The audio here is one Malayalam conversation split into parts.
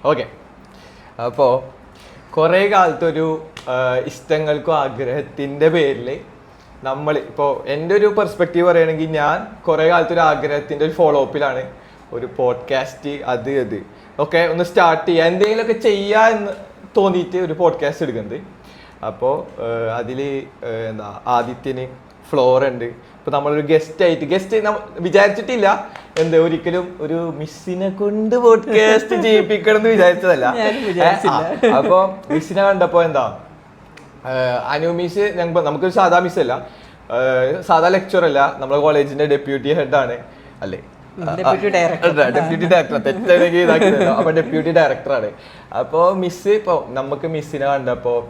ഓക്കെ. അപ്പോൾ കുറേ കാലത്തൊരു ഇഷ്ടങ്ങൾക്കും ആഗ്രഹത്തിൻ്റെ പേരിൽ നമ്മൾ ഇപ്പോൾ എൻ്റെ ഒരു പെർസ്പെക്റ്റീവ് പറയുകയാണെങ്കിൽ ഞാൻ കുറേ കാലത്തൊരു ആഗ്രഹത്തിൻ്റെ ഒരു ഫോളോ അപ്പിലാണ് ഒരു പോഡ്കാസ്റ്റ് അത് ഓക്കെ ഒന്ന് സ്റ്റാർട്ട് ചെയ്യുക, എന്തെങ്കിലുമൊക്കെ ചെയ്യുക എന്ന് തോന്നിയിട്ട് ഒരു പോഡ്കാസ്റ്റ് എടുക്കുന്നത്. അപ്പോൾ അതിൽ എന്താ ആദിത്യന് ഫ്ലോർ ഉണ്ട്. ഇപ്പോൾ നമ്മളൊരു ഗസ്റ്റ് വിചാരിച്ചിട്ടില്ല, ഒരിക്കലും ഒരു മിസ്സിനെ കൊണ്ട് പോഡ്കാസ്റ്റ് ചെയ്യിപ്പിക്കണം എന്ന് വിചാരിച്ചതല്ല. അപ്പോൾ മിസ്സിനെ കണ്ടപ്പോൾ അനു മിസ് നമുക്കൊരു സാധാ മിസ്സല്ല, സാധാ ലെക്ചർ അല്ല, നമ്മുടെ കോളേജിന്റെ ഡെപ്യൂട്ടി ഹെഡാണ് അല്ലേ, ഡെപ്യൂട്ടി ഡയറക്ടർ തെറ്റാണെങ്കിൽ ഇതാക്കിയതല്ലോ. അപ്പൊ ഡെപ്യൂട്ടി ഡയറക്ടറാണ്. അപ്പോൾ മിസ് ഇപ്പോൾ നമുക്ക് മിസ്സിനെ കണ്ടപ്പോൾ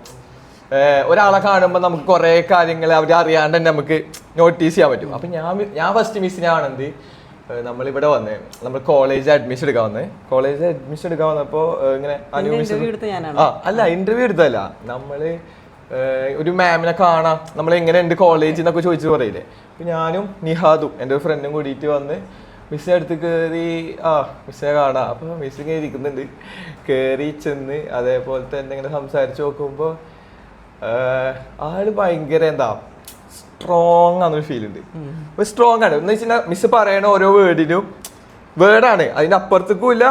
ഒരാളെ കാണുമ്പോൾ നമുക്ക് കുറേ കാര്യങ്ങൾ അവർ അറിയാണ്ട് തന്നെ നമുക്ക് നോട്ടീസ് ചെയ്യാൻ പറ്റും. അപ്പം ഞാൻ ഫസ്റ്റ് മിസ്സിനെ കാണുന്നത് നമ്മളിവിടെ വന്നേ, നമ്മൾ കോളേജ് അഡ്മിഷൻ എടുക്കാൻ വന്നപ്പോൾ ഇങ്ങനെ ഇന്റർവ്യൂ എടുത്തല്ല, നമ്മള് ഒരു മാമിനെ കാണാം, നമ്മൾ എങ്ങനെയുണ്ട് കോളേജ് എന്നൊക്കെ ചോദിച്ചു പറയില്ലേ. അപ്പം ഞാനും നിഹാദും എൻ്റെ ഒരു ഫ്രണ്ടും കൂടിയിട്ട് വന്ന് മിസ്സിൻ്റെ അടുത്ത് കയറി മിസ്സിനെ കാണാം. അപ്പോൾ മിസ് ഇങ്ങനെ ഇരിക്കുന്നുണ്ട്, കയറി ചെന്ന് അതേപോലെ തന്നെ ഇങ്ങനെ സംസാരിച്ച് നോക്കുമ്പോൾ ആള് ഭയങ്കര സ്ട്രോങ് ആണെന്നൊരു ഫീൽ ഉണ്ട്. അപ്പൊ സ്ട്രോങ് ആണ് എന്ന് വെച്ചാൽ മിസ് പറയണ ഓരോ വേർഡാണ്, അതിന്റെ അപ്പുറത്തേക്കും ഇല്ല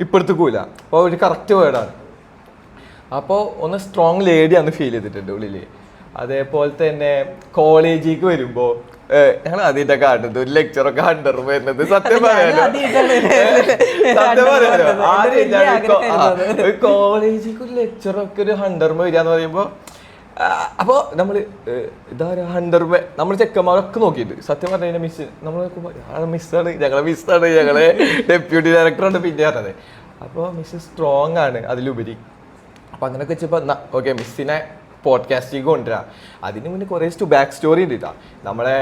ഇപ്പുറത്തേക്കും ഇല്ല, അപ്പോൾ ഒരു കറക്റ്റ് വേർഡാണ്. അപ്പോൾ ഒന്ന് സ്ട്രോങ് ലേഡിയാന്ന് ഫീൽ ചെയ്തിട്ടുണ്ട് ഉള്ളില്. അതേപോലെ തന്നെ കോളേജിലേക്ക് വരുമ്പോൾ ഞങ്ങൾ അതിന്റെ കാണുന്നത് ഒരു ലെക്ചറൊക്കെ 100 വരുന്നത് സത്യം പറയാലോ കോളേജിലേക്ക് ഒരു ലെക്ചറൊക്കെ ഒരു 100 വരികയെന്ന് പറയുമ്പോൾ അപ്പോൾ നമ്മൾ ഇതാ 100 നമ്മൾ ചെക്കന്മാരൊക്കെ നോക്കിയിട്ട് സത്യം പറഞ്ഞു കഴിഞ്ഞാൽ മിസ് നമ്മൾ മിസ്സാണ്, ഞങ്ങളെ ഡെപ്യൂട്ടി ഡയറക്ടറാണ് പിന്നെ പറഞ്ഞത്. അപ്പോൾ മിസ് സ്ട്രോങ് ആണ് അതിലുപരി. അപ്പം അങ്ങനെയൊക്കെ വെച്ചപ്പോൾ ഓക്കെ മിസ്സിനെ പോഡ്കാസ്റ്റിലേക്ക് കൊണ്ടുവരാം. അതിന് മുന്നേ കുറേ ബാക്ക് സ്റ്റോറി ഉണ്ട് കേട്ടോ. നമ്മളെ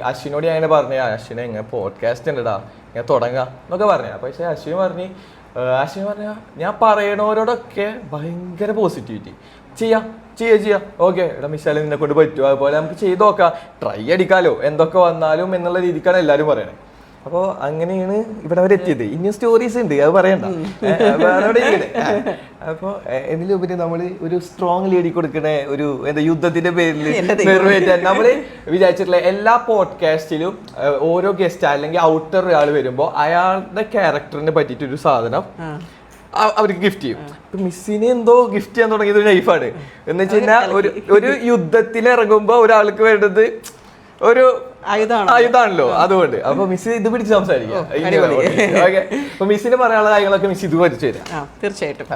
അശ്വിനോട് ഞാൻ ഇങ്ങനെ പറഞ്ഞ അശ്വിനെ ഇങ്ങനെ പോഡ്കാസ്റ്റ് ഉണ്ടടാ ഇങ്ങനെ തുടങ്ങാം എന്നൊക്കെ പറഞ്ഞ. പക്ഷേ അശ്വിൻ പറഞ്ഞ ഞാൻ പറയണവരോടൊക്കെ ഭയങ്കര പോസിറ്റിവിറ്റി, ചെയ്യാം ഓക്കെ എടാ മിസ്സാലും നിന്നെ കൊണ്ട് പറ്റുമോ, അതുപോലെ നമുക്ക് ചെയ്ത് നോക്കാം, ട്രൈ അടിക്കാലോ എന്തൊക്കെ വന്നാലും എന്നുള്ള രീതിക്കാണ് എല്ലാവരും പറയണത്. അപ്പോൾ അങ്ങനെയാണ് ഇവിടെ വരെ എത്തിയത്. ഇനിയും സ്റ്റോറീസ് ഉണ്ട്, അത് പറയണ്ട. അപ്പോൾ ഇതിലുപരി നമ്മൾ ഒരു സ്ട്രോങ് ലേഡി കൊടുക്കണ ഒരു യുദ്ധത്തിന്റെ പേരിൽ നിറവേറ്റാൻ നമ്മൾ വിചാരിച്ചിട്ടുള്ള എല്ലാ പോഡ്കാസ്റ്റിലും ഓരോ ഗസ്റ്റ് അല്ലെങ്കിൽ ഔട്ടർ ഒരാൾ വരുമ്പോൾ അയാളുടെ ക്യാരക്ടറിനെ പറ്റിയിട്ടൊരു സാധനം അവർക്ക് ഗിഫ്റ്റ് ചെയ്യും. ഇപ്പൊ മിസ്സിന് എന്തോ ഗിഫ്റ്റ് ചെയ്യാൻ തുടങ്ങിയത് ഒരു നൈഫാണ്. എന്ന് വെച്ച് കഴിഞ്ഞാൽ ഒരു യുദ്ധത്തിൽ ഇറങ്ങുമ്പോ ഒരാൾക്ക് വേണ്ടത് ഒരു ആയുധാണല്ലോ, അതുകൊണ്ട് അപ്പൊ മിസ് ഇത് പിടിച്ച് സംസാരിക്കാം. അപ്പൊ മിസ്സിന് പറയാനുള്ള കാര്യങ്ങളൊക്കെ മിസ് ഇത് പഠിച്ചു തരാം തീർച്ചയായിട്ടും.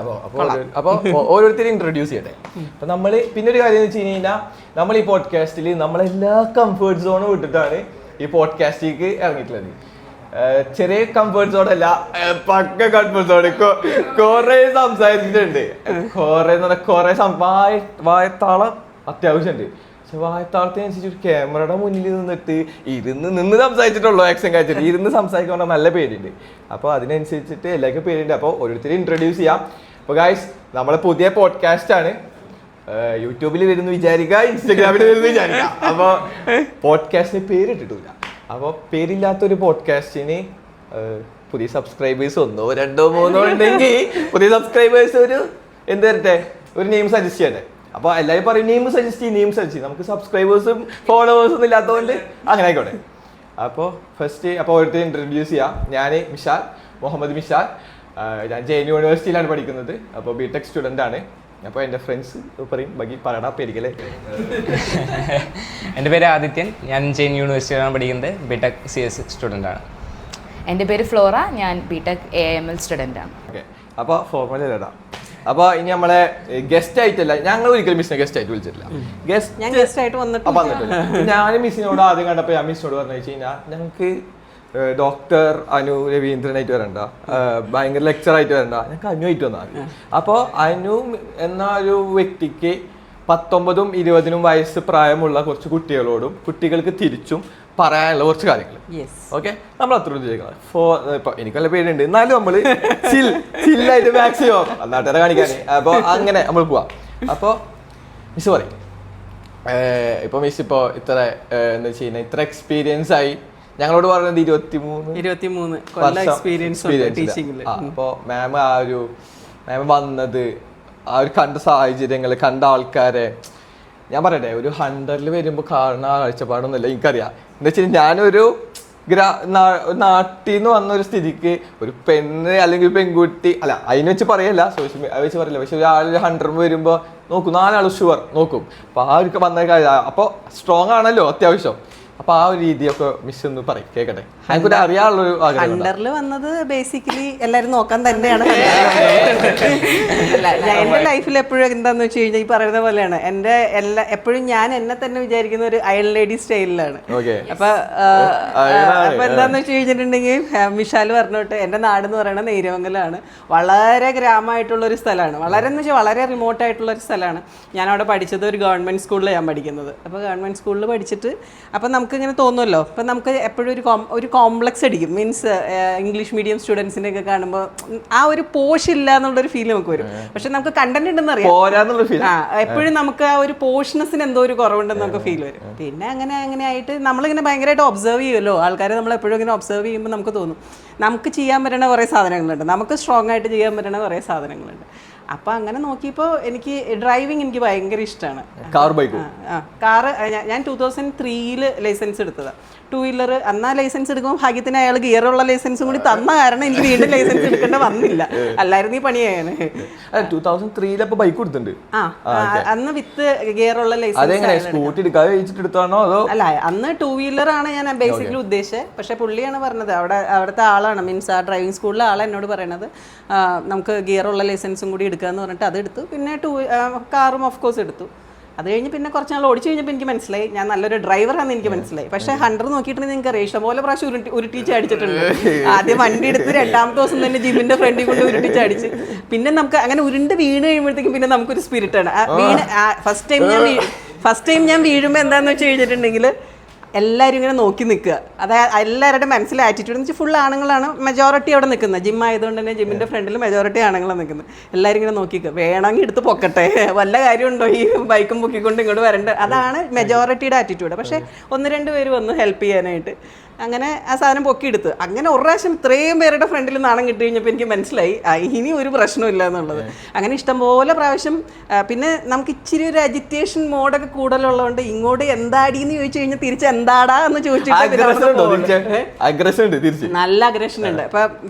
അപ്പൊ ഓരോരുത്തരും ഇൻട്രൊഡ്യൂസ് ചെയ്യട്ടെ. അപ്പൊ നമ്മള് പിന്നെ ഒരു കാര്യം എന്ന് വെച്ച് കഴിഞ്ഞാൽ നമ്മൾ ഈ പോഡ്കാസ്റ്റിൽ നമ്മളെല്ലാ കംഫേർട്ട് സോണും വിട്ടിട്ടാണ് ഈ പോഡ്കാസ്റ്റിലേക്ക് ഇറങ്ങിയിട്ടുള്ളത്. ചെറിയ കംഫേർട്ട് സോണല്ല, പക്ക കംഫേർട്ട് സോൺ. കൊറേ സംസാരിച്ചിട്ടുണ്ട്, കൊറേ വായത്താളം അത്യാവശ്യമുണ്ട്. വായത്താളത്തിനനുസരിച്ച് ഒരു ക്യാമറയുടെ മുന്നിൽ നിന്നിട്ട് നിന്ന് സംസാരിച്ചിട്ടുള്ളൂ. ആക്ഷൻ കാഴ്ചിട്ട് ഇരുന്ന് സംസാരിക്കാൻ നല്ല പേരുണ്ട്. അപ്പോൾ അതിനനുസരിച്ചിട്ട് എല്ലാവർക്കും പേരുണ്ട്. അപ്പോൾ ഓരോരുത്തരും ഇൻട്രൊഡ്യൂസ് ചെയ്യാം. അപ്പോൾ ഗായ്സ് നമ്മളെ പുതിയ പോഡ്കാസ്റ്റ് ആണ്. യൂട്യൂബിൽ വരുന്നു വിചാരിക്കുക, ഇൻസ്റ്റാഗ്രാമിൽ വരുന്നു വിചാരിക്കുക. അപ്പോൾ പോഡ്കാസ്റ്റിന് പേരിട്ടിട്ടില്ല. അപ്പോൾ പേരില്ലാത്തൊരു പോഡ്കാസ്റ്റിന് പുതിയ സബ്സ്ക്രൈബേഴ്സ് 1, 2, 3 ഉണ്ടെങ്കിൽ പുതിയ സബ്സ്ക്രൈബേഴ്സ് ഒരു തരട്ടെ, ഒരു നെയിം സജസ്റ്റ് ചെയ്യട്ടെ. അപ്പോൾ എല്ലാവരും പറയും നെയിം സജസ്റ്റ് ചെയ്യും. നമുക്ക് സബ്സ്ക്രൈബേഴ്സും ഫോളോവേഴ്സും ഇല്ലാത്തതുകൊണ്ട് അങ്ങനെ ആയിക്കോട്ടെ. അപ്പോൾ ഓരോരുത്തരും ഇൻട്രൊഡ്യൂസ് ചെയ്യാം. ഞാൻ മുഹമ്മദ് മിഷാൽ. ഞാൻ ജെയിൻ യൂണിവേഴ്സിറ്റിയിലാണ് പഠിക്കുന്നത്. അപ്പോൾ ബിടെക് സ്റ്റുഡൻ്റ് ആണ്. അപ്പോൾ എൻ്റെ ഫ്രണ്ട്സ് പറയും ബാക്കി പറയണ പേരിക്കല്ലേ. എൻ്റെ പേര് ആദിത്യൻ, ഞാൻ ജെയിൻ യൂണിവേഴ്സിറ്റിയിലാണ് പഠിക്കുന്നത്. ബിടെക് CS സ്റ്റുഡൻ്റ് ആണ്. എൻ്റെ പേര് ഫ്ലോറ, ഞാൻ ബിടെക് AML സ്റ്റുഡൻ്റ് ആണ്. ഓക്കെ. അപ്പോൾ ഫോർമലി ഇടാം. അപ്പോൾ ഇനി നമ്മളെ ഗസ്റ്റ് ആയിട്ടല്ല, ഞങ്ങൾ ഒരിക്കലും മിസ്സിനെ ഗസ്റ്റ് ആയിട്ട് വിളിച്ചിട്ടില്ല. ഞാൻ മിസ്സിനോട് ആദ്യം കണ്ടപ്പോൾ ഞാൻ മിസ്സിനോട് പറഞ്ഞു വെച്ച് കഴിഞ്ഞാൽ ഞങ്ങൾക്ക് ഡോക്ടർ അനു രവീന്ദ്രനായിട്ട് വരണ്ട, ഭയങ്കര ലെക്ചറായിട്ട് വരണ്ട, ഞങ്ങൾക്ക് അനു ആയിട്ട് വന്നാൽ. അപ്പോൾ അനു എന്ന ഒരു വ്യക്തിക്ക് 19ഉം 20ഉം വയസ്സ് പ്രായമുള്ള കുറച്ച് കുട്ടികൾക്ക് തിരിച്ചും പറയാനുള്ള കുറച്ച് കാര്യങ്ങൾ. ഓക്കെ, നമ്മൾ അത്ര ചോദിക്കണം. ഇപ്പൊ എനിക്ക് നല്ല പേരുണ്ട്, എന്നാലും നമ്മള് ചില്ലായിട്ട് മാക്സിമം നാട്ടുകാരെ കാണിക്കാനേ. അപ്പോൾ അങ്ങനെ നമ്മൾ പോവാം. അപ്പോൾ മിസ് പറയും, ഇപ്പൊ മിസ് ഇപ്പൊ ഇത്ര എന്താ വെച്ച് കഴിഞ്ഞാൽ ഇത്ര എക്സ്പീരിയൻസ് ആയി ഞങ്ങളോട് പറയുന്നത് 23 കൊല്ലം എക്സ്പീരിയൻസ് ടീച്ചിങ്ങിൽ. അപ്പോൾ മാം വന്നത് ആ ഒരു കണ്ട സാഹചര്യങ്ങൾ കണ്ട ആൾക്കാരെ ഞാൻ പറയട്ടെ, ഒരു 100-ൽ വരുമ്പോൾ കാണുന്ന കാഴ്ചപ്പാടൊന്നുമില്ല. എനിക്കറിയാം എന്താ വെച്ചാൽ ഞാനൊരു നാട്ടിൽ നിന്ന് വന്ന ഒരു സ്ഥിതിക്ക് ഒരു പെണ്ണ് അല്ലെങ്കിൽ ഒരു പെൺകുട്ടി അല്ല അതിനെ വെച്ച് പറയല്ല, സോഷ്യൽ വെച്ച് പറയില്ല, പക്ഷെ ഒരാൾ 100 വരുമ്പോൾ നോക്കും 4 ആൾ ഷുവർ നോക്കും. അപ്പോൾ ആ ഒരു വന്ന കാര്യം അപ്പോൾ സ്ട്രോങ് ആണല്ലോ അത്യാവശ്യം. അപ്പൊ ആ ഒരു രീതിയൊക്കെ മിസ് ഒന്ന് പറയും കേക്കട്ടെ, എനിക്കൊരു അറിയാനുള്ളൊരു ഹണ്ടറിൽ വന്നത് ബേസിക്കലി എല്ലാരും നോക്കാൻ തന്നെയാണ്. എന്റെ ലൈഫിൽ എപ്പോഴും എന്താന്ന് വെച്ച് കഴിഞ്ഞാൽ ഈ പറയുന്ന പോലെയാണ് എന്റെ എപ്പോഴും ഞാൻ എന്നെ തന്നെ വിചാരിക്കുന്ന ഒരു അയൽ ലേഡി സ്റ്റൈലിലാണ്. അപ്പൊ എന്താന്ന് വെച്ച് കഴിഞ്ഞിട്ടുണ്ടെങ്കിൽ വിശാൽ പറഞ്ഞോട്ട് എന്റെ നാട് എന്ന് പറയുന്നത് നെയ്രമംഗലാണ്. വളരെ ഗ്രാമമായിട്ടുള്ള ഒരു സ്ഥലമാണ്, വളരെ എന്ന് വെച്ചാൽ വളരെ റിമോട്ട് ആയിട്ടുള്ള ഒരു സ്ഥലമാണ്. ഞാൻ അവിടെ പഠിച്ചത് ഒരു ഗവൺമെന്റ് സ്കൂളിൽ ഞാൻ പഠിക്കുന്നത്. അപ്പോൾ ഗവൺമെന്റ് സ്കൂളിൽ പഠിച്ചിട്ട് അപ്പം നമുക്ക് ഇങ്ങനെ തോന്നുമല്ലോ, അപ്പം നമുക്ക് എപ്പോഴും ഒരു കോംപ്ലക്സ് അടിക്കും. മീൻസ് ഇംഗ്ലീഷ് മീഡിയം സ്റ്റുഡൻസിനെ ഒക്കെ കാണുമ്പോൾ ആ ഒരു പോഷ് ഇല്ല എന്നുള്ളൊരു ഫീൽ നമുക്ക് വരും. പക്ഷെ നമുക്ക് കണ്ടന്റ് ഉണ്ടെന്ന് അറിയാം, എപ്പോഴും നമുക്ക് ആ ഒരു പോഷനെസ്സിന് എന്തോ ഒരു കുറവുണ്ടെന്ന് നമുക്ക് ഫീൽ വരും. പിന്നെ അങ്ങനെ ആയിട്ട് നമ്മളിങ്ങനെ ഭയങ്കരമായിട്ട് ഒബ്സർവ് ചെയ്യുമല്ലോ ആൾക്കാരെ. നമ്മൾ എപ്പോഴും ഇങ്ങനെ ഒബ്സർവ് ചെയ്യുമ്പോൾ നമുക്ക് തോന്നും നമുക്ക് ചെയ്യാൻ പറ്റുന്ന കുറേ സാധനങ്ങളുണ്ട്, നമുക്ക് സ്ട്രോങ് ആയിട്ട് ചെയ്യാൻ പറ്റുന്ന കുറേ സാധനങ്ങളുണ്ട്. അപ്പൊ അങ്ങനെ നോക്കിയപ്പോൾ എനിക്ക് ഡ്രൈവിംഗ് എനിക്ക് ഭയങ്കര ഇഷ്ടമാണ്. കാറ് ഞാൻ 2003 ലൈസൻസ് എടുത്തതാണ്, 2 വീലർ. അന്നാ ലൈസൻസ് എടുക്കുമ്പോൾ ഭാഗ്യത്തിന് അയാൾ ഗിയറുള്ള ലൈസൻസും കൂടി തന്ന കാരണം എനിക്ക് വീണ്ടും ലൈസൻസ് എടുക്കേണ്ട വന്നില്ല, അല്ലായിരുന്നു ഈ പണിയാണ്. 2003 ബൈക്ക് കൊടുത്തിട്ടുണ്ട്. അന്ന് വിത്ത് ഗിയറുള്ള ലൈസൻസ് അല്ല, അന്ന് 2 വീലറാണ് ഞാൻ ബേസിക്കലി ഉദ്ദേശിച്ചത്. പക്ഷെ പുള്ളിയാണ് പറഞ്ഞത്, അവിടുത്തെ ആളാണ്, മീൻസ് ആ ഡ്രൈവിംഗ് സ്കൂളിലെ ആളാണ് എന്നോട് പറയണത് നമുക്ക് ഗിയറുള്ള ലൈസൻസും കൂടി എടുക്കാന്ന് പറഞ്ഞിട്ട് അത് എടുത്തു. പിന്നെ കാറും ഓഫ് കോഴ്സ് എടുത്തു. അത് കഴിഞ്ഞ് പിന്നെ കുറച്ച് നാൾ ഓടിച്ചു കഴിഞ്ഞപ്പോൾ എനിക്ക് മനസ്സിലായി ഞാൻ നല്ലൊരു ഡ്രൈവറാണെന്ന് എനിക്ക് മനസ്സിലായി. പക്ഷേ 100 നോക്കിയിട്ടുണ്ടെങ്കിൽ നിങ്ങൾക്ക് അറിയാം ഇഷ്ടംപോലെ പ്രാവശ്യം ഉരുട്ടിച്ച് അടിച്ചിട്ടുണ്ട്. ആദ്യം വണ്ടി എടുത്ത് 2ാമത്തെ ദിവസം തന്നെ ജിമ്മിന്റെ ഫ്രണ്ടിൽ കൊണ്ട് ഉരുട്ടിച്ച് അടിച്ച്. പിന്നെ നമുക്ക് അങ്ങനെ ഉരുണ്ട് വീണ് കഴിയുമ്പോഴത്തേക്കും പിന്നെ നമുക്കൊരു സ്പിരിറ്റാണ്. ഫസ്റ്റ് ടൈം ഞാൻ വീഴുമ്പോൾ എന്താണെന്ന് വെച്ച് കഴിഞ്ഞിട്ടുണ്ടെങ്കിൽ എല്ലാവരും ഇങ്ങനെ നോക്കി നിൽക്കുക. അതായത് എല്ലാവരുടെ മനസ്സിലെ ആറ്റിറ്റ്യൂഡ് എന്ന് വെച്ചാൽ ഫുൾ ആണുങ്ങളാണ് മെജോറിറ്റി അവിടെ നിൽക്കുന്നത്. ജിം ആയതുകൊണ്ട് തന്നെ ജിമ്മിൻ്റെ ഫ്രണ്ടിൽ മെജോറിറ്റി ആണുങ്ങളാണ് നിൽക്കുന്നത്. എല്ലാവരും ഇങ്ങനെ നോക്കിക്കുക, വേണമെങ്കിൽ എടുത്ത് പൊക്കട്ടെ, വല്ല കാര്യമുണ്ടോ ഈ ബൈക്കും പൊക്കിക്കൊണ്ട് ഇങ്ങോട്ട് വരേണ്ടത്. അതാണ് മെജോറിറ്റിയുടെ ആറ്റിറ്റ്യൂഡ്. പക്ഷേ 1-2 പേര് വന്ന് ഹെൽപ്പ് ചെയ്യാനായിട്ട് അങ്ങനെ ആ സാധനം പൊക്കിയെടുത്ത്. അങ്ങനെ ഒരു പ്രാവശ്യം ഇത്രയും പേരുടെ ഫ്രണ്ടിൽ നാണം കിട്ടി കഴിഞ്ഞപ്പോൾ എനിക്ക് മനസ്സിലായി ഇനി ഒരു പ്രശ്നമില്ല എന്നുള്ളത്. അങ്ങനെ ഇഷ്ടംപോലെ പ്രാവശ്യം. പിന്നെ നമുക്ക് ഇച്ചിരി ഒരു അജിറ്റേഷൻ മോഡൊക്കെ കൂടുതലുള്ളതുകൊണ്ട് ഇങ്ങോട്ട് എന്താടിയെന്ന് ചോദിച്ചു കഴിഞ്ഞാൽ തിരിച്ച് എന്താടാ എന്ന് ചോദിച്ചിട്ട് നല്ല അഗ്രഷൻ ഉണ്ട്. ഇപ്പൊ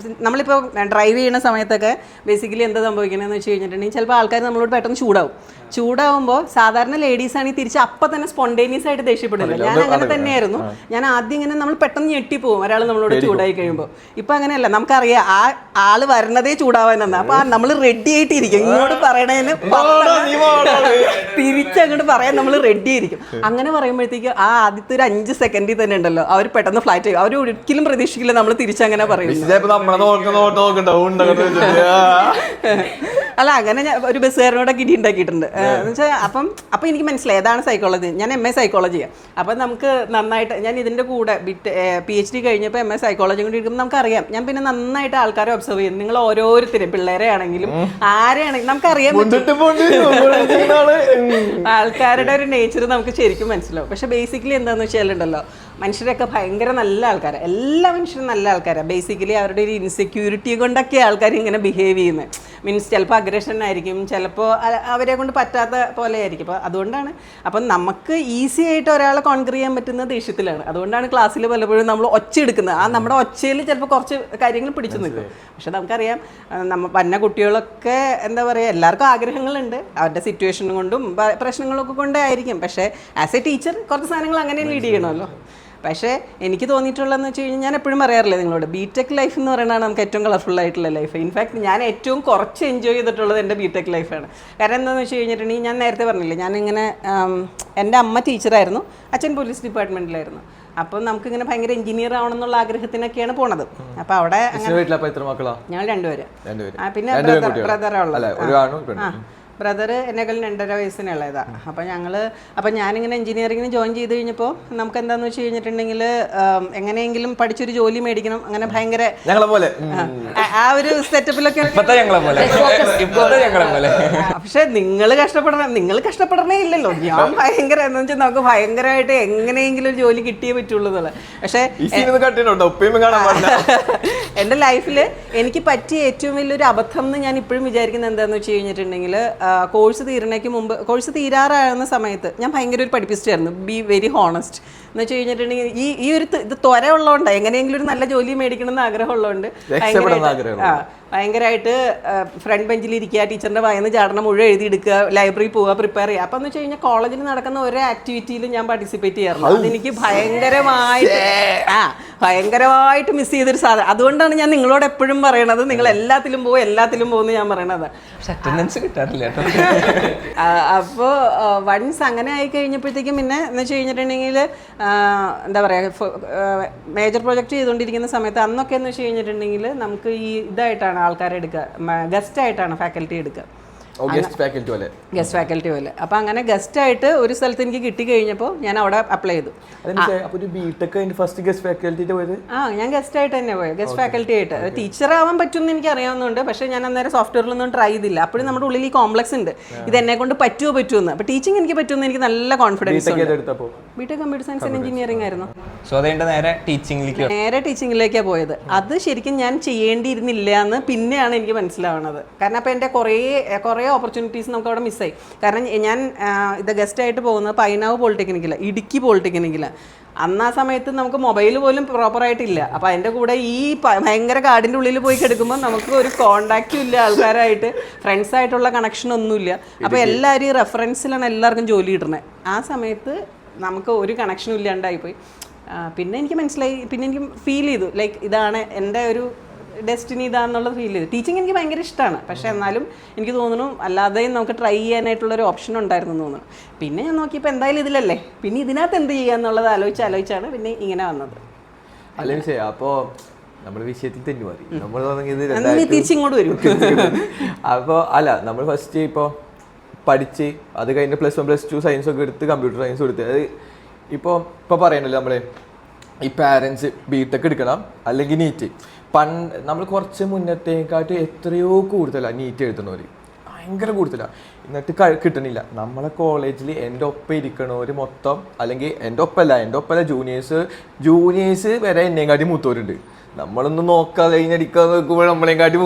നമ്മളിപ്പോ ഡ്രൈവ് ചെയ്യുന്ന സമയത്തൊക്കെ ബേസിക്കലി എന്താ സംഭവിക്കണമെന്ന് വെച്ച് കഴിഞ്ഞിട്ടുണ്ടെങ്കിൽ ചിലപ്പോൾ ആൾക്കാർ നമ്മളോട് പെട്ടെന്ന് ചൂടാവുമ്പോൾ സാധാരണ ലേഡീസ് ആണെങ്കിൽ തിരിച്ച് അപ്പം തന്നെ സ്പോണ്ടേനിയസ് ആയിട്ട് ദേഷ്യപ്പെടില്ല. ഞാൻ അങ്ങനെ തന്നെയായിരുന്നു. ഞാൻ ആദ്യം ഇങ്ങനെ നമ്മൾ പെട്ടെന്ന് ഞെട്ടിപ്പോവും ഒരാൾ നമ്മളോട് ചൂടായി കഴിയുമ്പോൾ. ഇപ്പൊ അങ്ങനെയല്ല, നമുക്കറിയാം ആ ആള് വരണതേ ചൂടാവാനെന്നാ. അപ്പൊ നമ്മൾ റെഡി ആയിട്ടിരിക്കും, ഇങ്ങോട്ട് പറയണേന് തിരിച്ചങ്ങോട്ട് പറയാൻ നമ്മൾ റെഡി ആയിരിക്കും. അങ്ങനെ പറയുമ്പോഴത്തേക്ക് ആ ആദ്യത്തെ ഒരു 5 സെക്കൻഡിൽ തന്നെ ഉണ്ടല്ലോ അവർ പെട്ടെന്ന് ഫ്ലാറ്റ് ചെയ്യും. അവർ ഒരിക്കലും പ്രതീക്ഷിക്കില്ല നമ്മൾ തിരിച്ചങ്ങനെ പറയും. അല്ല, അങ്ങനെ ഞാൻ ഒരു ബസ്സുകാരനോടൊക്കെ ഇടി ഉണ്ടാക്കിയിട്ടുണ്ട്. എന്നുവെച്ചാൽ അപ്പം എനിക്ക് മനസ്സിലായി അതാണ് സൈക്കോളജി. ഞാൻ MA സൈക്കോളജിയാണ്. അപ്പം നമുക്ക് നന്നായിട്ട് ഞാൻ ഇതിൻ്റെ കൂടെ PhD കഴിഞ്ഞപ്പോൾ MA സൈക്കോളജി കൂടി എടുക്കുമ്പോൾ നമുക്കറിയാം. ഞാൻ പിന്നെ നന്നായിട്ട് ആൾക്കാരെ ഒബ്സർവ് ചെയ്യും. നിങ്ങൾ ഓരോരുത്തരും പിള്ളേരെ ആണെങ്കിലും ആരെയാണെങ്കിലും നമുക്കറിയാം ആൾക്കാരുടെ ഒരു നേച്ചർ നമുക്ക് ശരിക്കും മനസ്സിലാവും. പക്ഷെ ബേസിക്കലി എന്താണെന്ന് വെച്ചാലുണ്ടല്ലോ, മനുഷ്യരൊക്കെ ഭയങ്കര നല്ല ആൾക്കാരാണ്. എല്ലാ മനുഷ്യരും നല്ല ആൾക്കാരാണ്. ബേസിക്കലി അവരുടെ ഒരു ഇൻസെക്യൂരിറ്റി കൊണ്ടൊക്കെ ആൾക്കാർ ഇങ്ങനെ ബിഹേവ് ചെയ്യുന്നത്. മീൻസ് ചിലപ്പോൾ അഗ്രഷൻ ആയിരിക്കും, ചിലപ്പോൾ അവരെ കൊണ്ട് പറ്റാത്ത പോലെ ആയിരിക്കും. അപ്പോൾ അതുകൊണ്ടാണ് അപ്പം നമുക്ക് ഈസി ആയിട്ട് ഒരാളെ കോൺക്രീറ്റ് ചെയ്യാൻ പറ്റുന്ന ദേഷ്യത്തിലാണ്. അതുകൊണ്ടാണ് ക്ലാസ്സിൽ പലപ്പോഴും നമ്മൾ ഒച്ച എടുക്കുന്നത്. ആ നമ്മുടെ ഒച്ചയിൽ ചിലപ്പോൾ കുറച്ച് കാര്യങ്ങൾ പിടിച്ചു നിൽക്കും. പക്ഷെ നമുക്കറിയാം വന്ന കുട്ടികളൊക്കെ എന്താ പറയുക, എല്ലാവർക്കും ആഗ്രഹങ്ങളുണ്ട്. അവരുടെ സിറ്റുവേഷൻ കൊണ്ടും പ്രശ്നങ്ങളൊക്കെ കൊണ്ടേ ആയിരിക്കും. പക്ഷേ ആസ് എ ടീച്ചർ കുറച്ച് സാധനങ്ങൾ അങ്ങനെ ലീഡ് ചെയ്യണമല്ലോ. പക്ഷേ എനിക്ക് തോന്നിയിട്ടുള്ളതെന്ന് വെച്ച് കഴിഞ്ഞാൽ ഞാൻ എപ്പോഴും പറയാറില്ലേ നിങ്ങളോട്, BTech ലൈഫ് എന്ന് പറയുന്നതാണ് നമുക്ക് ഏറ്റവും കളർഫുൾ ആയിട്ടുള്ള ലൈഫ്. ഇൻഫാക്ട് ഞാൻ ഏറ്റവും കുറച്ച് എൻജോയ് ചെയ്തിട്ടുള്ളത് എൻ്റെ BTech ലൈഫാണ്. കാരണം എന്താണെന്ന് വെച്ച് കഴിഞ്ഞിട്ടുണ്ടെങ്കിൽ ഞാൻ നേരത്തെ പറഞ്ഞില്ലേ, ഞാനിങ്ങനെ എൻ്റെ അമ്മ ടീച്ചറായിരുന്നു, അച്ഛൻ പോലീസ് ഡിപ്പാർട്ട്മെൻറ്റിലായിരുന്നു. അപ്പം നമുക്കിങ്ങനെ ഭയങ്കര എഞ്ചിനീയർ ആവണമെന്നുള്ള ആഗ്രഹത്തിനൊക്കെയാണ് പോണത്. അപ്പം അവിടെ ഞങ്ങൾ 2 പേര്. പിന്നെ ബ്രദറാണ് ഉള്ളത്. ബ്രദർ എന്നെക്കാളും 2.5 വയസ്സിന് ഇളയതാണ്. അപ്പം ഞാനിങ്ങനെ എഞ്ചിനീയറിങ്ങിന് ജോയിൻ ചെയ്ത് കഴിഞ്ഞപ്പോൾ നമുക്ക് എന്താണെന്ന് വെച്ച് കഴിഞ്ഞിട്ടുണ്ടെങ്കിൽ എങ്ങനെയെങ്കിലും പഠിച്ചൊരു ജോലി മേടിക്കണം, അങ്ങനെ ഭയങ്കര ഞങ്ങളെ പോലെ ആ ഒരു സെറ്റപ്പിലൊക്കെ. പക്ഷെ നിങ്ങൾ കഷ്ടപ്പെടണേ ഇല്ലല്ലോ. ഞാൻ ഭയങ്കര എന്ന് വെച്ചാൽ നമുക്ക് ഭയങ്കരമായിട്ട് എങ്ങനെയെങ്കിലും ഒരു ജോലി കിട്ടിയേ പറ്റുള്ളൂ എന്നുള്ളത്. പക്ഷെ എൻ്റെ ലൈഫിൽ എനിക്ക് പറ്റിയ ഏറ്റവും വലിയൊരു അബദ്ധം എന്ന് ഞാൻ ഇപ്പോഴും വിചാരിക്കുന്നത് എന്താണെന്ന് വെച്ച് കഴിഞ്ഞിട്ടുണ്ടെങ്കിൽ, കോഴ്സ് തീരാറാകുന്ന സമയത്ത് ഞാൻ ഭയങ്കര ഒരു പഠിപ്പിച്ചായിരുന്നു. ബി വെരി ഹോണസ്റ്റ് എന്ന് വെച്ച് കഴിഞ്ഞിട്ടുണ്ടെങ്കിൽ ഈ ഒരു ഇത് ത്വര ഉള്ളതുകൊണ്ട് എങ്ങനെയെങ്കിലും ഒരു നല്ല ജോലി മേടിക്കണം എന്ന് ആഗ്രഹമുള്ളതുകൊണ്ട് ഭയങ്കരമായിട്ട് ഫ്രണ്ട് ബെഞ്ചിൽ ഇരിക്കുക, ടീച്ചറിന്റെ വായന്ന് ചാടണം, മുഴുവൻ എഴുതിയെടുക്കുക, ലൈബ്രറി പോവുക, പ്രിപ്പയർ ചെയ്യുക. അപ്പം എന്ന് വെച്ച് കഴിഞ്ഞാൽ കോളേജിൽ നടക്കുന്ന ഓരോ ആക്ടിവിറ്റിയിലും ഞാൻ പാർട്ടിസിപ്പേറ്റ് ചെയ്യാറുണ്ട്. അതെനിക്ക് ഭയങ്കരമായിട്ട് മിസ് ചെയ്തൊരു സാധനം. അതുകൊണ്ടാണ് ഞാൻ നിങ്ങളോട് എപ്പോഴും പറയണത്, നിങ്ങൾ എല്ലാത്തിലും പോകുമെന്ന് ഞാൻ പറയണത്. അപ്പോൾ വൺസ് അങ്ങനെ ആയി കഴിഞ്ഞപ്പോഴത്തേക്കും പിന്നെ എന്ന് വെച്ച് കഴിഞ്ഞിട്ടുണ്ടെങ്കിൽ എന്താ പറയുക, മേജർ പ്രൊജക്റ്റ് ചെയ്തുകൊണ്ടിരിക്കുന്ന സമയത്ത് അന്നൊക്കെ എന്ന് വെച്ച് കഴിഞ്ഞിട്ടുണ്ടെങ്കിൽ നമുക്ക് ഈ ഇതായിട്ടാണ് ആൾക്കാരെ എടുക്കുക, ഗസ്റ്റ് ആയിട്ടാണ് ഫാക്കൽറ്റി എടുക്കുക, ഗസ്റ്റ് ഫാക്കൽറ്റി പോലെ. അപ്പൊ അങ്ങനെ ഗസ്റ്റ് ആയിട്ട് ഒരു സ്ഥലത്ത് എനിക്ക് കിട്ടി കഴിഞ്ഞപ്പോൾ ഞാൻ അവിടെ അപ്ലൈ ചെയ്തു. ഞാൻ ഗസ്റ്റ് ആയിട്ട് തന്നെ പോയത്, ഗസ്റ്റ് ഫാക്കൽറ്റി ആയിട്ട്. ടീച്ചർ ആവാൻ പറ്റുമെന്ന് എനിക്ക് അറിയാവുന്നുണ്ട്, പക്ഷേ ഞാൻ അന്നേരം സോഫ്റ്റ്വെയറിലൊന്നും ട്രൈ ചെയ്തില്ല. അപ്പോഴും നമ്മുടെ ഉള്ളിൽ ഈ കോംപ്ലക്സ് ഉണ്ട്, ഇത് എന്നെ കൊണ്ട് പറ്റുമെന്ന്. അപ്പൊ ടീച്ചിങ് എനിക്ക് പറ്റുമെന്ന് എനിക്ക് നല്ല കോൺഫിഡൻസ് ഉണ്ട്. B Tech computer science and engineering ആയിരുന്നു. നേരെ ടീച്ചിങ്ങിലേക്കാണ് പോയത്. അത് ശരിക്കും ഞാൻ ചെയ്യേണ്ടിയിരുന്നില്ല എന്ന് പിന്നെയാണ് എനിക്ക് മനസ്സിലാവുന്നത്. കാരണം അപ്പോൾ എൻ്റെ കുറേ ഓപ്പർച്യൂണിറ്റീസ് നമുക്ക് അവിടെ മിസ്സായി. കാരണം ഞാൻ ഇത് ഗസ്റ്റായിട്ട് പോകുന്നത് പൈനാവ് പോളിടെക്നിക്കില്ല, ഇടുക്കി പോളിടെക്നിക്കില്ല. അന്ന് ആ സമയത്ത് നമുക്ക് മൊബൈൽ പോലും പ്രോപ്പറായിട്ടില്ല. അപ്പോൾ അതിൻ്റെ കൂടെ ഈ ഭയങ്കര കാടിൻ്റെ ഉള്ളിൽ പോയി കിടക്കുമ്പോൾ നമുക്ക് ഒരു കോണ്ടാക്റ്റും ഇല്ല ആൾക്കാരായിട്ട്, ഫ്രണ്ട്സായിട്ടുള്ള കണക്ഷനൊന്നുമില്ല. അപ്പോൾ എല്ലാവരും ഈ റെഫറൻസിലാണ് എല്ലാവർക്കും ജോലി കിട്ടുന്നത്. ആ സമയത്ത് നമുക്ക് ഒരു കണക്ഷനും ഇല്ലാണ്ടായിപ്പോയി. പിന്നെ എനിക്ക് മനസ്സിലായി, പിന്നെ എനിക്ക് ഫീൽ ചെയ്തു ലൈക്ക് ഇതാണ് എൻ്റെ ഒരു ഡെസ്റ്റിനി ഇതാണെന്നുള്ളത് ഫീൽ ചെയ്തു. ടീച്ചിങ് എനിക്ക് ഭയങ്കര ഇഷ്ടമാണ്, പക്ഷേ എന്നാലും എനിക്ക് തോന്നുന്നു അല്ലാതെയും നമുക്ക് ട്രൈ ചെയ്യാനായിട്ടുള്ളൊരു ഓപ്ഷൻ ഉണ്ടായിരുന്നു തോന്നുന്നു. പിന്നെ ഞാൻ നോക്കിയപ്പോൾ എന്തായാലും ഇതിലല്ലേ, പിന്നെ ഇതിനകത്ത് എന്ത് ചെയ്യാന്നുള്ളത് ആലോചിച്ചാണ് പിന്നെ ഇങ്ങനെ വന്നത്. അല്ലെങ്കിൽ അപ്പോൾ നമ്മുടെ വിഷയത്തിൽ തെന്നു മാറി, നമ്മൾ തിരിച്ചിങ്ങോട്ട് വരും. അപ്പോൾ അല്ല, നമ്മൾ ഫസ്റ്റ് ഇപ്പോൾ പഠിച്ച് അത് കഴിഞ്ഞ് +1 +2 സയൻസ് ഒക്കെ എടുത്ത് കമ്പ്യൂട്ടർ സയൻസ് എടുത്ത്, അത് ഇപ്പോൾ പറയണല്ലോ നമ്മൾ ഈ പാരൻസ് ബിടെക് എടുക്കണം അല്ലെങ്കിൽ നീറ്റ്. നമ്മൾ കുറച്ച് മുന്നത്തേക്കാട്ട് എത്രയോ കൂടുതലാണ് നീറ്റ് എഴുതുന്നവർ, ഭയങ്കര കൂടുതലാണ്. എന്നിട്ട് കിട്ടണില്ല. നമ്മളെ കോളേജിൽ എൻ്റെ ഒപ്പം ഇരിക്കണവർ മൊത്തം, അല്ലെങ്കിൽ എൻ്റെ ഒപ്പമല്ല ജൂനിയേഴ്സ് വരെ എന്നെയും കാട്ടി മൂത്തവരുണ്ട്. നമ്മളൊന്നും നോക്കാതെ കഴിഞ്ഞടിക്കാൻ നോക്കുമ്പോൾ നമ്മളെയും കാട്ടി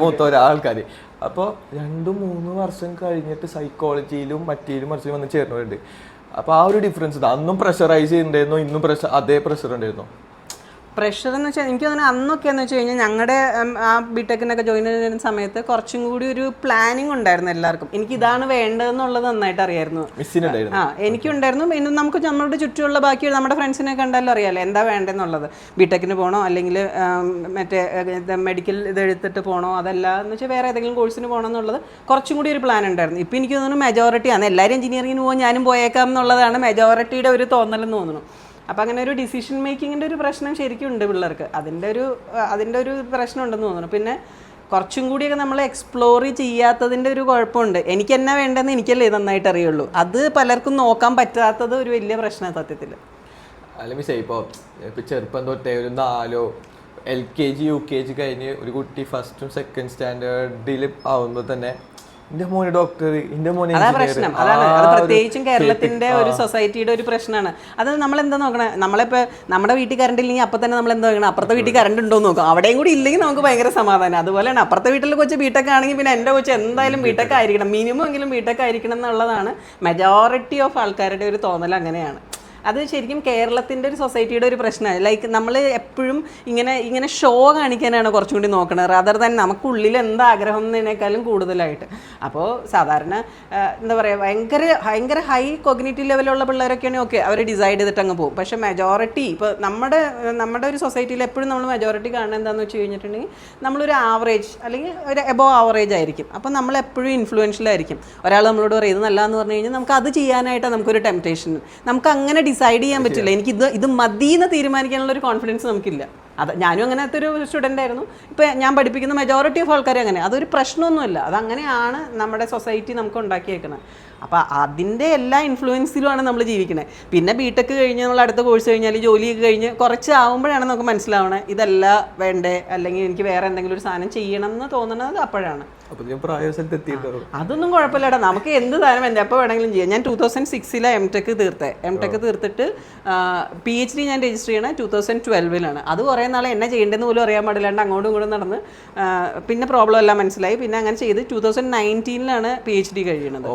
മൂത്തവരാ ആൾക്കാർ. അപ്പോൾ 2-3 വർഷം കഴിഞ്ഞിട്ട് സൈക്കോളജിയിലും മറ്റേലും മറിച്ചിലും വന്ന് ചേർന്നവരുണ്ട്. അപ്പോൾ ആ ഒരു ഡിഫറൻസ് ഉണ്ട്. അന്നും പ്രഷറൈസ് ചെയ്തിട്ടുണ്ടായിരുന്നു, ഇന്നും അതേ പ്രഷർ ഉണ്ടായിരുന്നു. പ്രഷർ എന്ന് വെച്ചാൽ എനിക്ക് തോന്നുന്നു അന്നൊക്കെ എന്ന് വെച്ച് കഴിഞ്ഞാൽ ഞങ്ങളുടെ ആ ബിടെക്കിനൊക്കെ ജോയിൻ ചെയ്യുന്ന സമയത്ത് കുറച്ചും കൂടി ഒരു പ്ലാനിങ് ഉണ്ടായിരുന്നു എല്ലാവർക്കും. എനിക്ക് ഇതാണ് വേണ്ടതെന്നുള്ളത് നന്നായിട്ട് അറിയായിരുന്നു. എനിക്കുണ്ടായിരുന്നു. പിന്നെ നമുക്ക് നമ്മുടെ ചുറ്റുമുള്ള ബാക്കി നമ്മുടെ ഫ്രണ്ട്സിനെ കണ്ടാലും അറിയാമല്ലോ എന്താ വേണ്ടതെന്നുള്ളത്. ബിടെക്കിന് പോകണോ അല്ലെങ്കിൽ മറ്റേ മെഡിക്കൽ ഇത് എടുത്തിട്ട് പോകണോ, അതല്ല എന്ന് വെച്ചാൽ വേറെ ഏതെങ്കിലും കോഴ്സിന് പോകണം എന്നുള്ളത് കുറച്ചും കൂടി ഒരു പ്ലാൻ ഉണ്ടായിരുന്നു. ഇപ്പം എനിക്ക് തോന്നുന്നു മെജോറിറ്റിയാണ് എല്ലാവരും എഞ്ചിനീയറിങ്ങിന് പോകും, ഞാനും പോയേക്കാം എന്നുള്ളതാണ് മെജോറിറ്റിയുടെ ഒരു തോന്നലെന്ന് തോന്നുന്നു. അപ്പം അങ്ങനെ ഒരു ഡിസിഷൻ മേക്കിങ്ങിൻ്റെ ഒരു പ്രശ്നം ശരിക്കും ഉണ്ട് പിള്ളേർക്ക്. അതിൻ്റെ ഒരു പ്രശ്നം ഉണ്ടെന്ന് തോന്നുന്നു. പിന്നെ കുറച്ചും കൂടിയൊക്കെ നമ്മൾ എക്സ്പ്ലോർ ചെയ്യാത്തതിൻ്റെ ഒരു കുഴപ്പമുണ്ട്. എനിക്ക് എന്നാ വേണ്ടതെന്ന് എനിക്കല്ലേ നന്നായിട്ട് അറിയുള്ളൂ. അത് പലർക്കും നോക്കാൻ പറ്റാത്തത് ഒരു വലിയ പ്രശ്നമാണ് സത്യത്തിൽ. അല്ല മിസ്സേ, ഇപ്പോൾ ചെറുപ്പം തൊട്ടേ ഒരു 4 LKG UKG കഴിഞ്ഞ് ഒരു കുട്ടി 1st 2nd സ്റ്റാൻഡേർഡിൽ ആവുമ്പോൾ തന്നെ എന്റെ മോനെ ഡോക്ടർ, എന്റെ മോനെ പ്രശ്നം അതാണ്. അത് പ്രത്യേകിച്ചും കേരളത്തിന്റെ ഒരു സൊസൈറ്റിയുടെ ഒരു പ്രശ്നമാണ്. അത് നമ്മൾ എന്താ നോക്കണേ, നമ്മളിപ്പോൾ നമ്മുടെ വീട്ടിൽ കറണ്ട് ഇല്ലെങ്കിൽ അപ്പം തന്നെ നമ്മൾ എന്താ നോക്കണം, അപ്പുറത്തെ വീട്ടിൽ കറണ്ട് ഉണ്ടോ എന്ന് നോക്കാം. അവിടെയും കൂടി ഇല്ലെങ്കിൽ നമുക്ക് ഭയങ്കര സമാധാനം. അതുപോലെയാണ് അപ്പുറത്തെ വീട്ടിൽ കൊച്ച് ബിടെക് ആണെങ്കിൽ പിന്നെ എൻ്റെ കൊച്ച് എന്തായാലും ബിടെക് ആയിരിക്കണം, മിനിമം എങ്കിലും ബിടെക് ആയിരിക്കണം എന്നുള്ളതാണ് മെജോറിറ്റി ഓഫ് ആൾക്കാരുടെ ഒരു തോന്നൽ. അങ്ങനെയാണ്. അത് ശരിക്കും കേരളത്തിൻ്റെ ഒരു സൊസൈറ്റിയുടെ ഒരു പ്രശ്നമാണ്. ലൈക്ക് നമ്മൾ എപ്പോഴും ഇങ്ങനെ ഷോ കാണിക്കാനാണ് കുറച്ചും കൂടി നോക്കണത്, റാദർ ദാൻ നമുക്കുള്ളിൽ എന്താ ആഗ്രഹം എന്നതിനേക്കാളും കൂടുതലായിട്ട്. അപ്പോൾ സാധാരണ എന്താ പറയുക, ഭയങ്കര ഹൈ കോഗ്നിറ്റീവ് ലെവലുള്ള പിള്ളേരൊക്കെയാണെങ്കിൽ ഓക്കെ, അവർ ഡിസൈഡ് ചെയ്തിട്ട് അങ്ങ് പോകും. പക്ഷേ മെജോറിറ്റി ഇപ്പോൾ നമ്മുടെ ഒരു സൊസൈറ്റിയിൽ എപ്പോഴും നമ്മൾ മെജോറിറ്റി കാണുന്നത് എന്താണെന്ന് വെച്ച് കഴിഞ്ഞിട്ടുണ്ടെങ്കിൽ നമ്മളൊരു ആവറേജ് അല്ലെങ്കിൽ ഒരു എബോവ് ആവറേജ് ആയിരിക്കും. അപ്പോൾ നമ്മൾ എപ്പോഴും ഇൻഫ്ലുവൻഷ്യൽ ആയിരിക്കും. ഒരാൾ നമ്മളോട് പറയും ഇത് നല്ലതെന്ന് പറഞ്ഞു കഴിഞ്ഞാൽ നമുക്ക് അത് ചെയ്യാനായിട്ടാണ് നമുക്കൊരു ടെംപ്റ്റേഷൻ. നമുക്ക് അങ്ങനെ ഡിസൈഡ് ചെയ്യാൻ പറ്റില്ല. എനിക്ക് ഇത് മതി എന്ന് തീരുമാനിക്കാനുള്ള ഒരു കോൺഫിഡൻസ് നമുക്കില്ല. അത് ഞാനും അങ്ങനത്തെ ഒരു സ്റ്റുഡൻ്റ് ആയിരുന്നു. ഇപ്പോൾ ഞാൻ പഠിപ്പിക്കുന്ന മെജോറിറ്റി ഓഫ് ആൾക്കാർ അങ്ങനെ, അതൊരു പ്രശ്നമൊന്നുമില്ല, അതങ്ങനെയാണ് നമ്മുടെ സൊസൈറ്റി നമുക്ക് ഉണ്ടാക്കിയേക്കുന്നത്. അപ്പോൾ അതിൻ്റെ എല്ലാ ഇൻഫ്ലുവൻസിലുമാണ് നമ്മൾ ജീവിക്കുന്നത്. പിന്നെ ബിടെക് കഴിഞ്ഞ് നമ്മൾ അടുത്ത കോഴ്സ് കഴിഞ്ഞാൽ ജോലിയൊക്കെ കഴിഞ്ഞ് കുറച്ച് ആകുമ്പോഴാണ് നമുക്ക് മനസ്സിലാവണേ ഇതല്ല വേണ്ടേ, അല്ലെങ്കിൽ എനിക്ക് വേറെ എന്തെങ്കിലും ഒരു സാധനം ചെയ്യണം എന്ന് തോന്നുന്നത് അപ്പോഴാണ്. അതൊന്നും കുഴപ്പമില്ലടാ, നമുക്ക് എന്ത് സാധനം എപ്പോൾ വേണമെങ്കിലും ചെയ്യാം. ഞാൻ 2006 എം.ടെക് തീർത്തിട്ട് PhD ഞാൻ രജിസ്റ്റർ ചെയ്യണത് 2012 അത് കുറേ നാളെ എന്നെ ചെയ്യേണ്ടതെന്ന് പോലും അറിയാൻ പാടില്ലാണ്ട് അങ്ങോട്ടും ഇങ്ങോട്ടും നടന്ന് പിന്നെ പ്രോബ്ലം എല്ലാം മനസ്സിലായി. പിന്നെ അങ്ങനെ ചെയ്ത് 2019 PhD കഴിയണത്.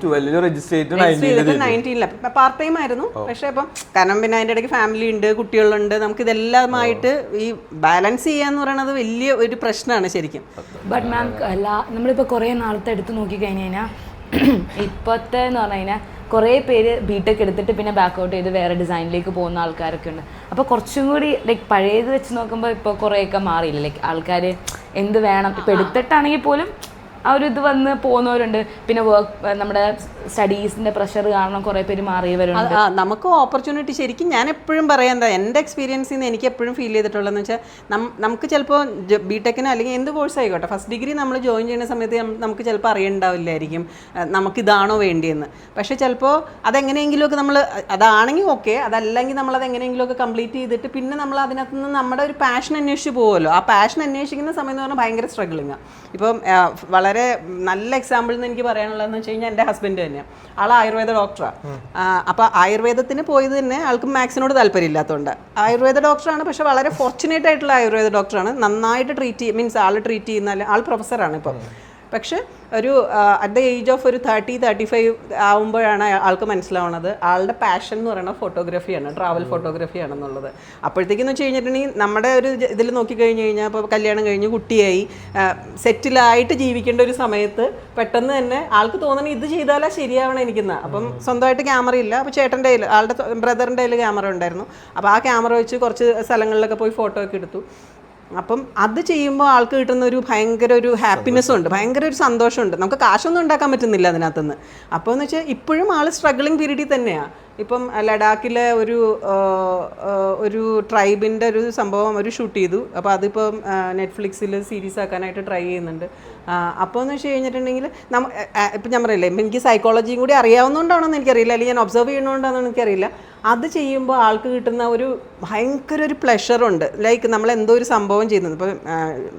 2019 പാർട്ട് ടൈം ആയിരുന്നു. പക്ഷേ ഇപ്പം കാരണം പിന്നെ അതിൻ്റെ ഇടയ്ക്ക് ഫാമിലി ഉണ്ട്, കുട്ടികളുണ്ട്, നമുക്ക് ഇതെല്ലാമായിട്ട് ഈ ബാലൻസ് ചെയ്യാന്ന് പറയുന്നത് വലിയ ഒരു പ്രശ്നമാണ് ശരിക്കും. ബട്ട് മാം നമ്മളിപ്പോൾ കുറേ നാളത്തെ എടുത്ത് നോക്കിക്കഴിഞ്ഞ് കഴിഞ്ഞാൽ ഇപ്പോഴത്തെ എന്ന് പറഞ്ഞു കഴിഞ്ഞാൽ കുറേ പേര് ബിടെക് എടുത്തിട്ട് പിന്നെ ബാക്കൗട്ട് ചെയ്ത് വേറെ ഡിസൈനിലേക്ക് പോകുന്ന ആൾക്കാരൊക്കെ ഉണ്ട്. അപ്പോൾ കുറച്ചും കൂടി ലൈക്ക് പഴയത് വെച്ച് നോക്കുമ്പോൾ ഇപ്പോൾ കുറേയൊക്കെ മാറിയില്ല. ലൈക്ക് ആൾക്കാർ എന്ത് വേണം ഇപ്പോൾ എടുത്തിട്ടാണെങ്കിൽ പോലും ആ ഒരു ഇത് വന്ന് പോകുന്നവരുണ്ട്. പിന്നെ വർക്ക് നമ്മുടെ സ്റ്റഡീസിൻ്റെ പ്രഷർ കാരണം കുറേ പേര് മാറിയവരുണ്ട്. നമുക്ക് ഓപ്പർച്യൂണിറ്റി ശരിക്കും ഞാൻ എപ്പോഴും പറയാം, എന്താ എൻ്റെ എക്സ്പീരിയൻസിൽ നിന്ന് എനിക്ക് എപ്പോഴും ഫീൽ ചെയ്തിട്ടുള്ളതെന്ന് വെച്ചാൽ നമുക്ക് ചിലപ്പോൾ ബിടെക്കിന് അല്ലെങ്കിൽ എന്ത് കോഴ്സ് ആയിക്കോട്ടെ ഫസ്റ്റ് ഡിഗ്രി നമ്മൾ ജോയിൻ ചെയ്യുന്ന സമയത്ത് നമുക്ക് ചിലപ്പോൾ അറിയണ്ടാവില്ലായിരിക്കും നമുക്കിതാണോ വേണ്ടിയെന്ന്. പക്ഷേ ചിലപ്പോൾ അതെങ്ങനെയെങ്കിലുമൊക്കെ നമ്മൾ അതാണെങ്കിൽ ഓക്കെ, അതല്ലെങ്കിൽ നമ്മളത് എങ്ങനെയെങ്കിലുമൊക്കെ കംപ്ലീറ്റ് ചെയ്തിട്ട് പിന്നെ നമ്മൾ അതിനകത്ത് നിന്ന് നമ്മുടെ ഒരു പാഷൻ അന്വേഷിച്ച് പോകുമല്ലോ. ആ പാഷൻ അന്വേഷിക്കുന്ന സമയം എന്ന് പറഞ്ഞാൽ ഭയങ്കര സ്ട്രഗിളിങ്ങാണ്. ഇപ്പം വളരെ നല്ല എക്സാമ്പിൾ എന്ന് എനിക്ക് പറയാനുള്ളതെന്ന് വെച്ച് കഴിഞ്ഞാൽ എൻ്റെ ഹസ്ബൻഡ് തന്നെയാണ്. ആൾ ആയുർവേദ ഡോക്ടറാണ്. അപ്പോൾ ആയുർവേദത്തിന് പോയത് തന്നെ ആൾക്ക് മാത്സിനോട് താല്പര്യമില്ലാത്തതുകൊണ്ട് ആയുർവേദ ഡോക്ടറാണ്. പക്ഷെ വളരെ ഫോർച്ചുനേറ്റ് ആയിട്ടുള്ള ആയുർവേദ ഡോക്ടറാണ്. നന്നായിട്ട് മീൻസ് ആൾ ട്രീറ്റ് ചെയ്യുന്ന ആൾ പ്രൊഫസറാണ് ഇപ്പം. പക്ഷെ ഒരു അറ്റ് ദ ഏജ് ഓഫ് ഒരു 30-35 ആവുമ്പോഴാണ് ആൾക്ക് മനസ്സിലാവുന്നത് ആളുടെ പാഷൻ എന്ന് പറയുന്നത് ഫോട്ടോഗ്രാഫിയാണ്, ട്രാവൽ ഫോട്ടോഗ്രാഫിയാണെന്നുള്ളത്. അപ്പോഴത്തേക്കെന്ന് വെച്ച് കഴിഞ്ഞിട്ടുണ്ടെങ്കിൽ നമ്മുടെ ഒരു ഇതിൽ നോക്കിക്കഴിഞ്ഞ് കഴിഞ്ഞാൽ ഇപ്പോൾ കല്യാണം കഴിഞ്ഞ് കുട്ടിയായി സെറ്റിലായിട്ട് ജീവിക്കേണ്ട ഒരു സമയത്ത് പെട്ടെന്ന് തന്നെ ആൾക്ക് തോന്നണം ഇത് ചെയ്താലാ ശരിയാവണം എനിക്കെന്ന്. അപ്പം സ്വന്തമായിട്ട് ക്യാമറ ഇല്ല. അപ്പോൾ ചേട്ടൻ്റെ കയ്യിൽ ആളുടെ ബ്രദറിൻ്റെ കയ്യിൽ ക്യാമറ ഉണ്ടായിരുന്നു. അപ്പോൾ ആ ക്യാമറ വെച്ച് കുറച്ച് സ്ഥലങ്ങളിലൊക്കെ പോയി ഫോട്ടോ ഒക്കെ എടുത്തു. അപ്പം അത് ചെയ്യുമ്പോൾ ആൾക്ക് കിട്ടുന്ന ഒരു ഭയങ്കര ഒരു ഹാപ്പിനെസ്സും ഉണ്ട്, ഭയങ്കര ഒരു സന്തോഷമുണ്ട്. നമുക്ക് കാശൊന്നും ഉണ്ടാക്കാൻ പറ്റുന്നില്ല അതിനകത്തുനിന്ന്. അപ്പോൾ എന്ന് വെച്ചാൽ ഇപ്പോഴും ആൾ സ്ട്രഗ്ലിംഗ് പീരീഡിൽ തന്നെയാണ്. ഇപ്പം ലഡാക്കിലെ ഒരു ട്രൈബിൻ്റെ ഒരു സംഭവം ഒരു ഷൂട്ട് ചെയ്തു. അപ്പോൾ അതിപ്പം നെറ്റ്ഫ്ലിക്സിൽ സീരീസ് ആക്കാനായിട്ട് ട്രൈ ചെയ്യുന്നുണ്ട്. അപ്പോൾ എന്ന് വെച്ച് കഴിഞ്ഞിട്ടുണ്ടെങ്കിൽ ഇപ്പം ഞാൻ പറയില്ലേ, എനിക്ക് സൈക്കോളജിയും കൂടി അറിയാവുന്നതുകൊണ്ടാണോ എന്ന് എനിക്കറിയില്ല, അല്ലെങ്കിൽ ഞാൻ ഒബ്സർവ് ചെയ്യുന്നതുകൊണ്ടാണോ എനിക്കറിയില്ല. അത് ചെയ്യുമ്പോൾ ആൾക്ക് കിട്ടുന്ന ഒരു ഭയങ്കര ഒരു പ്ലഷറുണ്ട്. ലൈക്ക് നമ്മൾ എന്തോ ഒരു സംഭവം ചെയ്യുന്നത്.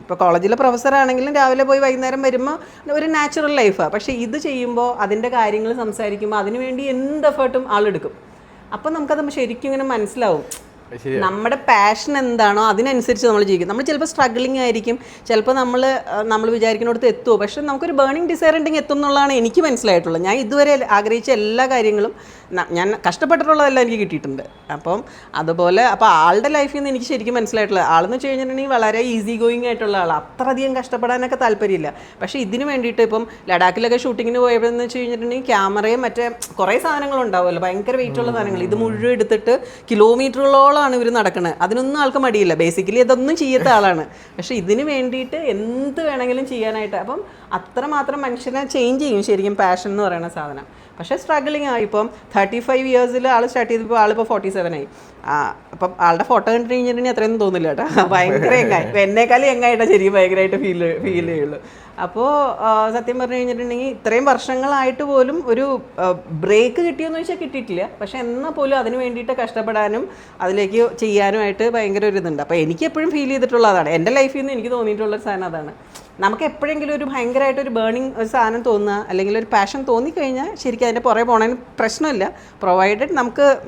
ഇപ്പോൾ കോളേജിലെ പ്രൊഫസറാണെങ്കിലും രാവിലെ പോയി വൈകുന്നേരം വരുമ്പോൾ ഒരു നാച്ചുറൽ ലൈഫാണ്. പക്ഷേ ഇത് ചെയ്യുമ്പോൾ അതിൻ്റെ കാര്യങ്ങൾ സംസാരിക്കുമ്പോൾ അതിനുവേണ്ടി എന്ത് എഫേർട്ടും ആളെടുക്കും. അപ്പം നമുക്കത് ശരിക്കും ഇങ്ങനെ മനസ്സിലാവും നമ്മുടെ പാഷൻ എന്താണോ അതിനനുസരിച്ച് നമ്മൾ ജീവിക്കും. നമ്മൾ ചിലപ്പോൾ സ്ട്രഗ്ലിംഗ് ആയിരിക്കും, ചിലപ്പോൾ നമ്മൾ വിചാരിക്കുന്നിടത്ത് എത്തുമോ, പക്ഷെ നമുക്കൊരു ബേണിംഗ് ഡിസയർ ഉണ്ടെങ്കിൽ എത്തും എന്നുള്ളതാണ് എനിക്ക് മനസ്സിലായിട്ടുള്ളത്. ഞാൻ ഇതുവരെ ആഗ്രഹിച്ച എല്ലാ കാര്യങ്ങളും ഞാൻ കഷ്ടപ്പെട്ടിട്ടുള്ളതെല്ലാം എനിക്ക് കിട്ടിയിട്ടുണ്ട്. അപ്പം അതുപോലെ അപ്പോൾ ആളുടെ ലൈഫിൽ നിന്ന് എനിക്ക് ശരിക്കും മനസ്സിലായിട്ടുള്ളത് ആളെന്ന് വെച്ച് കഴിഞ്ഞിട്ടുണ്ടെങ്കിൽ വളരെ ഈസി ഗോയിങ് ആയിട്ടുള്ള ആൾ, അത്രയധികം കഷ്ടപ്പെടാനൊക്കെ താല്പര്യമില്ല. പക്ഷേ ഇതിന് വേണ്ടിയിട്ട് ഇപ്പം ലഡാക്കിലൊക്കെ ഷൂട്ടിങ്ങിന് പോയപ്പോഴെന്ന് വെച്ച് കഴിഞ്ഞിട്ടുണ്ടെങ്കിൽ ക്യാമറയും മറ്റേ കുറേ സാധനങ്ങളുണ്ടാവുമല്ലോ, ഭയങ്കര വെയിറ്റുള്ള സാധനങ്ങൾ, ഇത് മുഴുവൻ എടുത്തിട്ട് കിലോമീറ്ററുകളോളം ഇവർ നടക്കുന്നത്. അതിനൊന്നും ആൾക്ക് മടിയില്ല. ബേസിക്കലി അതൊന്നും ചെയ്യാത്ത ആളാണ്. പക്ഷെ ഇതിന് വേണ്ടിയിട്ട് എന്ത് വേണമെങ്കിലും ചെയ്യാനായിട്ട് അപ്പം അത്രമാത്രം മനുഷ്യനെ ചേഞ്ച് ചെയ്യും ശരിക്കും പാഷൻ എന്ന് പറയുന്ന സാധനം. പക്ഷേ സ്ട്രഗിളിങ് ആയി. ഇപ്പം 35 ഇയേഴ്സിൽ ആൾ സ്റ്റാർട്ട് ചെയ്തപ്പോൾ ആളിപ്പോൾ 47 ആയി. അപ്പം ആളുടെ ഫോട്ടോ കണ്ടിട്ട് കഴിഞ്ഞിട്ടുണ്ടെങ്കിൽ അത്രയൊന്നും തോന്നില്ല കേട്ടോ, ഭയങ്കര എങ്ങായി, എന്നേക്കാളും എങ്ങായിട്ടാണ് ശരിക്കും ഭയങ്കരമായിട്ട് ഫീൽ ചെയ്യുള്ളൂ. അപ്പോൾ സത്യം പറഞ്ഞു കഴിഞ്ഞിട്ടുണ്ടെങ്കിൽ ഇത്രയും വർഷങ്ങളായിട്ട് പോലും ഒരു ബ്രേക്ക് കിട്ടിയെന്ന് വെച്ചാൽ കിട്ടിയിട്ടില്ല. പക്ഷെ എന്നാൽ പോലും അതിന് വേണ്ടിയിട്ട് കഷ്ടപ്പെടാനും അതിലേക്ക് ചെയ്യാനുമായിട്ട് ഭയങ്കര ഒരു ഇതുണ്ട്. അപ്പോൾ എനിക്ക് എപ്പോഴും ഫീൽ ചെയ്തിട്ടുള്ളതാണ്, എൻ്റെ ലൈഫിൽ നിന്ന് എനിക്ക് തോന്നിയിട്ടുള്ളൊരു സാധനം അതാണ്. നമുക്ക് എപ്പോഴെങ്കിലും ഒരു ഭയങ്കരമായിട്ട് ഒരു ബേണിംഗ് ഒരു സാധനം തോന്നുക അല്ലെങ്കിൽ ഒരു പാഷൻ തോന്നിക്കഴിഞ്ഞാൽ ശരിക്കും അതിൻ്റെ പുറകെ പോകണതിന് പ്രശ്നമില്ല, പ്രൊവൈഡഡ്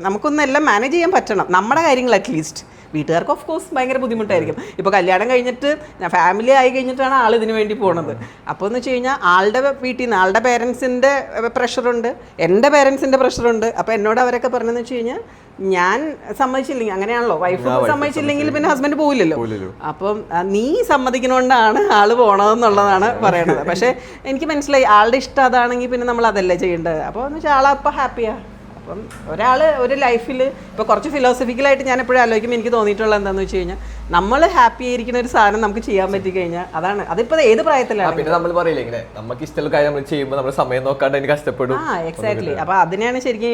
നമുക്കൊന്നെല്ലാം മാനേജ് ചെയ്യാൻ പറ്റണം നമ്മുടെ കാര്യങ്ങൾ. അറ്റ്ലീസ്റ്റ് വീട്ടുകാർക്ക് ഓഫ് കോഴ്സ് ഭയങ്കര ബുദ്ധിമുട്ടായിരിക്കും. ഇപ്പോൾ കല്യാണം കഴിഞ്ഞിട്ട് ഫാമിലി ആയി കഴിഞ്ഞിട്ടാണ് ആൾ ഇതിന് വേണ്ടി പോണത്. അപ്പോൾ എന്ന് വെച്ച് കഴിഞ്ഞാൽ ആളുടെ വീട്ടിൽ നിന്ന് ആളുടെ പേരൻസിൻ്റെ പ്രഷറുണ്ട്, എൻ്റെ പേരൻസിൻ്റെ പ്രഷറുണ്ട്. അപ്പോൾ എന്നോട് അവരൊക്കെ പറഞ്ഞതെന്ന് വെച്ച് കഴിഞ്ഞാൽ ഞാൻ സമ്മതിച്ചില്ലെങ്കിൽ, അങ്ങനെയാണല്ലോ വൈഫ് സമ്മതിച്ചില്ലെങ്കിൽ പിന്നെ ഹസ്ബൻഡ് പോവില്ലല്ലോ. അപ്പം നീ സമ്മതിക്കുന്നതുകൊണ്ടാണ് ആൾ പോണതെന്നുള്ളതാണ് പറയണത്. പക്ഷേ എനിക്ക് മനസ്സിലായി ആളുടെ ഇഷ്ടം അതാണെങ്കിൽ പിന്നെ നമ്മൾ അതല്ലേ ചെയ്യേണ്ടത്. അപ്പോൾ എന്ന് വെച്ചാൽ ആളപ്പം ഹാപ്പിയാണ്. അപ്പം ഒരാൾ ഒരു ലൈഫിൽ ഇപ്പോൾ കുറച്ച് ഫിലോസഫിക്കലായിട്ട് ഞാൻ എപ്പോഴും ആലോചിക്കുമ്പോൾ എനിക്ക് തോന്നിയിട്ടുള്ളത് എന്താണെന്ന് വെച്ച് കഴിഞ്ഞാൽ നമ്മൾ ഹാപ്പി ആയിരിക്കുന്ന ഒരു സാധനം നമുക്ക് ചെയ്യാൻ പറ്റി കഴിഞ്ഞാൽ അതാണ്. അതിപ്പോ ഏത് പ്രായത്തിലാണ്. പിന്നെ നമ്മൾ പറയില്ല ഇങ്ങനെ നമുക്ക് ഇഷ്ടമുള്ള കാര്യം നമ്മൾ ചെയ്യുമ്പോൾ നമ്മൾ സമയം നോക്കാണ്ട് അതിന് കഷ്ടപ്പെടും. എക്സാക്ട്ലി. അപ്പൊ അതിനെയാണ് ശരിക്കും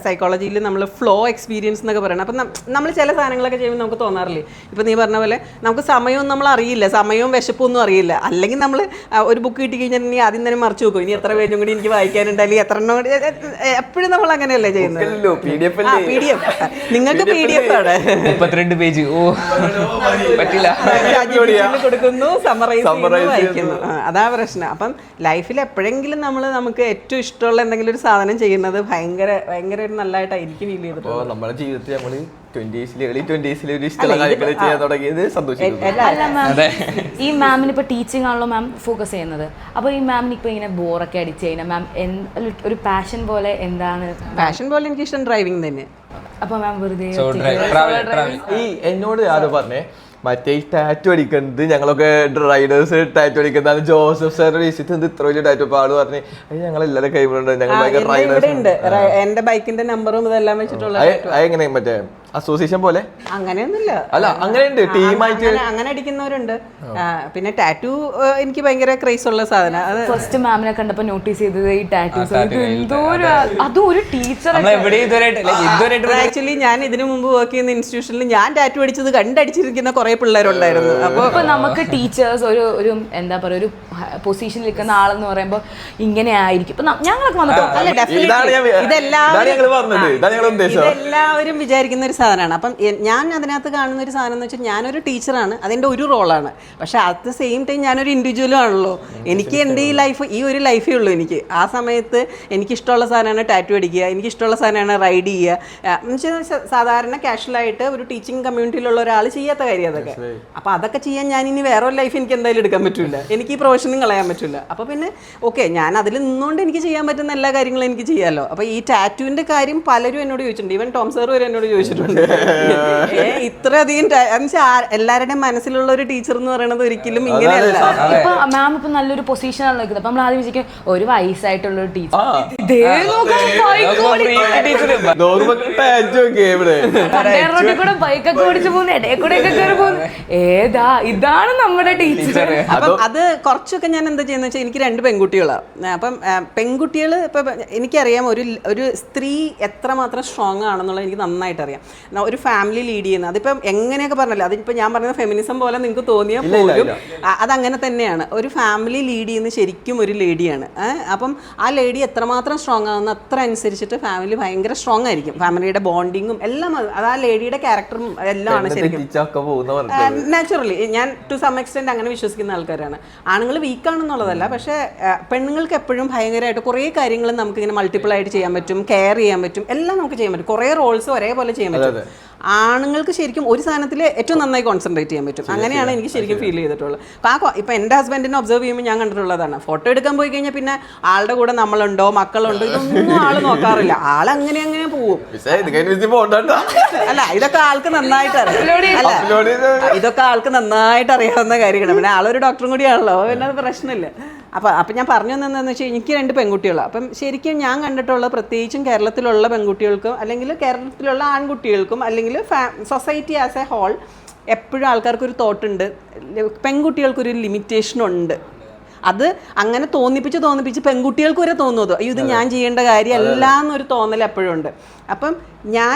സൈക്കോളജിയിൽ നമ്മൾ ഫ്ലോ എക്സ്പീരിയൻസ് എന്നൊക്കെ പറയുന്നത്. അപ്പൊ നമ്മൾ ചില സാധനങ്ങളൊക്കെ ചെയ്യുമ്പോൾ നമുക്ക് തോന്നാറില്ലേ, ഇപ്പൊ നീ പറഞ്ഞ പോലെ നമുക്ക് സമയവും നമ്മൾ അറിയില്ല, സമയവും വിശപ്പും ഒന്നും അറിയില്ല. അല്ലെങ്കിൽ നമ്മൾ ഒരു ബുക്ക് കിട്ടി കഴിഞ്ഞാൽ ഇനി ആദ്യം തന്നെ മറിച്ച് നോക്കും, ഇനി എത്ര പേജും കൂടി എനിക്ക് വായിക്കാനുണ്ട്, അല്ലെങ്കിൽ എത്ര എണ്ണം കൂടി. എപ്പോഴും നമ്മൾ അങ്ങനെയല്ലേ ചെയ്യുന്നത്. PDF നിങ്ങൾക്ക് PDF ആണ് 32 പേജ്. ഓ പറ്റില്ല. കൊടുക്കുന്നു, സമറൈസ് വായിക്കുന്നു. അതാ പ്രശ്നം. അപ്പം ലൈഫിൽ എപ്പോഴെങ്കിലും നമുക്ക് ഏറ്റവും ഇഷ്ടമുള്ള എന്തെങ്കിലും ഒരു സാധനം ചെയ്യുന്നത് ഭയങ്കര ഭയങ്കര ഒരു നല്ലതായിട്ടാണ് എനിക്ക് ഫീൽ ചെയ്തിട്ടുള്ളത്. നമ്മുടെ ജീവിതത്തിൽ നമ്മള് 20s ഒരു ഇഷ്ടമുള്ള കാര്യങ്ങൾ ചെയ്യാൻ തുടങ്ങിയത് സന്തോഷിക്കുന്നു. ഈ മാമിന് ഇപ്പൊ ടീച്ചിങ് ആണല്ലോ മാം ഫോക്കസ് ചെയ്യുന്നത്. അപ്പൊ ഈ മാമിന് ഇപ്പൊ ഇങ്ങനെ ബോറൊക്കെ അടിച്ചു കഴിഞ്ഞാൽ മാം ഒരു പാഷൻ പോലെ എന്താണ്? പാഷൻ പോലെ എനിക്ക് ഇഷ്ടം ഡ്രൈവിംഗ് തന്നെ. അപ്പൊ മാം വെറുതെ ഈ എന്നോട് ആരോ പറഞ്ഞേ മറ്റേ ഈ ടാറ്റു അടിക്കുന്നത്, ഞങ്ങളൊക്കെ റൈഡേഴ്സ് ടാറ്റു അടിക്കുന്നതാണ്. ജോസഫ് സാർ വിസിറ്റ് ഇത്ര വലിയ ടാറ്റു അപ്പോൾ ആള് പറഞ്ഞ് അത് ഞങ്ങളെല്ലാവരും കൈവിടുണ്ട്, ഞങ്ങൾ ഭയങ്കര റൈഡേഴ്സ്. എന്റെ ബൈക്കിന്റെ നമ്പറും ഇതെല്ലാം വെച്ചിട്ടുള്ള എങ്ങനെ മറ്റേ അസോസിയേഷൻ പോലെ അങ്ങനെയൊന്നുമില്ല. അല്ല അങ്ങനെയുണ്ട്, ടീമായിട്ട് അങ്ങനെ അടിക്കുന്നവരുണ്ട്. പിന്നെ ടാറ്റു എനിക്ക് ഭയങ്കര ക്രേസ് ഉള്ള സാധനം. അത് ഫസ്റ്റ് മാമിനെ കണ്ടപ്പോ നോട്ടീസ് ചെയ്തത് ഈ ടാറ്റൂസ്. അതും ഒരു ടീച്ചർ. ആക്ച്വലി ഞാൻ ഇതിനു മുമ്പ് വർക്ക് ചെയ്യുന്ന ഇൻസ്റ്റിറ്റ്യൂഷനിൽ ഞാൻ ടാറ്റു അടിച്ചത് കണ്ടടിച്ചിരിക്കുന്ന കുറെ പിള്ളേരുണ്ടായിരുന്നു. അപ്പൊ നമുക്ക് ടീച്ചേഴ്സ് ഒരു എന്താ പറയാ ഒരു പൊസിഷനിൽ നിൽക്കുന്ന ആളെന്ന് പറയുമ്പോ ഇങ്ങനെ ആയിരിക്കും. ഇപ്പൊ ഞങ്ങളൊക്കെ ഇതെല്ലാവരും വിചാരിക്കുന്ന ഒരു സാധനമാണ്. അപ്പം ഞാൻ അതിനകത്ത് കാണുന്ന ഒരു സാധനം എന്ന് വെച്ചാൽ ഞാനൊരു ടീച്ചറാണ്, അതിൻ്റെ ഒരു റോളാണ്. പക്ഷെ അറ്റ് ദ സെയിം ടൈം ഞാനൊരു ഇൻഡിവിജ്വലും ആണല്ലോ. എനിക്ക് എൻ്റെ ഈ ലൈഫ്, ഈ ഒരു ലൈഫേ ഉള്ളൂ എനിക്ക്. ആ സമയത്ത് എനിക്കിഷ്ടമുള്ള സാധനമാണ് ടാറ്റു അടിക്കുക, എനിക്കിഷ്ടമുള്ള സാധനമാണ് റൈഡ് ചെയ്യുക. എന്നുവെച്ചാൽ സാധാരണ കാഷ്വലായിട്ട് ഒരു ടീച്ചിങ് കമ്മ്യൂണിറ്റിയിലുള്ള ഒരാൾ ചെയ്യാത്ത കാര്യം അതൊക്കെ. അപ്പോൾ അതൊക്കെ ചെയ്യാൻ ഞാൻ ഇനി വേറെ ഒരു ലൈഫ് എനിക്ക് എന്തായാലും എടുക്കാൻ പറ്റില്ല, എനിക്ക് ഈ പ്രൊഫഷനും കളയാൻ പറ്റില്ല. അപ്പോൾ പിന്നെ ഓക്കെ, ഞാൻ അതിൽ നിന്നുകൊണ്ട് എനിക്ക് ചെയ്യാൻ പറ്റുന്ന എല്ലാ കാര്യങ്ങളും എനിക്ക് ചെയ്യാമല്ലോ. അപ്പോൾ ഈ ടാറ്റുവിൻ്റെ കാര്യം പലരും എന്നോട് ചോദിച്ചിട്ടുണ്ട്. ഈവൻ ടോം സാർ വരെ എന്നോട് ചോദിച്ചിട്ടുണ്ട്. ഇത്രയധികം എല്ലാവരുടെയും മനസ്സിലുള്ള ഒരു ടീച്ചർ എന്ന് പറയുന്നത് ഒരിക്കലും ഇങ്ങനെയല്ല. ഇപ്പൊ മാം ഇപ്പൊ നല്ലൊരു പൊസിഷനാണ് നിൽക്കുന്നത്. അപ്പൊ നമ്മൾ ആദ്യം വിചാരിക്കും ഒരു വയസ്സായിട്ടുള്ള ഒരു ടീച്ചർ, കൂടെ ബൈക്കൊക്കെ ഓടിച്ചു പോകുന്നു, ഇടയിൽ കൂടെ ഒക്കെ കയറി പോകുന്നു. ഏതാ ഇതാണ് നമ്മുടെ ടീച്ചർ. അപ്പം അത് കുറച്ചൊക്കെ ഞാൻ എന്താ ചെയ്യുന്ന വെച്ചാൽ എനിക്ക് 2 പെൺകുട്ടികളാണ്. അപ്പം പെൺകുട്ടികൾ ഇപ്പം എനിക്കറിയാം ഒരു സ്ത്രീ എത്രമാത്രം സ്ട്രോങ് ആണെന്നുള്ളത് എനിക്ക് നന്നായിട്ട് അറിയാം. ഒരു ഫാമിലി ലീഡ് ചെയ്യുന്നത് അതിപ്പം എങ്ങനെയൊക്കെ പറഞ്ഞല്ലോ, അതിപ്പോൾ ഞാൻ പറയുന്ന ഫെമിനിസം പോലെ നിങ്ങൾക്ക് തോന്നിയാൽ പോലും അതങ്ങനെ തന്നെയാണ്. ഒരു ഫാമിലി ലീഡ് ചെയ്യുന്ന ശരിക്കും ഒരു ലേഡിയാണ്. അപ്പം ആ ലേഡി എത്രമാത്രം സ്ട്രോങ് ആകുന്ന അത്ര അനുസരിച്ചിട്ട് ഫാമിലി ഭയങ്കര സ്ട്രോങ് ആയിരിക്കും. ഫാമിലിയുടെ ബോണ്ടിങ്ങും എല്ലാം അത് ആ ലേഡിയുടെ ക്യാരക്ടറും എല്ലാം ആണ് ശരിക്കും. നാച്ചുറലി ഞാൻ ടു സം എക്സ്റ്റെൻറ്റ് അങ്ങനെ വിശ്വസിക്കുന്ന ആൾക്കാരാണ്. ആണുങ്ങൾ വീക്കാണെന്നുള്ളതല്ല, പക്ഷേ പെണ്ണുങ്ങൾക്ക് എപ്പോഴും ഭയങ്കരമായിട്ട് കുറേ കാര്യങ്ങൾ നമുക്കിങ്ങനെ മൾട്ടിപ്പിൾ ആയിട്ട് ചെയ്യാൻ പറ്റും, കെയർ ചെയ്യാൻ പറ്റും, എല്ലാം നമുക്ക് ചെയ്യാൻ പറ്റും. കുറേ റോൾസ് ഒരേപോലെ ചെയ്യാൻ പറ്റും. ആണുങ്ങൾക്ക് ശരിക്കും ഒരു സാധനത്തിൽ ഏറ്റവും നന്നായി കോൺസെൻട്രേറ്റ് ചെയ്യാൻ പറ്റും. അങ്ങനെയാണ് എനിക്ക് ശരിക്കും ഫീൽ ചെയ്തിട്ടുള്ളത്. ഇപ്പം എൻ്റെ ഹസ്ബൻഡിനെ ഒബ്സർവ് ചെയ്യുമ്പോൾ ഞാൻ കണ്ടിട്ടുള്ളതാണ്. ഫോട്ടോ എടുക്കാൻ പോയി കഴിഞ്ഞാൽ പിന്നെ ആളുടെ കൂടെ നമ്മളുണ്ടോ മക്കളുണ്ടോ ഇതൊന്നും ആള് നോക്കാറില്ല. ആളങ്ങനെ അങ്ങനെ പോവും. അല്ല ഇതൊക്കെ ആൾക്ക് നന്നായിട്ട് അറിയാം. ഇതൊക്കെ ആൾക്ക് നന്നായിട്ട് അറിയാവുന്ന കാര്യങ്ങളാണ്. പിന്നെ ആളൊരു ഡോക്ടറും കൂടിയാണല്ലോ, പിന്നെ അത് പ്രശ്നമില്ല. അപ്പം ഞാൻ പറഞ്ഞു തന്നെന്താണെന്ന് വെച്ചാൽ എനിക്ക് 2 പെൺകുട്ടികളാണ്. അപ്പം ശരിക്കും ഞാൻ കണ്ടിട്ടുള്ള പ്രത്യേകിച്ചും കേരളത്തിലുള്ള പെൺകുട്ടികൾക്കും അല്ലെങ്കിൽ കേരളത്തിലുള്ള ആൺകുട്ടികൾക്കും അല്ലെങ്കിൽ സൊസൈറ്റി ആസ് എ ഹോൾ എപ്പോഴും ആൾക്കാർക്കൊരു തോട്ടുണ്ട്, പെൺകുട്ടികൾക്കൊരു ലിമിറ്റേഷനുണ്ട്. അത് അങ്ങനെ തോന്നിപ്പിച്ച് പെൺകുട്ടികൾക്ക് വരെ തോന്നുന്നത് അയ്യോ ഇത് ഞാൻ ചെയ്യേണ്ട കാര്യമല്ല എന്നൊരു തോന്നൽ എപ്പോഴും ഉണ്ട്. അപ്പം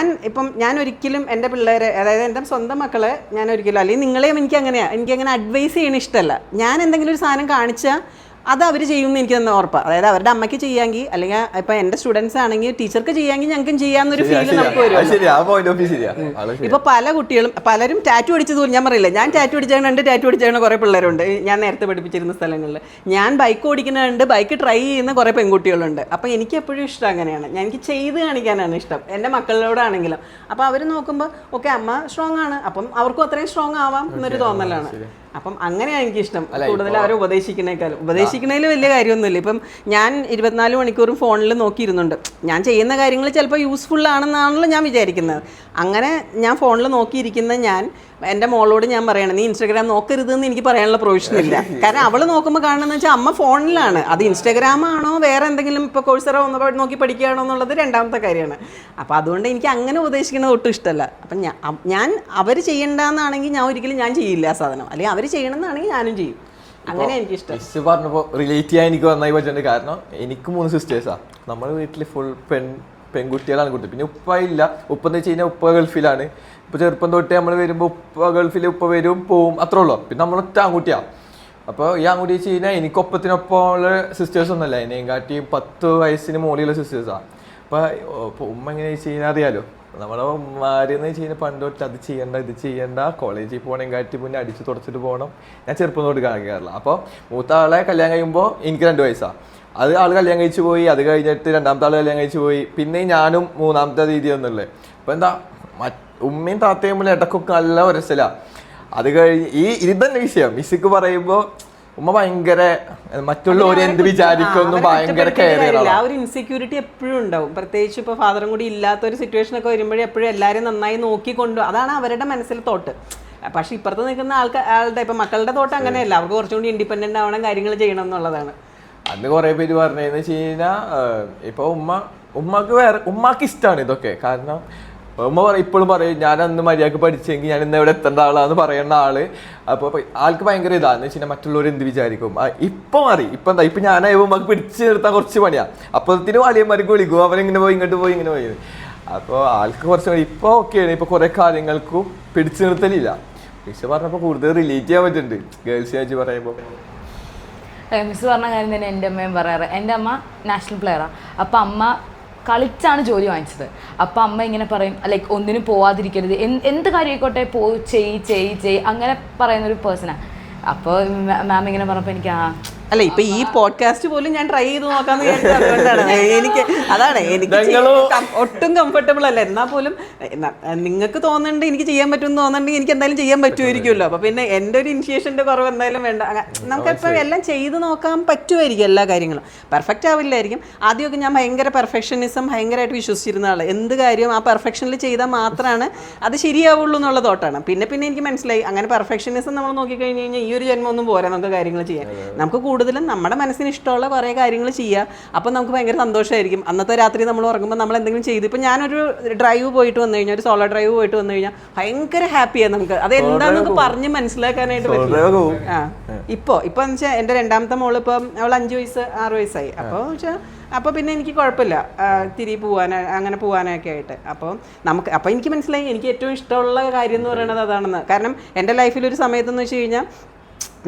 ഞാൻ ഒരിക്കലും എൻ്റെ പിള്ളേരെ, അതായത് എൻ്റെ സ്വന്തം മക്കളെ ഞാൻ ഒരിക്കലും, അല്ലെങ്കിൽ നിങ്ങളെയും എനിക്കങ്ങനെ അഡ്വൈസ് ചെയ്യണ ഇഷ്ടമല്ല. ഞാൻ എന്തെങ്കിലും ഒരു സാധനം കാണിച്ചാൽ അത് അവർ ചെയ്യുമെന്ന് എനിക്ക് തന്നെ ഉറപ്പാണ്. അതായത് അവരുടെ അമ്മയ്ക്ക് ചെയ്യാമെങ്കിൽ, അല്ലെങ്കിൽ ഇപ്പം എൻ്റെ സ്റ്റുഡൻസ് ആണെങ്കിൽ ടീച്ചർക്ക് ചെയ്യാമെങ്കിൽ ഞങ്ങൾക്കും ചെയ്യാമെന്നൊരു ഫീൽ നമുക്ക് വരും. ഇപ്പോൾ പല കുട്ടികളും പലരും ടാറ്റു അടിച്ചത് പോലും ഞാൻ പറയില്ല. ഞാൻ ടാറ്റു അടിച്ചാണ് ടാറ്റു അടിച്ചാണ് കുറേ പിള്ളേരുണ്ട് ഞാൻ നേരത്തെ പഠിപ്പിച്ചിരുന്ന സ്ഥലങ്ങളിൽ. ഞാൻ ബൈക്ക് ഓടിക്കുന്നുണ്ട്, ബൈക്ക് ട്രൈ ചെയ്യുന്ന കുറേ പെൺകുട്ടികളുണ്ട്. അപ്പോൾ എനിക്ക് എപ്പോഴും ഇഷ്ടം അങ്ങനെയാണ്. എനിക്ക് ചെയ്ത് കാണിക്കാനാണ് ഇഷ്ടം, എൻ്റെ മക്കളോടാണെങ്കിലും. അപ്പോൾ അവർ നോക്കുമ്പോൾ ഓക്കെ അമ്മ സ്ട്രോങ് ആണ്, അപ്പം അവർക്കും അത്രയും സ്ട്രോങ് ആവാം എന്നൊരു തോന്നലാണ്. അപ്പം അങ്ങനെയാണ് എനിക്കിഷ്ടം. കൂടുതൽ അവരെ ഉപദേശിക്കുന്നതിൽ വലിയ കാര്യമൊന്നുമില്ല. ഇപ്പം ഞാൻ 24 മണിക്കൂറും ഫോണിൽ നോക്കിയിരുന്നുണ്ട്. ഞാൻ ചെയ്യുന്ന കാര്യങ്ങൾ ചിലപ്പോൾ യൂസ്ഫുൾ ആണെന്നാണല്ലോ ഞാൻ വിചാരിക്കുന്നത്. അങ്ങനെ ഞാൻ ഫോണിൽ നോക്കിയിരിക്കുന്ന ഞാൻ എൻ്റെ മോളോട് ഞാൻ പറയണം നീ ഇൻസ്റ്റാഗ്രാം നോക്കരുതെന്ന് എനിക്ക് പറയാനുള്ള പ്രൊവിഷൻ ഇല്ല. കാരണം അവൾ നോക്കുമ്പോൾ കാണുന്നത് വെച്ചാൽ അമ്മ ഫോണിലാണ്. അത് ഇൻസ്റ്റാഗ്രാം ആണോ വേറെ എന്തെങ്കിലും ഇപ്പോൾ കോഴ്സറോ നോക്കി പഠിക്കുകയാണോ എന്നുള്ളത് രണ്ടാമത്തെ കാര്യമാണ്. അപ്പോൾ അതുകൊണ്ട് എനിക്ക് അങ്ങനെ ഉപദേശിക്കുന്നത് ഒട്ടും ഇഷ്ടമല്ല. അപ്പം ഞാൻ അവർ ചെയ്യണ്ടെന്നാണെങ്കിൽ ഞാൻ ഒരിക്കലും ഞാൻ ചെയ്യില്ല ആ സാധനം, അല്ലെങ്കിൽ അവർ ചെയ്യണമെന്നാണെങ്കിൽ ഞാനും ചെയ്യും. അങ്ങനെ എനിക്കിഷ്ടം. മിസ് പറഞ്ഞപ്പോൾ റിലേറ്റ് ചെയ്യാൻ എനിക്ക് നന്നായി പറ്റുന്നുണ്ട്. കാരണം എനിക്ക് 3 സിസ്റ്റേഴ്സാണ്. നമ്മുടെ വീട്ടിൽ ഫുൾ പെൺകുട്ടികളാണ് കൊടുത്തത്. പിന്നെ ഉപ്പ ഇല്ല. ഉപ്പ എന്ന് വെച്ച് കഴിഞ്ഞാൽ ഉപ്പ ഗൾഫിലാണ്. ഇപ്പോൾ ചെറുപ്പം തൊട്ടേ നമ്മൾ വരുമ്പോൾ ഉപ്പ ഗൾഫിൽ ഉപ്പ വരും പോവും അത്രേ ഉള്ളൂ. പിന്നെ നമ്മളൊറ്റ ആൺകുട്ടിയാണ്. അപ്പോൾ ഈ ആൺകുട്ടി വെച്ച് കഴിഞ്ഞാൽ എനിക്ക് ഒപ്പത്തിനൊപ്പമുള്ള സിസ്റ്റേഴ്സ് ഒന്നുമല്ല, എന്നെയും കാട്ടി 10 വയസ്സിന് മുകളിലുള്ള സിസ്റ്റേഴ്സാണ്. അപ്പോൾ ഉമ്മ എങ്ങനെ വെച്ച് കഴിഞ്ഞാൽ അറിയാലോ, നമ്മുടെ ഉമ്മാരെന്ന് വെച്ച് കഴിഞ്ഞാൽ പണ്ട് തൊട്ട് അത് ചെയ്യണ്ട ഇത് ചെയ്യണ്ട, കോളേജിൽ പോകണം കാട്ടി മുന്നേ അടിച്ച് തുടച്ചിട്ട് പോകണം. ഞാൻ ചെറുപ്പം തൊട്ട് കാണിക്കാറില്ല. അപ്പോൾ മൂത്ത ആളെ കല്യാണം കഴിയുമ്പോൾ എനിക്ക് 2 വയസ്സാണ്. അത് ആൾ കല്യാണം കഴിച്ച് പോയി. അത് കഴിഞ്ഞിട്ട് രണ്ടാമത്തെ ആൾ കല്യാണം കഴിച്ച് പോയി. പിന്നെ ഞാനും മൂന്നാമത്തെ രീതി ഒന്നുമില്ലേ. അപ്പോൾ എന്താ ഉമ്മയും താത്തയും തമ്മിൽ ഇടക്കൊക്കെ നല്ല ഒരസലാണ്. അത് കഴിഞ്ഞ് ഇത് തന്നെ വിഷയം മിസ്സിക്ക് പറയുമ്പോൾ ഉമ്മ ഭയങ്കര മറ്റുള്ളവർ എന്ത് വിചാരിക്കുമെന്ന് ഭയങ്കര കെയർ ചെയ്യണം. ആ ഒരു ഇൻസെക്യൂരിറ്റി എപ്പോഴും ഉണ്ടാവും. പ്രത്യേകിച്ച് ഇപ്പോൾ ഫാദറും കൂടി ഇല്ലാത്ത ഒരു സിറ്റുവേഷൻ ഒക്കെ വരുമ്പോഴേ എപ്പോഴും എല്ലാവരും നന്നായി നോക്കിക്കൊണ്ടു, അതാണ് അവരുടെ മനസ്സിൽ തോട്ട്. പക്ഷെ ഇപ്പുറത്ത് നിൽക്കുന്ന ആളുടെ ഇപ്പം മക്കളുടെ തോട്ട് അങ്ങനെയല്ല, അവർക്ക് കുറച്ചും കൂടി ഇൻഡിപെൻഡൻ്റ് ആവണം, കാര്യങ്ങൾ ചെയ്യണം എന്നുള്ളതാണ്. അന്ന് കുറേ പേര് പറഞ്ഞതെന്ന് വെച്ച് കഴിഞ്ഞാൽ ഇപ്പോൾ ഉമ്മക്ക് ഇഷ്ടമാണ് ഇതൊക്കെ. കാരണം ഉമ്മ ഇപ്പോഴും പറയും ഞാൻ അന്ന് മര്യാദക്ക് പഠിച്ചെങ്കിൽ ഞാൻ ഇന്ന് എവിടെ എത്തേണ്ട ആളാന്ന് പറയുന്ന ആള്. അപ്പോൾ ആൾക്ക് ഭയങ്കര ഇതാന്ന് വെച്ച് കഴിഞ്ഞാൽ മറ്റുള്ളവർ എന്ത് വിചാരിക്കും. ഇപ്പം മാറി. ഇപ്പം ഞാനായി ഉമ്മക്ക് പിടിച്ച് നിർത്താൻ കുറച്ച് പണിയാണ്. അപ്പോഴത്തേനും വലിയമാർക്ക് വിളിക്കും, അവനിങ്ങനെ പോയി ഇങ്ങോട്ട് പോയി ഇങ്ങനെ പോയി. അപ്പോൾ ആൾക്ക് കുറച്ച് പണി. ഇപ്പോൾ ഓക്കെയാണ്. ഇപ്പോൾ കുറേ കാര്യങ്ങൾക്കും പിടിച്ചു നിർത്തലില്ല. മിസ് പറഞ്ഞപ്പോൾ കൂടുതൽ റിലേറ്റ് ചെയ്യാൻ പറ്റുന്നുണ്ട് ഗേൾസ് ആയിട്ട് പറയുമ്പോൾ. മിസ് പറഞ്ഞ കാര്യം തന്നെ എൻ്റെ അമ്മയും പറയാറ്. എൻ്റെ അമ്മ നാഷണൽ പ്ലെയറാണ്. അപ്പം അമ്മ കളിച്ചാണ് ജോലി വാങ്ങിച്ചത്. അപ്പം അമ്മ ഇങ്ങനെ പറയും ലൈക്ക് ഒന്നിനും പോവാതിരിക്കരുത്, എന്ത് കാര്യമായിക്കോട്ടെ ചെയ് അങ്ങനെ പറയുന്നൊരു പേഴ്സണാണ്. അപ്പോൾ മാം ഇങ്ങനെ പറഞ്ഞപ്പോൾ എനിക്ക് അല്ല ഇപ്പൊ ഈ പോഡ്കാസ്റ്റ് പോലും ഞാൻ ട്രൈ ചെയ്ത് നോക്കാന്ന് അതുകൊണ്ടാണ് എനിക്ക് ഒട്ടും കംഫർട്ടബിൾ അല്ല. എന്നാൽ പോലും നിങ്ങൾക്ക് തോന്നുന്നുണ്ട് എനിക്ക് ചെയ്യാൻ പറ്റുമെന്ന് തോന്നുന്നുണ്ടെങ്കിൽ എനിക്ക് എന്തായാലും ചെയ്യാൻ പറ്റുമായിരിക്കുമല്ലോ. അപ്പൊ പിന്നെ എൻ്റെ ഒരു ഇനിഷ്യേഷൻ്റെ കുറവ് എന്തായാലും വേണ്ട. നമുക്കെപ്പോൾ എല്ലാം ചെയ്ത് നോക്കാൻ പറ്റുമായിരിക്കും. എല്ലാ കാര്യങ്ങളും പെർഫെക്റ്റ് ആവില്ലായിരിക്കും. ആദ്യമൊക്കെ ഞാൻ ഭയങ്കര പെർഫെക്ഷനിസം ഭയങ്കരമായിട്ട് വിശ്വസിച്ചിരുന്ന ആൾ. എന്ത് കാര്യം ആ പെർഫെക്ഷനിൽ ചെയ്താൽ മാത്രമാണ് അത് ശരിയാവുള്ളൂ എന്നുള്ള തോട്ടാണ്. പിന്നെ എനിക്ക് മനസ്സിലായി അങ്ങനെ പെർഫെക്ഷനിസം നമ്മൾ നോക്കിക്കഴിഞ്ഞ് കഴിഞ്ഞാൽ ഈ ഒരു ജന്മം ഒന്നും പോരാ നമുക്ക് കാര്യങ്ങൾ ചെയ്യാൻ. നമുക്ക് കൂടുതലും നമ്മുടെ മനസ്സിന് ഇഷ്ടമുള്ള കുറേ കാര്യങ്ങൾ ചെയ്യുക. അപ്പം നമുക്ക് ഭയങ്കര സന്തോഷമായിരിക്കും. അന്നത്തെ രാത്രി നമ്മൾ ഉറങ്ങുമ്പോൾ നമ്മൾ എന്തെങ്കിലും ചെയ്ത്, ഇപ്പം ഞാനൊരു ഡ്രൈവ് പോയിട്ട് വന്നു കഴിഞ്ഞാൽ, ഒരു സോളോ ഡ്രൈവ് പോയിട്ട് വന്നു കഴിഞ്ഞാൽ ഭയങ്കര ഹാപ്പിയാണ് നമുക്ക്. അത് എന്താണെന്ന് നമുക്ക് പറഞ്ഞ് മനസ്സിലാക്കാനായിട്ട് പറ്റില്ല. ഇപ്പോൾ എന്ന് വെച്ചാൽ എൻ്റെ രണ്ടാമത്തെ മോള് ഇപ്പം അവൾ 5 വയസ്സ് 6 വയസ്സായി. അപ്പോൾ പിന്നെ എനിക്ക് കുഴപ്പമില്ല അങ്ങനെ പോകാനൊക്കെ ആയിട്ട്. അപ്പോൾ എനിക്ക് മനസ്സിലായി എനിക്ക് ഏറ്റവും ഇഷ്ടമുള്ള കാര്യം എന്ന് പറയുന്നത് അതാണെന്ന്. കാരണം എൻ്റെ ലൈഫിലൊരു സമയത്തെന്ന് വെച്ച് കഴിഞ്ഞാൽ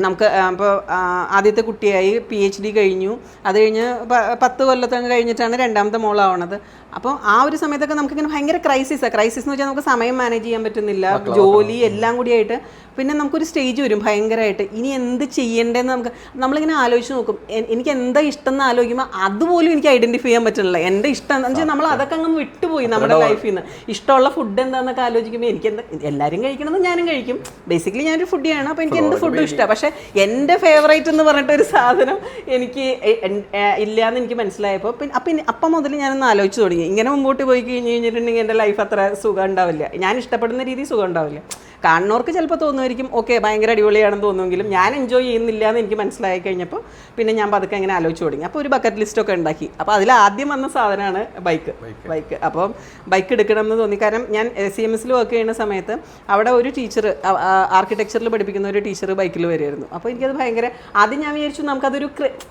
നമുക്ക് ഇപ്പോൾ ആദ്യത്തെ കുട്ടിയായി, PhD കഴിഞ്ഞു, അത് കഴിഞ്ഞ് 10 കൊല്ലത്തൊക്കെ കഴിഞ്ഞിട്ടാണ് രണ്ടാമത്തെ മോളാവണത്. അപ്പോൾ ആ ഒരു സമയത്തൊക്കെ നമുക്കിങ്ങനെ ഭയങ്കര ക്രൈസിസ് എന്ന് വെച്ചാൽ നമുക്ക് സമയം മാനേജ് ചെയ്യാൻ പറ്റുന്നില്ല, ജോലി എല്ലാം കൂടിയായിട്ട്. പിന്നെ നമുക്കൊരു സ്റ്റേജ് വരും ഭയങ്കരമായിട്ട് ഇനി എന്ത് ചെയ്യേണ്ടതെന്ന് നമ്മളിങ്ങനെ ആലോചിച്ച് നോക്കും. എനിക്ക് എന്താ ഇഷ്ടം എന്ന് ആലോചിക്കുമ്പോൾ അതുപോലും എനിക്ക് ഐഡൻറ്റിഫൈ ചെയ്യാൻ പറ്റുന്നില്ല. എൻ്റെ ഇഷ്ടം എന്ന് വെച്ചാൽ നമ്മൾ അതൊക്കെ അങ്ങ് വിട്ടുപോയി നമ്മുടെ ലൈഫിൽ നിന്ന്. ഇഷ്ടമുള്ള ഫുഡ് എന്താണെന്നൊക്കെ ആലോചിക്കുമ്പോൾ എനിക്ക് എല്ലാവരും കഴിക്കണമെന്ന് ഞാനും കഴിക്കും. ബേസിക്കലി ഞാനൊരു ഫുഡിയാണ്. അപ്പോൾ എനിക്ക് എന്ത് ഫുഡും ഇഷ്ടമാണ്. പക്ഷേ എൻ്റെ ഫേവറേറ്റ് എന്ന് പറഞ്ഞിട്ടൊരു സാധനം എനിക്ക് ഇല്ലയെന്ന് എനിക്ക് മനസ്സിലായപ്പോൾ അപ്പം മുതൽ ഞാനൊന്ന് ആലോചിച്ച് തുടങ്ങി. ഇങ്ങനെ മുമ്പോട്ട് പോയി കഴിഞ്ഞിട്ടുണ്ടെങ്കിൽ എൻ്റെ ലൈഫ് അത്ര സുഖം ഉണ്ടാവില്ല. ഞാൻ ഇഷ്ടപ്പെടുന്ന രീതി സുഖം ഉണ്ടാവില്ല. കാണുന്നവർക്ക് ചിലപ്പോൾ തോന്നുമായിരിക്കും ഓക്കെ ഭയങ്കര അടിപൊളിയാണെന്ന് തോന്നുമെങ്കിലും ഞാൻ എൻജോയ് ചെയ്യുന്നില്ല എന്ന് എനിക്ക് മനസ്സിലായി കഴിഞ്ഞപ്പോൾ പിന്നെ ഞാൻ പതുക്കെ അങ്ങനെ ആലോചിച്ച് തുടങ്ങി. അപ്പോൾ ഒരു ബക്കറ്റ് ലിസ്റ്റൊക്കെ ഉണ്ടാക്കി. അപ്പോൾ അതിൽ ആദ്യം വന്ന സാധനമാണ് ബൈക്ക്. അപ്പം ബൈക്ക് എടുക്കണം എന്ന് തോന്നി. കാരണം ഞാൻ CMSൽ വർക്ക് ചെയ്യുന്ന സമയത്ത് അവിടെ ഒരു ടീച്ചർ ആർക്കിടെക്ചറിൽ പഠിപ്പിക്കുന്ന ഒരു ടീച്ചർ ബൈക്കിൽ വരുമായിരുന്നു. അപ്പോൾ എനിക്കത് ഭയങ്കര ആദ്യം ഞാൻ വിചാരിച്ചു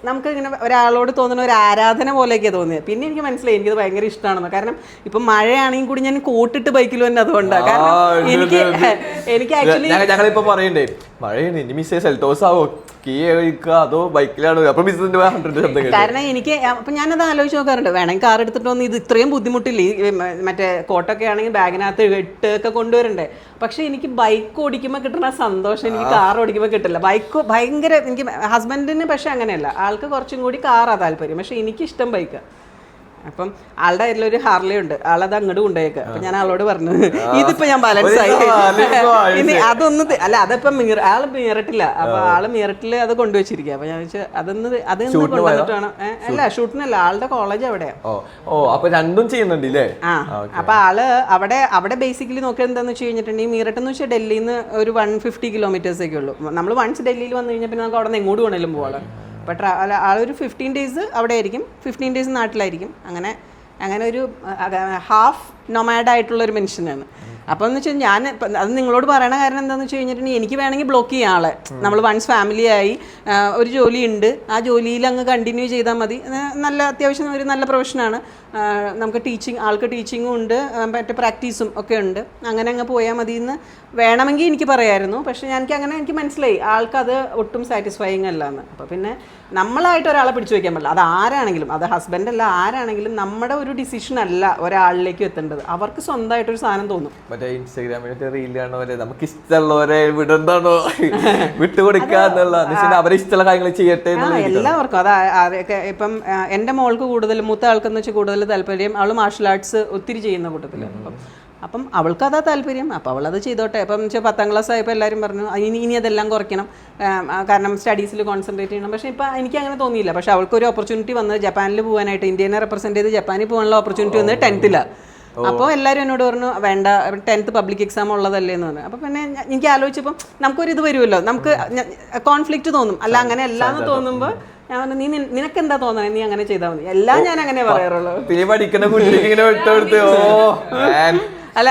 നമുക്ക് ഇങ്ങനെ ഒരാളോട് തോന്നുന്ന ഒരു ആരാധന പോലെയൊക്കെയാണ് തോന്നിയത്. പിന്നെ എനിക്ക് മനസ്സിലായി എനിക്കത് ഭയങ്കര ഇഷ്ടമാണെന്ന്. കാരണം ഇപ്പം മഴയാണെങ്കിൽ കൂടി ഞാൻ കോട്ടിട്ട് ബൈക്കിൽ തന്നെ അതുകൊണ്ടാണ്. കാരണം എനിക്ക് ആക്ച്വലി ഞങ്ങളിപ്പോ പറയണ്ടേ മഴയാണ് ഇനി മിസ്സേ സെൽറ്റോസ് ആവോ അതോ ബൈക്കിലാണ്. കാരണം എനിക്ക് അപ്പം ഞാനത് ആലോചിച്ച് നോക്കാറുണ്ട്. വേണമെങ്കിൽ കാർ എടുത്തിട്ട് വന്ന് ഇത് ഇത്രയും ബുദ്ധിമുട്ടില്ല. മറ്റേ കോട്ടൊക്കെ ആണെങ്കിൽ ബാഗിനകത്ത് ഇട്ടൊക്കെ കൊണ്ടുവരണ്ടേ. പക്ഷെ എനിക്ക് ബൈക്ക് ഓടിക്കുമ്പോൾ കിട്ടുന്ന സന്തോഷം എനിക്ക് കാർ ഓടിക്കുമ്പോൾ കിട്ടില്ല. ബൈക്ക് ഭയങ്കര എനിക്ക് ഹസ്ബൻഡിന് പക്ഷെ അങ്ങനെയല്ല, ആൾക്ക് കുറച്ചും കൂടി കാറാണ് താല്പര്യം. പക്ഷെ എനിക്കിഷ്ടം ബൈക്കാണ്. അപ്പം ആളുടെ കയ്യിലൊരു ഹാർലി ഉണ്ട്, ആളത് അങ്ങോട്ട് കൊണ്ടുപോയേക്കുക. അപ്പൊ ഞാൻ ആളോട് പറഞ്ഞു ഇതിപ്പോ ഞാൻ ബാലൻസ് ആയി, ഇനി അതൊന്ന് അല്ല അതിപ്പം ആള് മീററ്റില്ല, അപ്പൊ ആള് മീററ്റില് അത് കൊണ്ടുവച്ചിരിക്കുക. അപ്പൊ ഞാൻ വെച്ചാൽ അതൊന്ന് കൊണ്ടുവന്നിട്ട് വേണം. അല്ല ഷൂട്ടിനല്ല, ആളുടെ കോളേജ് അവിടെയാ. അപ്പൊ രണ്ടും ചെയ്യുന്നുണ്ട്. അപ്പൊ ആള് അവിടെ ബേസിക്കലി നോക്കിയത് എന്താന്ന് വെച്ച് കഴിഞ്ഞിട്ടുണ്ടെങ്കിൽ മീററ്റ് എന്ന് വെച്ചാൽ ഡൽഹിയിൽ നിന്ന് ഒരു 150 കിലോമീറ്റേഴ്സൊക്കെ ഉള്ളൂ. നമ്മൾ വൺസ് ഡൽഹിയിൽ വന്നു കഴിഞ്ഞാൽ പിന്നെ നമുക്ക് അവിടെ നിന്ന് എങ്ങോട്ട് വേണേലും പോകാം. അപ്പോൾ ആളൊരു 15 days അവിടെ ആയിരിക്കും, 15 days നാട്ടിലായിരിക്കും. അങ്ങനെ ഒരു ഹാഫ് നൊമാഡായിട്ടുള്ളൊരു മനുഷ്യനാണ്. അപ്പോൾ എന്ന് വെച്ചാൽ ഞാൻ അത് നിങ്ങളോട് പറയണ കാരണം എന്താണെന്ന് വെച്ച് കഴിഞ്ഞിട്ടുണ്ടെങ്കിൽ എനിക്ക് വേണമെങ്കിൽ ബ്ലോക്ക് ചെയ്യാം ആളെ. നമ്മൾ വൺസ് ഫാമിലിയായി ഒരു ജോലിയുണ്ട്, ആ ജോലിയിൽ അങ്ങ് കണ്ടിന്യൂ ചെയ്താൽ മതി. നല്ല അത്യാവശ്യം ഒരു നല്ല പ്രൊഫഷനാണ്. നമുക്ക് ആൾക്ക് ടീച്ചിങ്ങും ഉണ്ട്, മറ്റേ പ്രാക്ടീസും ഒക്കെ ഉണ്ട്. അങ്ങനെ അങ്ങ് പോയാൽ മതി എന്ന് വേണമെങ്കിൽ എനിക്ക് പറയാമായിരുന്നു. പക്ഷേ എനിക്ക് മനസ്സിലായി ആൾക്കത് ഒട്ടും സാറ്റിസ്ഫൈയിങ് അല്ല എന്ന്. അപ്പോൾ പിന്നെ നമ്മളായിട്ട് ഒരാളെ പിടിച്ചു വയ്ക്കാൻ പറ്റില്ല. അത് ആരാണെങ്കിലും, അത് ഹസ്ബൻഡ് അല്ല ആരാണെങ്കിലും, നമ്മുടെ ഒരു ഡിസിഷൻ അല്ല ഒരാളിലേക്ക് എത്തേണ്ടത്. അവർക്ക് സ്വന്തമായിട്ടൊരു സാധനം തോന്നും. മറ്റേ ഇൻസ്റ്റാഗ്രാമിലൊക്കെ റീൽ കാണുന്നവരെ നമുക്ക് ഇഷ്ടമുള്ളവരെ വിടണ്ടാണോ വിട്ടുകൊടുക്കാന്നുള്ള അവരെ ഇഷ്ടമുള്ള കാര്യങ്ങൾ ചെയ്യട്ടെ. എല്ലാവർക്കും അതൊക്കെ ഇപ്പം എൻ്റെ മോൾക്ക് കൂടുതൽ, മൂത്ത ആൾക്കെന്ന് വെച്ചാൽ കൂടുതൽ താല്പര്യം, അവൾ മാർഷൽ ആർട്സ് ഒത്തിരി ചെയ്യുന്ന കൂട്ടത്തിൽ. അപ്പം അവൾക്ക് അതാ താല്പര്യം, അപ്പോൾ അവളത് ചെയ്തോട്ടെ. അപ്പം 10ാം ക്ലാസ് ആയപ്പോൾ എല്ലാവരും പറഞ്ഞു ഇനി അതെല്ലാം കുറയ്ക്കണം, കാരണം സ്റ്റഡീസിൽ കോൺസെൻട്രേറ്റ് ചെയ്യണം. പക്ഷേ ഇപ്പം എനിക്ക് അങ്ങനെ തോന്നിയില്ല. പക്ഷേ അവൾക്കൊരു ഓപ്പർച്യൂണിറ്റി വന്നത് ജപ്പാനിൽ പോകാനായിട്ട്, ഇന്ത്യനെ റെപ്രസെൻറ്റ് ചെയ്ത് ജപ്പാനിൽ പോകാനുള്ള ഓപ്പർച്യൂണിറ്റി വന്നത് 10th അപ്പോൾ എല്ലാവരും എന്നോട് പറഞ്ഞു വേണ്ട 10th പബ്ലിക് എക്സാം ഉള്ളതല്ലേ എന്ന് പറഞ്ഞു. അപ്പോൾ പിന്നെ എനിക്ക് ആലോചിച്ചപ്പം നമുക്കൊരിത് വരുമല്ലോ, നമുക്ക് കോൺഫ്ലിക്റ്റ് തോന്നും. അല്ല അങ്ങനെ എല്ലാന്ന് തോന്നുമ്പോൾ ഞാൻ പറഞ്ഞു നിനക്കെന്താ തോന്നണേ, നീ അങ്ങനെ ചെയ്താൽ മതി. എല്ലാം ഞാൻ അങ്ങനെ പറയാറുള്ളൂ. അല്ല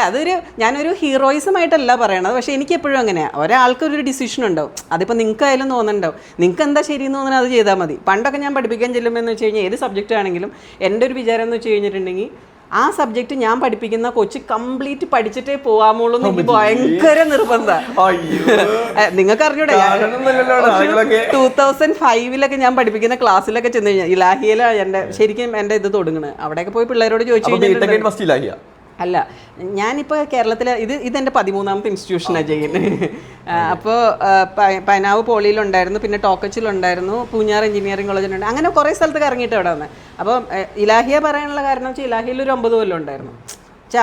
ഞാനൊരു ഹീറോയിസമായിട്ടല്ല പറയണത്. പക്ഷേ എനിക്ക് എപ്പോഴും അങ്ങനെയാണ്, ഒരാൾക്കൊരു ഡിസിഷൻ ഉണ്ടാവും. അതിപ്പോൾ നിങ്ങൾക്കായാലും തോന്നുന്നുണ്ടാവും, നിങ്ങൾക്ക് എന്താ ശരിയെന്ന് തോന്നുന്നത് അത് ചെയ്താൽ മതി. പണ്ടൊക്കെ ഞാൻ പഠിപ്പിക്കാൻ ചെല്ലുമ്പോൾ വെച്ച് കഴിഞ്ഞാൽ ഏത് സബ്ജക്റ്റ് ആണെങ്കിലും എൻ്റെ ഒരു വിചാരം എന്ന് വെച്ച് കഴിഞ്ഞിട്ടുണ്ടെങ്കിൽ ആ സബ്ജക്റ്റ് ഞാൻ പഠിപ്പിക്കുന്ന കൊച്ച് കംപ്ലീറ്റ് പഠിച്ചിട്ടേ പോവാമുള്ളൂ എന്ന് എനിക്ക് ഭയങ്കര നിർബന്ധമാണ്. നിങ്ങൾക്ക് അറിഞ്ഞൂടെ 2005 ഞാൻ പഠിപ്പിക്കുന്ന ക്ലാസ്സിലൊക്കെ ചെന്ന് കഴിഞ്ഞാൽ ഇലാഹിയിലാണ് ശരിക്കും എൻ്റെ ഇത് തുടങ്ങുന്നത്. അവിടെയൊക്കെ പോയി പിള്ളേരോട് ചോദിച്ചു കഴിഞ്ഞാൽ അല്ല, ഞാനിപ്പോൾ കേരളത്തിൽ ഇതെൻ്റെ 13ാമത്തെ ഇൻസ്റ്റിറ്റ്യൂഷനാണ് ചെയ്യുന്നത്. അപ്പോൾ പൈനാവ് പോളിയിലുണ്ടായിരുന്നു, പിന്നെ ടോക്കച്ചിലുണ്ടായിരുന്നു, പൂഞ്ഞാർ എഞ്ചിനീയറിംഗ് കോളേജിലുണ്ട്. അങ്ങനെ കുറേ സ്ഥലത്ത് ഇറങ്ങിയിട്ട് അവിടെ വന്നത്. അപ്പോൾ ഇലാഹിയ പറയാനുള്ള കാരണം വെച്ചാൽ ഇലാഹിയിൽ ഒരു 9 കൊല്ലം ഉണ്ടായിരുന്നു.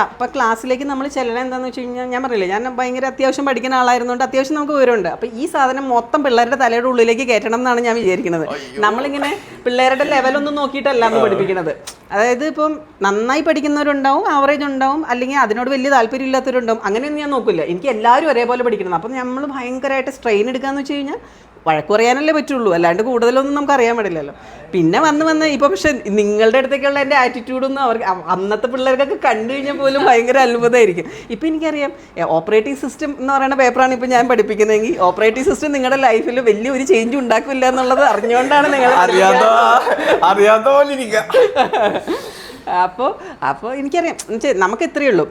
അപ്പോൾ ക്ലാസ്സിലേക്ക് നമ്മൾ ചെല്ലണം എന്താണെന്ന് വെച്ച് കഴിഞ്ഞാൽ ഞാൻ പറയില്ല, ഞാൻ ഭയങ്കര അത്യാവശ്യം പഠിക്കുന്ന ആളായിരുന്നുകൊണ്ട് അത്യാവശ്യം നമുക്ക് വിവരമുണ്ട്. അപ്പോൾ ഈ സാധനം മൊത്തം പിള്ളേരുടെ തലയുടെ ഉള്ളിലേക്ക് കയറ്റണം എന്നാണ് ഞാൻ വിചാരിക്കുന്നത്. നമ്മളിങ്ങനെ പിള്ളേരുടെ ലെവലൊന്നും നോക്കിയിട്ടല്ല എന്ന് പഠിപ്പിക്കുന്നത്. അതായത് ഇപ്പം നന്നായി പഠിക്കുന്നവരുണ്ടാവും, ആവറേജ് ഉണ്ടാവും, അല്ലെങ്കിൽ അതിനോട് വലിയ താല്പര്യമില്ലാത്തവരുണ്ടാവും. അങ്ങനെയൊന്നും ഞാൻ നോക്കില്ല. എനിക്ക് എല്ലാവരും ഒരേപോലെ പഠിക്കണം. അപ്പം നമ്മൾ ഭയങ്കരമായിട്ട് സ്ട്രെയിൻ എടുക്കാന്ന് വെച്ച് കഴിഞ്ഞാൽ വഴക്ക് പറയാനല്ലേ പറ്റുള്ളൂ, അല്ലാണ്ട് കൂടുതലൊന്നും നമുക്ക് അറിയാൻ പാടില്ലല്ലോ. പിന്നെ വന്ന് ഇപ്പോൾ പക്ഷെ നിങ്ങളുടെ അടുത്തേക്കുള്ള എൻ്റെ ആറ്റിറ്റ്യൂഡൊന്നും അവർക്ക് അന്നത്തെ പിള്ളേർക്കൊക്കെ കണ്ടു കഴിഞ്ഞാൽ പോലും ഭയങ്കര അത്ഭുതമായിരിക്കും. ഇപ്പം എനിക്കറിയാം ഓപ്പറേറ്റിംഗ് സിസ്റ്റം എന്ന് പറയുന്ന പേപ്പറാണ് ഇപ്പോൾ ഞാൻ പഠിപ്പിക്കുന്നതെങ്കിൽ ഓപ്പറേറ്റിംഗ് സിസ്റ്റം നിങ്ങളുടെ ലൈഫിൽ വലിയൊരു ചേഞ്ച് ഉണ്ടാക്കില്ല എന്നുള്ളത് അറിഞ്ഞുകൊണ്ടാണ് നിങ്ങൾ അപ്പോൾ എനിക്കറിയാം നമുക്ക് എത്രയേ ഉള്ളൂ.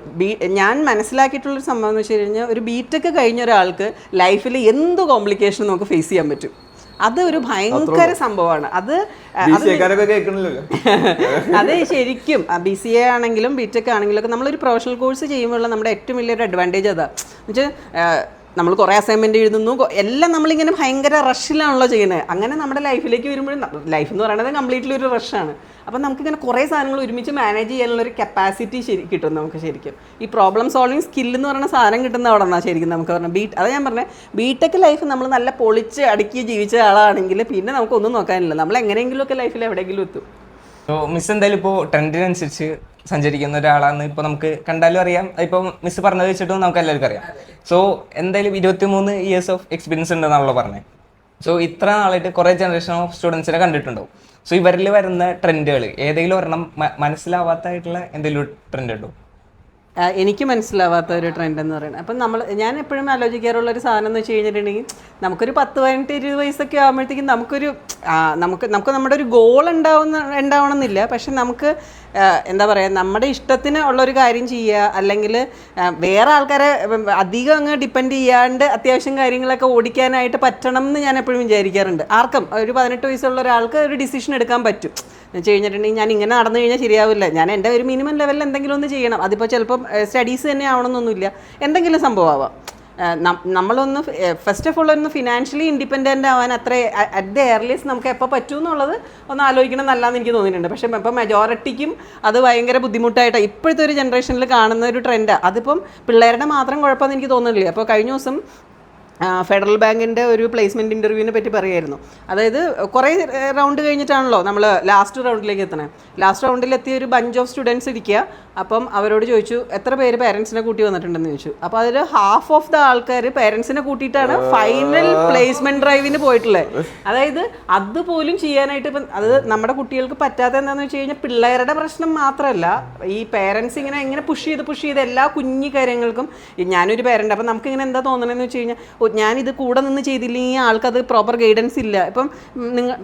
ഞാൻ മനസ്സിലാക്കിയിട്ടുള്ളൊരു സംഭവം എന്ന് വെച്ച് കഴിഞ്ഞാൽ ഒരു ബിടെക് കഴിഞ്ഞ ഒരാൾക്ക് ലൈഫിൽ എന്ത് കോംപ്ലിക്കേഷൻ നമുക്ക് ഫേസ് ചെയ്യാൻ പറ്റും. അത് ഒരു ഭയങ്കര സംഭവമാണ്. അത് ശരിക്കും BCA ആണെങ്കിലും BTech ആണെങ്കിലും ഒക്കെ നമ്മളൊരു പ്രൊഫഷണൽ കോഴ്സ് ചെയ്യുമ്പോഴുള്ള നമ്മുടെ ഏറ്റവും വലിയൊരു അഡ്വാൻറ്റേജ് അതാ. എന്നുവെച്ചാൽ നമ്മൾ കുറേ അസൈൻമെൻറ്റ് എഴുതുന്നു, എല്ലാം നമ്മളിങ്ങനെ ഭയങ്കര റഷിലാണല്ലോ ചെയ്യുന്നത്. അങ്ങനെ നമ്മുടെ ലൈഫിലേക്ക് വരുമ്പോഴും ലൈഫ് എന്ന് പറയുന്നത് കംപ്ലീറ്റ്ലി ഒരു റഷാണ്. അപ്പം നമുക്കിങ്ങനെ കുറേ സാധനങ്ങൾ ഒരുമിച്ച് മാനേജ് ചെയ്യാനുള്ളൊരു കപ്പാസിറ്റി കിട്ടും നമുക്ക്. ശരിക്കും ഈ പ്രോബ്ലം സോൾവിങ് സ്കില്ലെന്ന് പറയുന്ന സാധനം കിട്ടുന്ന അവിടെ നിന്നാണ് ശരിക്കും നമുക്ക് പറഞ്ഞാൽ. അതാ ഞാൻ പറഞ്ഞത്, BTech ലൈഫ് നമ്മൾ നല്ല പൊളിച്ച് അടുക്കി ജീവിച്ച ആളാണെങ്കിൽ പിന്നെ നമുക്കൊന്നും നോക്കാനില്ല, നമ്മൾ എങ്ങനെയെങ്കിലുമൊക്കെ ലൈഫിൽ എവിടെയെങ്കിലും എത്തും. മിസ് എന്തായാലും ഇപ്പോൾ ട്രെൻഡിനനുസരിച്ച് സഞ്ചരിക്കുന്ന ഒരാളാണ്. ഇപ്പോൾ നമുക്ക് കണ്ടാലും അറിയാം, ഇപ്പോൾ മിസ് പറഞ്ഞത് വെച്ചിട്ടും നമുക്ക് എല്ലാവർക്കും അറിയാം. സോ എന്തായാലും 23 years ഓഫ് എക്സ്പീരിയൻസ് ഉണ്ടെന്നാണല്ലോ പറഞ്ഞത്. സോ ഇത്ര നാളായിട്ട് കുറേ ജനറേഷൻ ഓഫ് സ്റ്റുഡൻസിനെ കണ്ടിട്ടുണ്ടാവും. സോ ഇവരിൽ വരുന്ന ട്രെൻഡുകൾ ഏതെങ്കിലും ഒരെണ്ണം മനസ്സിലാവാത്തായിട്ടുള്ള എന്തെങ്കിലും ട്രെൻഡ് ഉണ്ടോ? എനിക്ക് മനസ്സിലാവാത്ത ഒരു ട്രെൻഡ് എന്ന് പറയുന്നത്, അപ്പം ഞാൻ എപ്പോഴും ആലോചിക്കാറുള്ളൊരു സാധനം എന്ന് വെച്ച് കഴിഞ്ഞിട്ടുണ്ടെങ്കിൽ നമുക്കൊരു 10-20 വയസ്സൊക്കെ ആകുമ്പോഴത്തേക്കും നമുക്ക് നമ്മുടെ ഒരു ഗോൾ ഉണ്ടാവണമെന്നില്ല. പക്ഷെ നമുക്ക് എന്താ പറയുക, നമ്മുടെ ഇഷ്ടത്തിന് ഉള്ളൊരു കാര്യം ചെയ്യുക, അല്ലെങ്കിൽ വേറെ ആൾക്കാരെ അധികം അങ്ങ് ഡിപ്പെൻഡ് ചെയ്യാണ്ട് അത്യാവശ്യം കാര്യങ്ങളൊക്കെ ഓടിക്കാനായിട്ട് പറ്റണം എന്ന് ഞാൻ എപ്പോഴും വിചാരിക്കാറുണ്ട്. ആർക്കും ഒരു 18 വയസ്സുള്ള ഒരാൾക്ക് ഒരു ഡിസിഷൻ എടുക്കാൻ പറ്റും എന്ന് വെച്ച് കഴിഞ്ഞിട്ടുണ്ടെങ്കിൽ ഞാൻ ഇങ്ങനെ നടന്നു കഴിഞ്ഞാൽ ശരിയാവില്ല, ഞാൻ എൻ്റെ ഒരു മിനിമം ലെവലിൽ എന്തെങ്കിലും ഒന്ന് ചെയ്യണം. അതിപ്പോൾ ചിലപ്പം സ്റ്റഡീസ് തന്നെ ആവണമെന്നൊന്നുമില്ല, എന്തെങ്കിലും സംഭവമാവാം. നമ്മളൊന്ന് ഫസ്റ്റ് ഓഫ് ഓൾ ഒന്ന് ഫിനാൻഷ്യലി ഇൻഡിപെൻഡൻ്റ് ആവാൻ അത്ര അറ്റ് ദ എയർലിയസ്റ്റ് നമുക്ക് എപ്പോൾ പറ്റും എന്നുള്ളത് ഒന്ന് ആലോചിക്കണം നല്ലതെന്ന് എനിക്ക് തോന്നിയിട്ടുണ്ട്. പക്ഷേ ഇപ്പോൾ മെജോറിറ്റിക്കും അത് ഭയങ്കര ബുദ്ധിമുട്ടായിട്ട് ഇപ്പോഴത്തെ ഒരു ജനറേഷനിൽ കാണുന്ന ഒരു ട്രെൻഡാണ്. അതിപ്പം പിള്ളേരുടെ മാത്രം കുഴപ്പമെന്ന് എനിക്ക് തോന്നുന്നില്ല. അപ്പോൾ കഴിഞ്ഞ ദിവസം ഫെഡറൽ ബാങ്കിൻ്റെ ഒരു പ്ലേസ്മെൻറ്റ് ഇൻ്റർവ്യൂവിനെ പറ്റി പറയുമായിരുന്നു. അതായത് കുറേ റൗണ്ട് കഴിഞ്ഞിട്ടാണല്ലോ നമ്മൾ ലാസ്റ്റ് റൗണ്ടിലേക്ക് എത്തണേ. ലാസ്റ്റ് റൗണ്ടിലെത്തിയ ഒരു ബഞ്ച് ഓഫ് സ്റ്റുഡൻസ് ഇരിക്കുക. അപ്പം അവരോട് ചോദിച്ചു എത്ര പേര് പേരൻസിനെ കൂട്ടി വന്നിട്ടുണ്ടെന്ന് ചോദിച്ചു. അപ്പോൾ അതിൽ ഹാഫ് ഓഫ് ദ ആൾക്കാർ പേരൻസിനെ കൂട്ടിയിട്ടാണ് ഫൈനൽ പ്ലേസ്മെൻറ്റ് ഡ്രൈവിന് പോയിട്ടുള്ളത്. അതായത് അതുപോലും ചെയ്യാനായിട്ട് ഇപ്പം അത് നമ്മുടെ കുട്ടികൾക്ക് പറ്റാത്ത എന്താണെന്ന് വെച്ച് കഴിഞ്ഞാൽ പിള്ളേരുടെ പ്രശ്നം മാത്രമല്ല, ഈ പേരൻസ് ഇങ്ങനെ പുഷ് ചെയ്ത് എല്ലാ കുഞ്ഞു കാര്യങ്ങൾക്കും. ഞാനൊരു പേരൻ്റ്, അപ്പം നമുക്കിങ്ങനെ എന്താ തോന്നണമെന്ന് വെച്ച് കഴിഞ്ഞാൽ ഞാനിത് കൂടെ നിന്ന് ചെയ്തില്ലെങ്കിൽ ആൾക്കത് പ്രോപ്പർ ഗൈഡൻസ് ഇല്ല. ഇപ്പം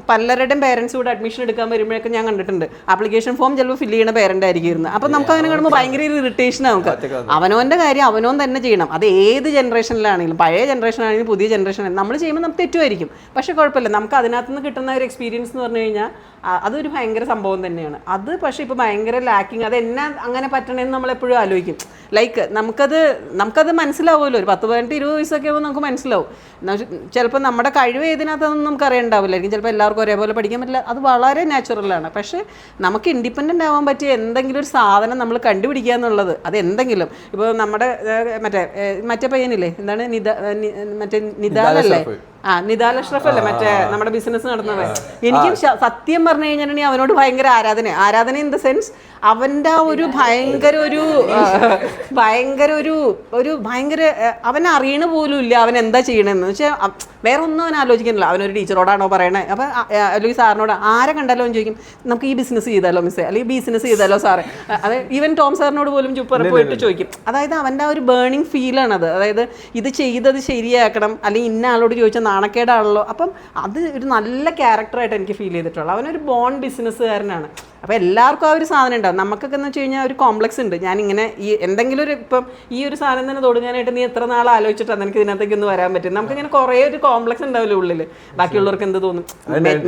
പലരുടെയും പേരൻസ് കൂടെ അഡ്മിഷൻ എടുക്കാൻ വരുമ്പോഴൊക്കെ ഞാൻ കണ്ടിട്ടുണ്ട് ആപ്ലിക്കേഷൻ ഫോം ചിലപ്പോൾ ഫില്ല് ചെയ്യണ പേരൻ്റ് ആയിരിക്കും ഇരുന്ന്. അപ്പം നമുക്ക് അങ്ങനെ കാണുമ്പോൾ ഭയങ്കര ഒരു ഇറിറ്റേഷനാണ് നമുക്ക്. അവനവൻ്റെ കാര്യം അവനവൻ തന്നെ ചെയ്യണം. അത് ഏത് ജനറേഷനിലാണെങ്കിലും, പഴയ ജനറേഷൻ ആണെങ്കിലും പുതിയ ജനറേഷൻ ആണെങ്കിലും നമ്മൾ ചെയ്യുമ്പോൾ നമുക്ക് തെറ്റുമായിരിക്കും. പക്ഷേ കുഴപ്പമില്ല, നമുക്ക് അതിനകത്ത് നിന്ന് കിട്ടുന്ന ഒരു എക്സ്പീരിയൻസ് എന്ന് പറഞ്ഞു കഴിഞ്ഞാൽ അതൊരു ഭയങ്കര സംഭവം തന്നെയാണ്. അത് പക്ഷേ ഇപ്പോൾ ഭയങ്കര ലാക്കിങ്. അത് എന്നാ അങ്ങനെ പറ്റണമെന്ന് നമ്മളെപ്പോഴും ആലോചിക്കും. ലൈക്ക് നമുക്കത് മനസ്സിലാവുമല്ലോ. ഒരു 10-18-20 വയസ്സൊക്കെ ആകുമ്പോൾ നമുക്ക് മനസ്സിലാവും. ചിലപ്പോൾ നമ്മുടെ കഴിവ് ഏതിനകത്തൊന്നും നമുക്ക് അറിയണ്ടാവില്ലായിരിക്കും. ചിലപ്പോൾ എല്ലാവർക്കും ഒരേപോലെ പഠിക്കാൻ പറ്റില്ല. അത് വളരെ നാച്ചുറലാണ്. പക്ഷേ നമുക്ക് ഇൻഡിപെൻഡൻ്റ് ആവാൻ പറ്റിയ എന്തെങ്കിലും ഒരു സാധനം നമ്മൾ കണ്ടുപിടിക്കുക എന്നുള്ളത്, അത് എന്തെങ്കിലും ഇപ്പോൾ നമ്മുടെ മറ്റേ പയ്യനില്ലേ, എന്താണ് നിദാലല്ലേ, നിദാൽ അഷ്റഫ് അല്ലേ മറ്റേ നമ്മുടെ ബിസിനസ് നടന്നത്. എനിക്ക് സത്യം പറഞ്ഞു കഴിഞ്ഞിട്ടുണ്ടെങ്കിൽ അവനോട് ഭയങ്കര ആരാധന ഇൻ ദ സെൻസ് അവൻ്റെ ഒരു ഭയങ്കര അവൻ അറിയണ പോലും ഇല്ല അവൻ എന്താ ചെയ്യണമെന്ന് വെച്ചാൽ. വേറെ ഒന്നും അവൻ ആലോചിക്കുന്നില്ല. അവനൊരു ടീച്ചറോടാണോ പറയണേ, അപ്പം അല്ലെങ്കിൽ സാറിനോട് ആരെ കണ്ടാലോ അവൻ ചോദിക്കും നമുക്ക് ഈ ബിസിനസ് ചെയ്താലോ മിസ്സേ, അല്ലെങ്കിൽ ബിസിനസ് ചെയ്താലോ സാറേ. അത് ഈവൻ ടോം സാറിനോട് പോലും പോയിട്ട് ചോദിക്കും. അതായത് അവൻ്റെ ആ ഒരു ബേണിംഗ് ഫീലാണത്. അതായത് ഇത് ചെയ്തത് ശരിയാക്കണം, അല്ലെങ്കിൽ ഇന്ന ആളോട് ചോദിച്ചാൽ നാണക്കേടാണല്ലോ. അപ്പം അത് ഒരു നല്ല ക്യാരക്ടറായിട്ട് എനിക്ക് ഫീൽ ചെയ്തിട്ടുള്ളൂ. അവനൊരു ബോൺ ബിസിനസ്സുകാരനാണ്. അപ്പോൾ എല്ലാവർക്കും ആ ഒരു സാധനം ഉണ്ടാവും. നമുക്കൊക്കെ എന്ന് വെച്ച് കഴിഞ്ഞാൽ ഒരു കോംപ്ലക്സ് ഉണ്ട്. ഞാനിങ്ങനെ ഈ എന്തെങ്കിലും ഒരു ഇപ്പം ഈ ഒരു സാധനം തന്നെ തുടങ്ങാനായിട്ട് നീ എത്ര നാൾ ആലോചിച്ചിട്ടാണ് എനിക്ക് ഇതിനകത്തേക്ക് ഒന്ന് വരാൻ പറ്റും. നമുക്കിങ്ങനെ കുറേ ഒരു കോംപ്ലക്സ് ഉണ്ടാവില്ല ഉള്ളിൽ. ബാക്കിയുള്ളവർക്ക് എന്ത് തോന്നും?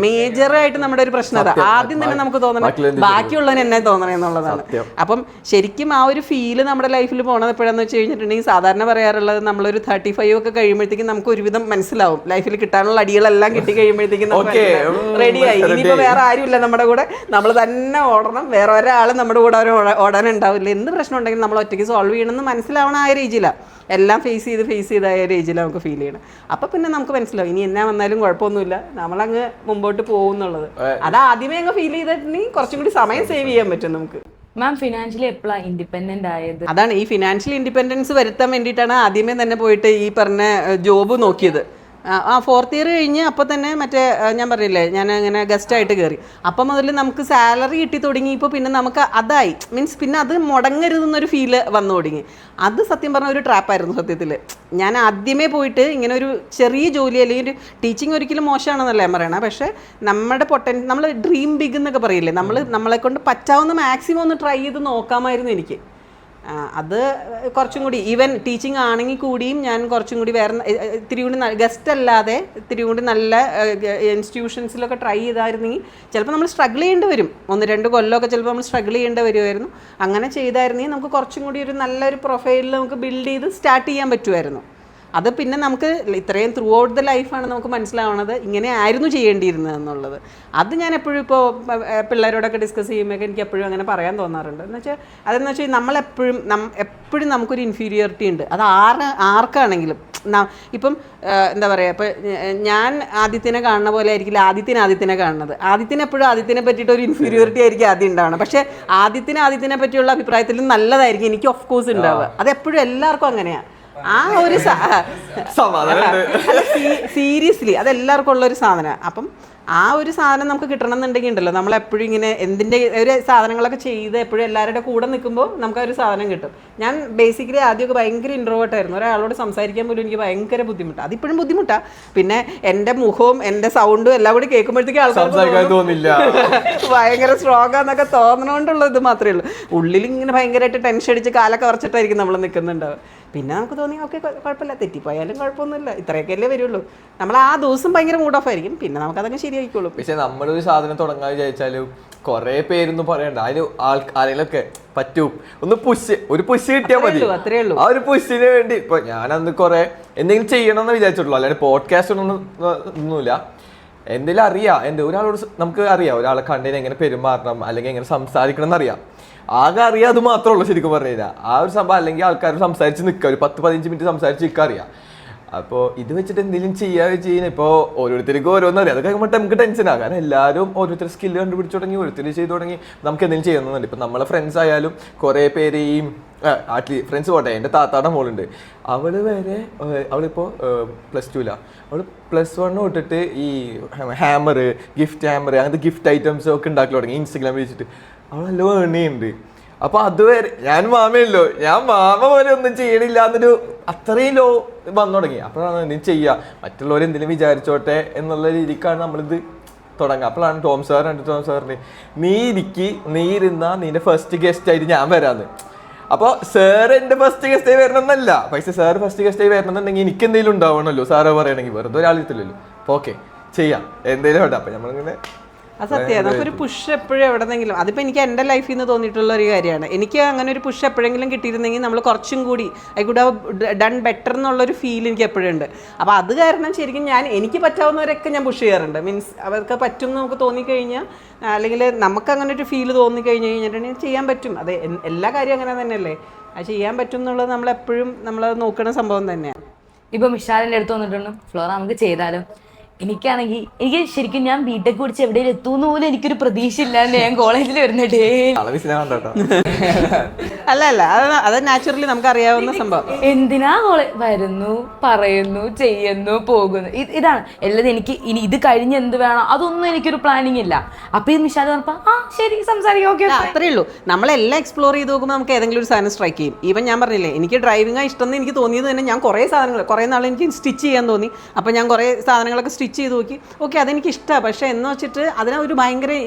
മേജറായിട്ട് നമ്മുടെ ഒരു പ്രശ്നം അതാ. ആദ്യം തന്നെ നമുക്ക് തോന്നണം ബാക്കിയുള്ളവന് എന്നെ തോന്നണേ എന്നുള്ളതാണ്. അപ്പം ശരിക്കും ആ ഒരു ഫീല് നമ്മുടെ ലൈഫിൽ പോകണത് എപ്പോഴാന്ന് വെച്ച് കഴിഞ്ഞിട്ടുണ്ടെങ്കിൽ സാധാരണ പറയാറുള്ളത് നമ്മളൊരു 35 ഒക്കെ കഴിയുമ്പോഴത്തേക്കും നമുക്ക് ഒരുവിധം മനസ്സിലാവും. ലൈഫിൽ കിട്ടാനുള്ള അടികളെല്ലാം കിട്ടി കഴിയുമ്പോഴത്തേക്കും റെഡിയായി. ഇനിയിപ്പോൾ വേറെ ആരുമില്ല നമ്മുടെ കൂടെ, നമ്മൾ തന്നെ ഓടണം. വേറെ ഒരാൾ നമ്മുടെ കൂടെ ഓടാനുണ്ടാവില്ല. എന്ത് പ്രശ്നം ഉണ്ടെങ്കിലും നമ്മൾ ഒറ്റയ്ക്ക് സോൾവ് ചെയ്യണമെന്ന് മനസ്സിലാവണ ആ ഒരു ഏജിലാണ്. എല്ലാം ഫേസ് ചെയ്ത് ആ ഒരു ഏജിലാണ് നമുക്ക് ഫീൽ ചെയ്യണം. അപ്പം പിന്നെ നമുക്ക് മനസ്സിലാവും ഇനി എന്നാ വന്നാലും കുഴപ്പമൊന്നുമില്ല, നമ്മളങ്ങ് മുമ്പോട്ട് പോകും എന്നുള്ളത്. അത് ആദ്യമേ അങ്ങ് ഫീൽ ചെയ്തിട്ടുണ്ടെങ്കിൽ കുറച്ചും കൂടി സമയം സേവ് ചെയ്യാൻ പറ്റും നമുക്ക്. മാം ഫിനാൻഷ്യലി എപ്പോഴാണ് ഇൻഡിപെൻഡന്റ് ആയത്? അതാണ് ഈ ഫിനാൻഷ്യൽ ഇൻഡിപെൻഡൻസ് വരുത്താൻ വേണ്ടിയിട്ടാണ് ആദ്യമേ തന്നെ പോയിട്ട് ഈ പറഞ്ഞ ജോബ് നോക്കിയത്. 4th ഇയർ കഴിഞ്ഞ് അപ്പോൾ തന്നെ മറ്റേ ഞാൻ പറഞ്ഞില്ലേ ഞാൻ ഇങ്ങനെ ഗസ്റ്റായിട്ട് കയറി. അപ്പം മുതൽ നമുക്ക് സാലറി കിട്ടി തുടങ്ങിയപ്പോൾ പിന്നെ നമുക്ക് അതായി മീൻസ് പിന്നെ അത് മുടങ്ങരുതെന്നൊരു ഫീല് വന്നു തുടങ്ങി. അത് സത്യം പറഞ്ഞ ഒരു ട്രാപ്പായിരുന്നു സത്യത്തിൽ. ഞാൻ ആദ്യമേ പോയിട്ട് ഇങ്ങനെ ഒരു ചെറിയ ജോലി അല്ലെങ്കിൽ ഒരു ടീച്ചിങ് ഒരിക്കലും മോശമാണെന്നല്ല ഞാൻ പറയണേ. പക്ഷേ നമ്മുടെ നമ്മൾ ഡ്രീം ബിഗ് എന്നൊക്കെ പറയില്ലേ, നമ്മളെ കൊണ്ട് പറ്റാവുന്ന മാക്സിമം ഒന്ന് ട്രൈ ചെയ്ത് നോക്കാമായിരുന്നു എനിക്ക്. അത് കുറച്ചും കൂടി ഈവൻ ടീച്ചിങ് ആണെങ്കിൽ കൂടിയും ഞാൻ കുറച്ചും കൂടി വേറെ ഇത്തിരി കൂടി ഗസ്റ്റ് അല്ലാതെ ഇത്തിരി കൂടി നല്ല ഇൻസ്റ്റിറ്റ്യൂഷൻസിലൊക്കെ ട്രൈ ചെയ്തായിരുന്നെങ്കിൽ ചിലപ്പോൾ നമ്മൾ സ്ട്രഗിൾ ചെയ്യേണ്ടി വരും. 1-2 കൊല്ലമൊക്കെ ചിലപ്പോൾ നമ്മൾ സ്ട്രഗിൾ ചെയ്യേണ്ടി വരുമായിരുന്നു. അങ്ങനെ ചെയ്തായിരുന്നെങ്കിൽ നമുക്ക് കുറച്ചും കൂടി ഒരു നല്ലൊരു പ്രൊഫൈലിൽ നമുക്ക് ബിൽഡ് ചെയ്ത് സ്റ്റാർട്ട് ചെയ്യാൻ പറ്റുമായിരുന്നു. അത് പിന്നെ നമുക്ക് ഇത്രയും ത്രൂ ഔട്ട് ദ ലൈഫാണ് നമുക്ക് മനസ്സിലാവണത് ഇങ്ങനെ ആയിരുന്നു ചെയ്യേണ്ടിയിരുന്നത് എന്നുള്ളത്. അത് ഞാൻ എപ്പോഴും ഇപ്പോൾ പിള്ളേരോടൊക്കെ ഡിസ്കസ് ചെയ്യുമ്പോൾ എനിക്ക് എപ്പോഴും അങ്ങനെ പറയാൻ തോന്നാറുണ്ട്. അതെന്ന് വെച്ചാൽ എപ്പോഴും നമുക്കൊരു ഇൻഫീരിയോറിറ്റി ഉണ്ട്. അത് ആർക്കാണെങ്കിലും. ഇപ്പം എന്താ പറയുക, ഇപ്പം ഞാൻ ആദിത്യനെ കാണുന്ന പോലെ ആയിരിക്കില്ല ആദിത്യനെ കാണുന്നത്. എപ്പോഴും ആദിത്യനെ പറ്റിയിട്ട് ഒരു ഇൻഫീരിയോറിറ്റി ആയിരിക്കും ആദ്യം ഉണ്ടാവണം. പക്ഷേ ആദിത്യനെ പറ്റിയുള്ള അഭിപ്രായത്തിൽ നല്ലതായിരിക്കും എനിക്ക് ഓഫ് കോഴ്സ് ഉണ്ടാവുക. അതെപ്പോഴും എല്ലാവർക്കും അങ്ങനെയാണ്. ആ ഒരു സീരിയസ്ലി അതെല്ലാവർക്കും ഉള്ളൊരു സാധനമാണ്. അപ്പം ആ ഒരു സാധനം നമുക്ക് കിട്ടണം എന്നുണ്ടെങ്കിൽ ഉണ്ടല്ലോ നമ്മളെപ്പോഴും ഇങ്ങനെ എന്തിൻ്റെ ഒരു സാധനങ്ങളൊക്കെ ചെയ്ത് എപ്പോഴും എല്ലാവരുടെ കൂടെ നിൽക്കുമ്പോൾ നമുക്ക് ആ ഒരു സാധനം കിട്ടും. ഞാൻ ബേസിക്കലി ആദ്യമൊക്കെ ഭയങ്കര ഇൻട്രോവേർട്ടായിരുന്നു. ഒരാളോട് സംസാരിക്കാൻ പോലും എനിക്ക് ഭയങ്കര ബുദ്ധിമുട്ടാണ്. അതിപ്പോഴും ബുദ്ധിമുട്ടാണ്. പിന്നെ എൻ്റെ മുഖവും എൻ്റെ സൗണ്ടും എല്ലാം കൂടി കേൾക്കുമ്പോഴത്തേക്കും ആൾക്കാർ ഭയങ്കര സ്ട്രോങ് ആണെന്നൊക്കെ തോന്നണോണ്ടുള്ള ഇത് മാത്രമേ ഉള്ളൂ. ഉള്ളിൽ ഇങ്ങനെ ഭയങ്കരമായിട്ട് ടെൻഷൻ അടിച്ച് കാലൊക്കെ കുറച്ചിട്ടായിരിക്കും നമ്മൾ നിൽക്കുന്നുണ്ടാവുക. പിന്നെ നമുക്ക് തോന്നി ഓക്കെ കുഴപ്പമില്ല, തെറ്റിപ്പോയാലും കുഴപ്പമൊന്നുമില്ല, ഇത്രയൊക്കെയല്ലേ വരുള്ളൂ. നമ്മൾ ആ ദിവസം ഭയങ്കര മൂഡ് ഓഫ് ആയിരിക്കും. പിന്നെ നമുക്കതങ്ങ് ശരിയായിക്കോളും. പക്ഷെ നമ്മളൊരു സാധനം തുടങ്ങാൻ വിചാരിച്ചാലും കുറെ പേരൊന്നും പറയണ്ട, അതിന് ആരെങ്കിലൊക്കെ പറ്റും ഒന്ന് ഒരു പുഷ് കിട്ടിയാൽ മതി. ആ ഒരു പുഷിന് വേണ്ടി ഇപ്പൊ ഞാനന്ന് കുറെ എന്തെങ്കിലും ചെയ്യണം എന്ന് വിചാരിച്ചിട്ടുള്ളൂ, അല്ലാണ്ട് പോഡ്കാസ്റ്റ് ഒന്നുമില്ല. എന്തെങ്കിലും അറിയാം, ഒരാളോട് നമുക്ക് അറിയാം ഒരാളെ കണ്ടതിന് എങ്ങനെ പെരുമാറണം അല്ലെങ്കിൽ എങ്ങനെ സംസാരിക്കണം എന്നറിയാം. ആകെ അറിയാം, അത് മാത്രമേ ഉള്ളൂ ശരിക്കും പറഞ്ഞു കഴിഞ്ഞാൽ. ആ ഒരു സംഭവം അല്ലെങ്കിൽ ആൾക്കാർ സംസാരിച്ച് നിൽക്കുക, ഒരു 10-15 മിനിറ്റ് സംസാരിച്ച് നിൽക്കുക അറിയാം. അപ്പോൾ ഇത് വെച്ചിട്ട് എന്തെങ്കിലും ചെയ്യുന്നത് ഇപ്പോൾ ഓരോരുത്തർക്കും ഓരോന്നറിയാം. അതൊക്കെ നമുക്ക് ടെൻഷനാണ്, കാരണം എല്ലാവരും ഓരോരുത്തർ സ്കില്ല് കണ്ടുപിടിച്ച് തുടങ്ങി, ഓരോരുത്തർ ചെയ്ത് തുടങ്ങി. നമുക്ക് എന്തെങ്കിലും ചെയ്യുന്നുണ്ട്. ഇപ്പം നമ്മളെ ഫ്രണ്ട്സ് ആയാലും കുറേ പേര് ഈ ഫ്രണ്ട്സ് പോട്ടെ, എൻ്റെ താത്താടെ മോളുണ്ട്, അവളിപ്പോൾ +2 അവൾ +1 തൊട്ടിട്ട് ഈ ഹാമർ, ഗിഫ്റ്റ് ഹാമർ, അങ്ങനത്തെ ഗിഫ്റ്റ് ഐറ്റംസ് ഒക്കെ ഉണ്ടാക്കി തുടങ്ങി ഇൻസ്റ്റഗ്രാം വെച്ചിട്ട്. അവൾ നല്ല ഏൺ ചെയ്യുന്നുണ്ട്. അപ്പൊ അതുവരെ ഞാൻ മാമയല്ലോ, ഞാൻ മാമ പോലെ ഒന്നും ചെയ്യണില്ല എന്നൊരു അത്രയും ലോ വന്നു തുടങ്ങി. അപ്പോഴാണ് എന്തെങ്കിലും ചെയ്യുക, മറ്റുള്ളവർ എന്തെങ്കിലും വിചാരിച്ചോട്ടെ എന്നുള്ള രീതിക്കാണ് നമ്മളിത് തുടങ്ങുക. അപ്പോഴാണ് ടോം സാറിന് നീ ഇരുന്ന നിന്റെ ഫസ്റ്റ് ഗസ്റ്റ് ആയിട്ട് ഞാൻ വരാന്ന്. അപ്പോൾ സാർ എൻ്റെ ഫസ്റ്റ് ഗസ്റ്റ് ആയി വരണമെന്നല്ല, പക്ഷേ സാർ ഫസ്റ്റ് ഗസ്റ്റ് ആയി വരണമെന്നുണ്ടെങ്കിൽ എനിക്ക് എന്തെങ്കിലും ഉണ്ടാവണമല്ലോ. സാറ് പറയണമെങ്കിൽ വെറുതെ ഒരാളിത്തില്ലല്ലോ. അപ്പോൾ ഓക്കെ ചെയ്യാം, എന്തെങ്കിലും വേണ്ട. അപ്പം നമ്മളിങ്ങനെ സത്യം, നമുക്കൊരു പുഷ് എപ്പോഴും എവിടെന്നെങ്കിലും, അതിപ്പോൾ എനിക്ക് എൻ്റെ ലൈഫിൽ നിന്ന് തോന്നിയിട്ടുള്ള ഒരു കാര്യമാണ്. എനിക്ക് അങ്ങനെ ഒരു പുഷ് എപ്പോഴെങ്കിലും കിട്ടിയിരുന്നെങ്കിൽ നമ്മൾ കുറച്ചും കൂടി I could have done better എന്നുള്ളൊരു ഫീൽ എനിക്ക് എപ്പോഴും ഉണ്ട്. അപ്പോൾ അത് കാരണം ശരിക്കും എനിക്ക് പറ്റാവുന്നവരൊക്കെ ഞാൻ പുഷ് ചെയ്യാറുണ്ട്. മീൻസ് അവർക്ക് പറ്റും എന്ന് നമുക്ക് തോന്നിക്കഴിഞ്ഞാൽ, അല്ലെങ്കിൽ നമുക്ക് അങ്ങനെ ഒരു ഫീൽ തോന്നിക്കഴിഞ്ഞ് കഴിഞ്ഞിട്ടുണ്ടെങ്കിൽ ചെയ്യാൻ പറ്റും. അത് എല്ലാ കാര്യവും അങ്ങനെ തന്നെയല്ലേ, അത് ചെയ്യാൻ പറ്റും എന്നുള്ളത് നമ്മളെപ്പോഴും നോക്കുന്ന സംഭവം തന്നെയാണ്. ഇപ്പം മിഷാലിൻ്റെ അടുത്ത് വന്നിട്ടുണ്ട്, ഫ്ലോറ നമുക്ക് ചെയ്താലോ. എനിക്ക് ശരിക്കും ഞാൻ ബിടെക് പഠിച്ച് എവിടെയും എത്തുമെന്ന് പോലും എനിക്കൊരു പ്രതീക്ഷ ഇല്ലാണ്ട് ഞാൻ കോളേജിൽ വരുന്നേ. അല്ല അത് നാച്ചുറലി നമുക്ക് അറിയാവുന്ന സംഭവം. എന്തിനാ വരുന്നു, പറയുന്നു, ചെയ്യുന്നു, പോകുന്നു, ഇതാണ് എല്ലാം. എനിക്ക് ഇനി ഇത് കഴിഞ്ഞ് എന്ത് വേണം അതൊന്നും എനിക്കൊരു പ്ലാനിങ് ഇല്ല. അപ്പൊ ഈ മിഷാൽ പറഞ്ഞപ്പോ ശരി സംസാരിക്കാം, ഓക്കെ, അത്രേ ഉള്ളൂ. നമ്മളെല്ലാം എക്സ്പ്ലോർ ചെയ്ത് നോക്കുമ്പോൾ നമുക്ക് ഏതെങ്കിലും ഒരു സാധനം സ്ട്രൈക്ക് ചെയ്യും. ഈവൻ ഞാൻ പറഞ്ഞില്ലേ, എനിക്ക് ഡ്രൈവിംഗ് ഇഷ്ടം എന്ന് എനിക്ക് തോന്നിയത് തന്നെ ഞാൻ കുറേ നാൾ എനിക്ക് സ്റ്റിച്ച് ചെയ്യാൻ തോന്നി. അപ്പോൾ ഞാൻ കുറേ സാധനങ്ങളൊക്കെ സ്റ്റിച്ച് ചെയ്ത് നോക്കി. ഓക്കെ, അതെനിക്ക് ഇഷ്ടമാണ്. പക്ഷേ എന്ന് വെച്ചിട്ട്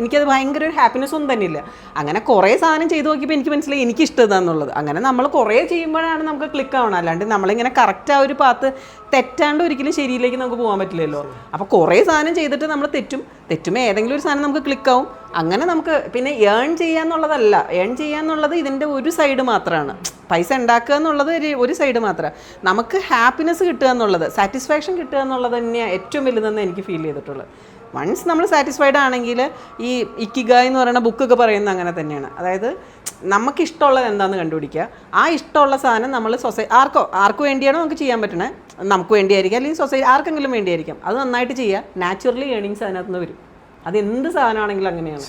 എനിക്കത് ഭയങ്കര ഒരു ഹാപ്പിനെസ് ഒന്നും തന്നെ ഇല്ല. അങ്ങനെ കുറേ സാധനം ചെയ്ത് നോക്കിയപ്പോൾ എനിക്ക് മനസ്സിലായി എനിക്ക് ഇഷ്ടമാണെന്നുള്ളത്. അങ്ങനെ നമ്മൾ കുറേ ചെയ്യുമ്പോഴാണ് നമുക്ക് ക്ലിക്ക് ആവണം. അല്ലാണ്ട് നമ്മളിങ്ങനെ കറക്റ്റ് ആ ഒരു പാത്ത് തെറ്റാണ്ട് ഒരിക്കലും ശരിയിലേക്ക് നമുക്ക് പോകാൻ പറ്റില്ലല്ലോ. അപ്പോൾ കുറേ സാധനം ചെയ്തിട്ട് നമ്മൾ തെറ്റുമ്പോൾ ഏതെങ്കിലും ഒരു സാധനം നമുക്ക് ക്ലിക്കാവും. അങ്ങനെ നമുക്ക് പിന്നെ ഏൺ ചെയ്യാന്നുള്ളത് ഇതിൻ്റെ ഒരു സൈഡ് മാത്രമാണ്. പൈസ ഉണ്ടാക്കുക എന്നുള്ളത് ഒരു സൈഡ് മാത്രമാണ്. നമുക്ക് ഹാപ്പിനെസ് കിട്ടുക എന്നുള്ളത്, സാറ്റിസ്ഫാക്ഷൻ കിട്ടുക എന്നുള്ളത് തന്നെയാണ് ഏറ്റവും വലുതെന്ന് എനിക്ക് ഫീൽ ചെയ്തിട്ടുള്ളത്. വൺസ് നമ്മൾ സാറ്റിസ്ഫൈഡ് ആണെങ്കിൽ, ഈ ഇക്കിഗായ് എന്ന് പറയുന്ന ബുക്കൊക്കെ പറയുന്നത് അങ്ങനെ തന്നെയാണ്. അതായത് നമുക്കിഷ്ടമുള്ളത് എന്താണെന്ന് കണ്ടുപിടിക്കുക. ആ ഇഷ്ടമുള്ള സാധനം നമ്മൾ ആർക്ക് വേണ്ടിയാണോ നമുക്ക് ചെയ്യാൻ പറ്റണേ, നമുക്ക് വേണ്ടിയായിരിക്കാം, അല്ലെങ്കിൽ സൊസൈറ്റി ആർക്കെങ്കിലും വേണ്ടിയായിരിക്കാം, അത് നന്നായിട്ട് ചെയ്യുക. നാച്ചുറലി ഏണിങ്സ് അതിനകത്ത് നിന്ന് വരും. അത് എന്ത് സാധനമാണെങ്കിലും അങ്ങനെയാണ്.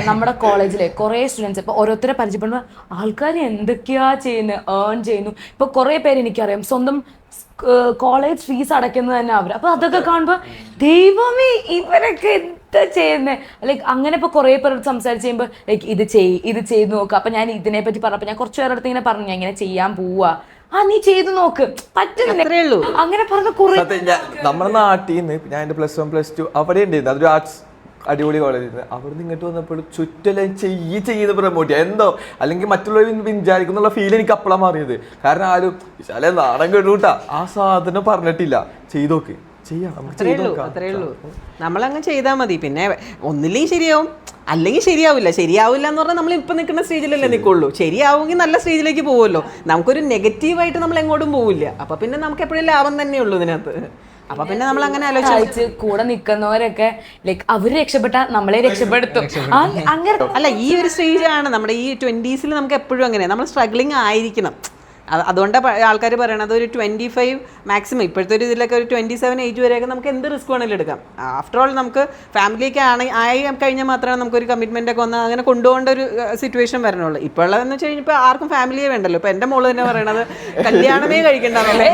നമ്മുടെ കോളേജിലെ കുറെ സ്റ്റുഡൻസ് ഇപ്പൊ ഓരോരുത്തരെ പരിചയപ്പെടുമ്പോൾ ആൾക്കാർ എന്തൊക്കെയാ ചെയ്യുന്നത്, ഏൺ ചെയ്യുന്നു. ഇപ്പൊ കുറെ പേര് എനിക്കറിയാം സ്വന്തം കോളേജ് ഫീസ് അടയ്ക്കുന്നത് തന്നെ അവർ. അപ്പൊ അതൊക്കെ കാണുമ്പോ ദൈവമേ ഇവരൊക്കെ എന്താ ചെയ്യുന്നത്. ലൈക്ക് അങ്ങനെ ഇപ്പൊ കുറെ പേരോട് സംസാരിച്ച് ചെയ്യുമ്പോൾ ലൈക്ക് ഇത് ചെയ്ത് നോക്കുക. അപ്പൊ ഞാൻ ഇതിനെ പറ്റി പറഞ്ഞപ്പോ ഞാൻ കുറച്ചു പേരുടെ അടുത്ത് ഇങ്ങനെ പറഞ്ഞു, ഞാൻ ഇങ്ങനെ ചെയ്യാൻ പോവാ, നീ ചെയ്ത് നോക്ക്, പറ്റുന്നേ ഉള്ളൂ അങ്ങനെ പറഞ്ഞ കുറെ. നമ്മുടെ നാട്ടിൽ നിന്ന് ഞാൻ എൻ്റെ +1 +2 അവിടെ ഉണ്ടായിരുന്നു, അതൊരു ആർട്സ് അടിപൊളി കോളേജിൽ നിന്ന്. അവിടെ നിന്ന് ഇങ്ങോട്ട് വന്നപ്പോൾ ചുറ്റെല്ലാം ചെയ്ത് പ്രമോട്ട് ചെയ്യുക എന്തോ, അല്ലെങ്കിൽ മറ്റുള്ളവർ വിചാരിക്കുന്നുള്ള ഫീൽ എനിക്ക് അപ്പോഴാണ് മാറിയത്. കാരണം ആരും വിശാലെ നാടൻ കേട്ടൂട്ടാ ആ സാധനം പറഞ്ഞിട്ടില്ല, ചെയ്തോക്ക്, അത്രേ ഉള്ളൂ. നമ്മളങ്ങ് ചെയ്താൽ മതി. പിന്നെ ഒന്നില്ലെങ്കിൽ ശരിയാവും, അല്ലെങ്കിൽ ശരിയാവില്ല എന്ന് പറഞ്ഞാൽ നമ്മൾ ഇപ്പം നിൽക്കുന്ന സ്റ്റേജിലല്ലേ നിൽക്കുള്ളൂ. ശരിയാവുമെങ്കിൽ നല്ല സ്റ്റേജിലേക്ക് പോകുമല്ലോ. നമുക്കൊരു നെഗറ്റീവായിട്ട് നമ്മൾ എങ്ങോട്ടും പോവില്ല. അപ്പം പിന്നെ നമുക്ക് എപ്പോഴും ലാഭം തന്നെയുള്ളൂ ഇതിനകത്ത്. അപ്പൊ പിന്നെ നമ്മൾ അങ്ങനെ ആലോചിച്ച് കൂടെ നിൽക്കുന്നവരൊക്കെ ലൈക്ക് അവര് രക്ഷപ്പെട്ടാൽ നമ്മളെ രക്ഷപ്പെടുത്തും. അങ്ങനെ അല്ല, ഈ ഒരു സ്റ്റേജാണ് നമ്മുടെ ഈ 20s നമുക്ക് എപ്പോഴും അങ്ങനെ നമ്മൾ സ്ട്രഗ്ലിങ് ആയിരിക്കണം. അതുകൊണ്ടാണ് ആൾക്കാർ പറയണത് ഒരു 25 മാക്സിമം, ഇപ്പോഴത്തെ ഒരു ഇതിലൊക്കെ ഒരു 27 ഏജ് വരെയൊക്കെ നമുക്ക് എന്ത് റിസ്ക് വേണമെങ്കിലും എടുക്കാം. ആഫ്റ്റർ ഓൾ നമുക്ക് ഫാമിലിയൊക്കെ ആയി കഴിഞ്ഞാൽ മാത്രമേ നമുക്കൊരു കമ്മിറ്റ്മെൻ്റ് ഒക്കെ വന്നാൽ അങ്ങനെ കൊണ്ടുപോകേണ്ട ഒരു സിറ്റുവേഷൻ വരണുള്ളൂ. ഇപ്പോഴുള്ളതെന്ന് വെച്ച് കഴിഞ്ഞാൽ ഇപ്പോൾ ആർക്കും ഫാമിലിയെ വേണ്ടല്ലോ. ഇപ്പോൾ എൻ്റെ മോള് തന്നെ പറയണത് കല്യാണമേ കഴിക്കണ്ടെന്നല്ലേ.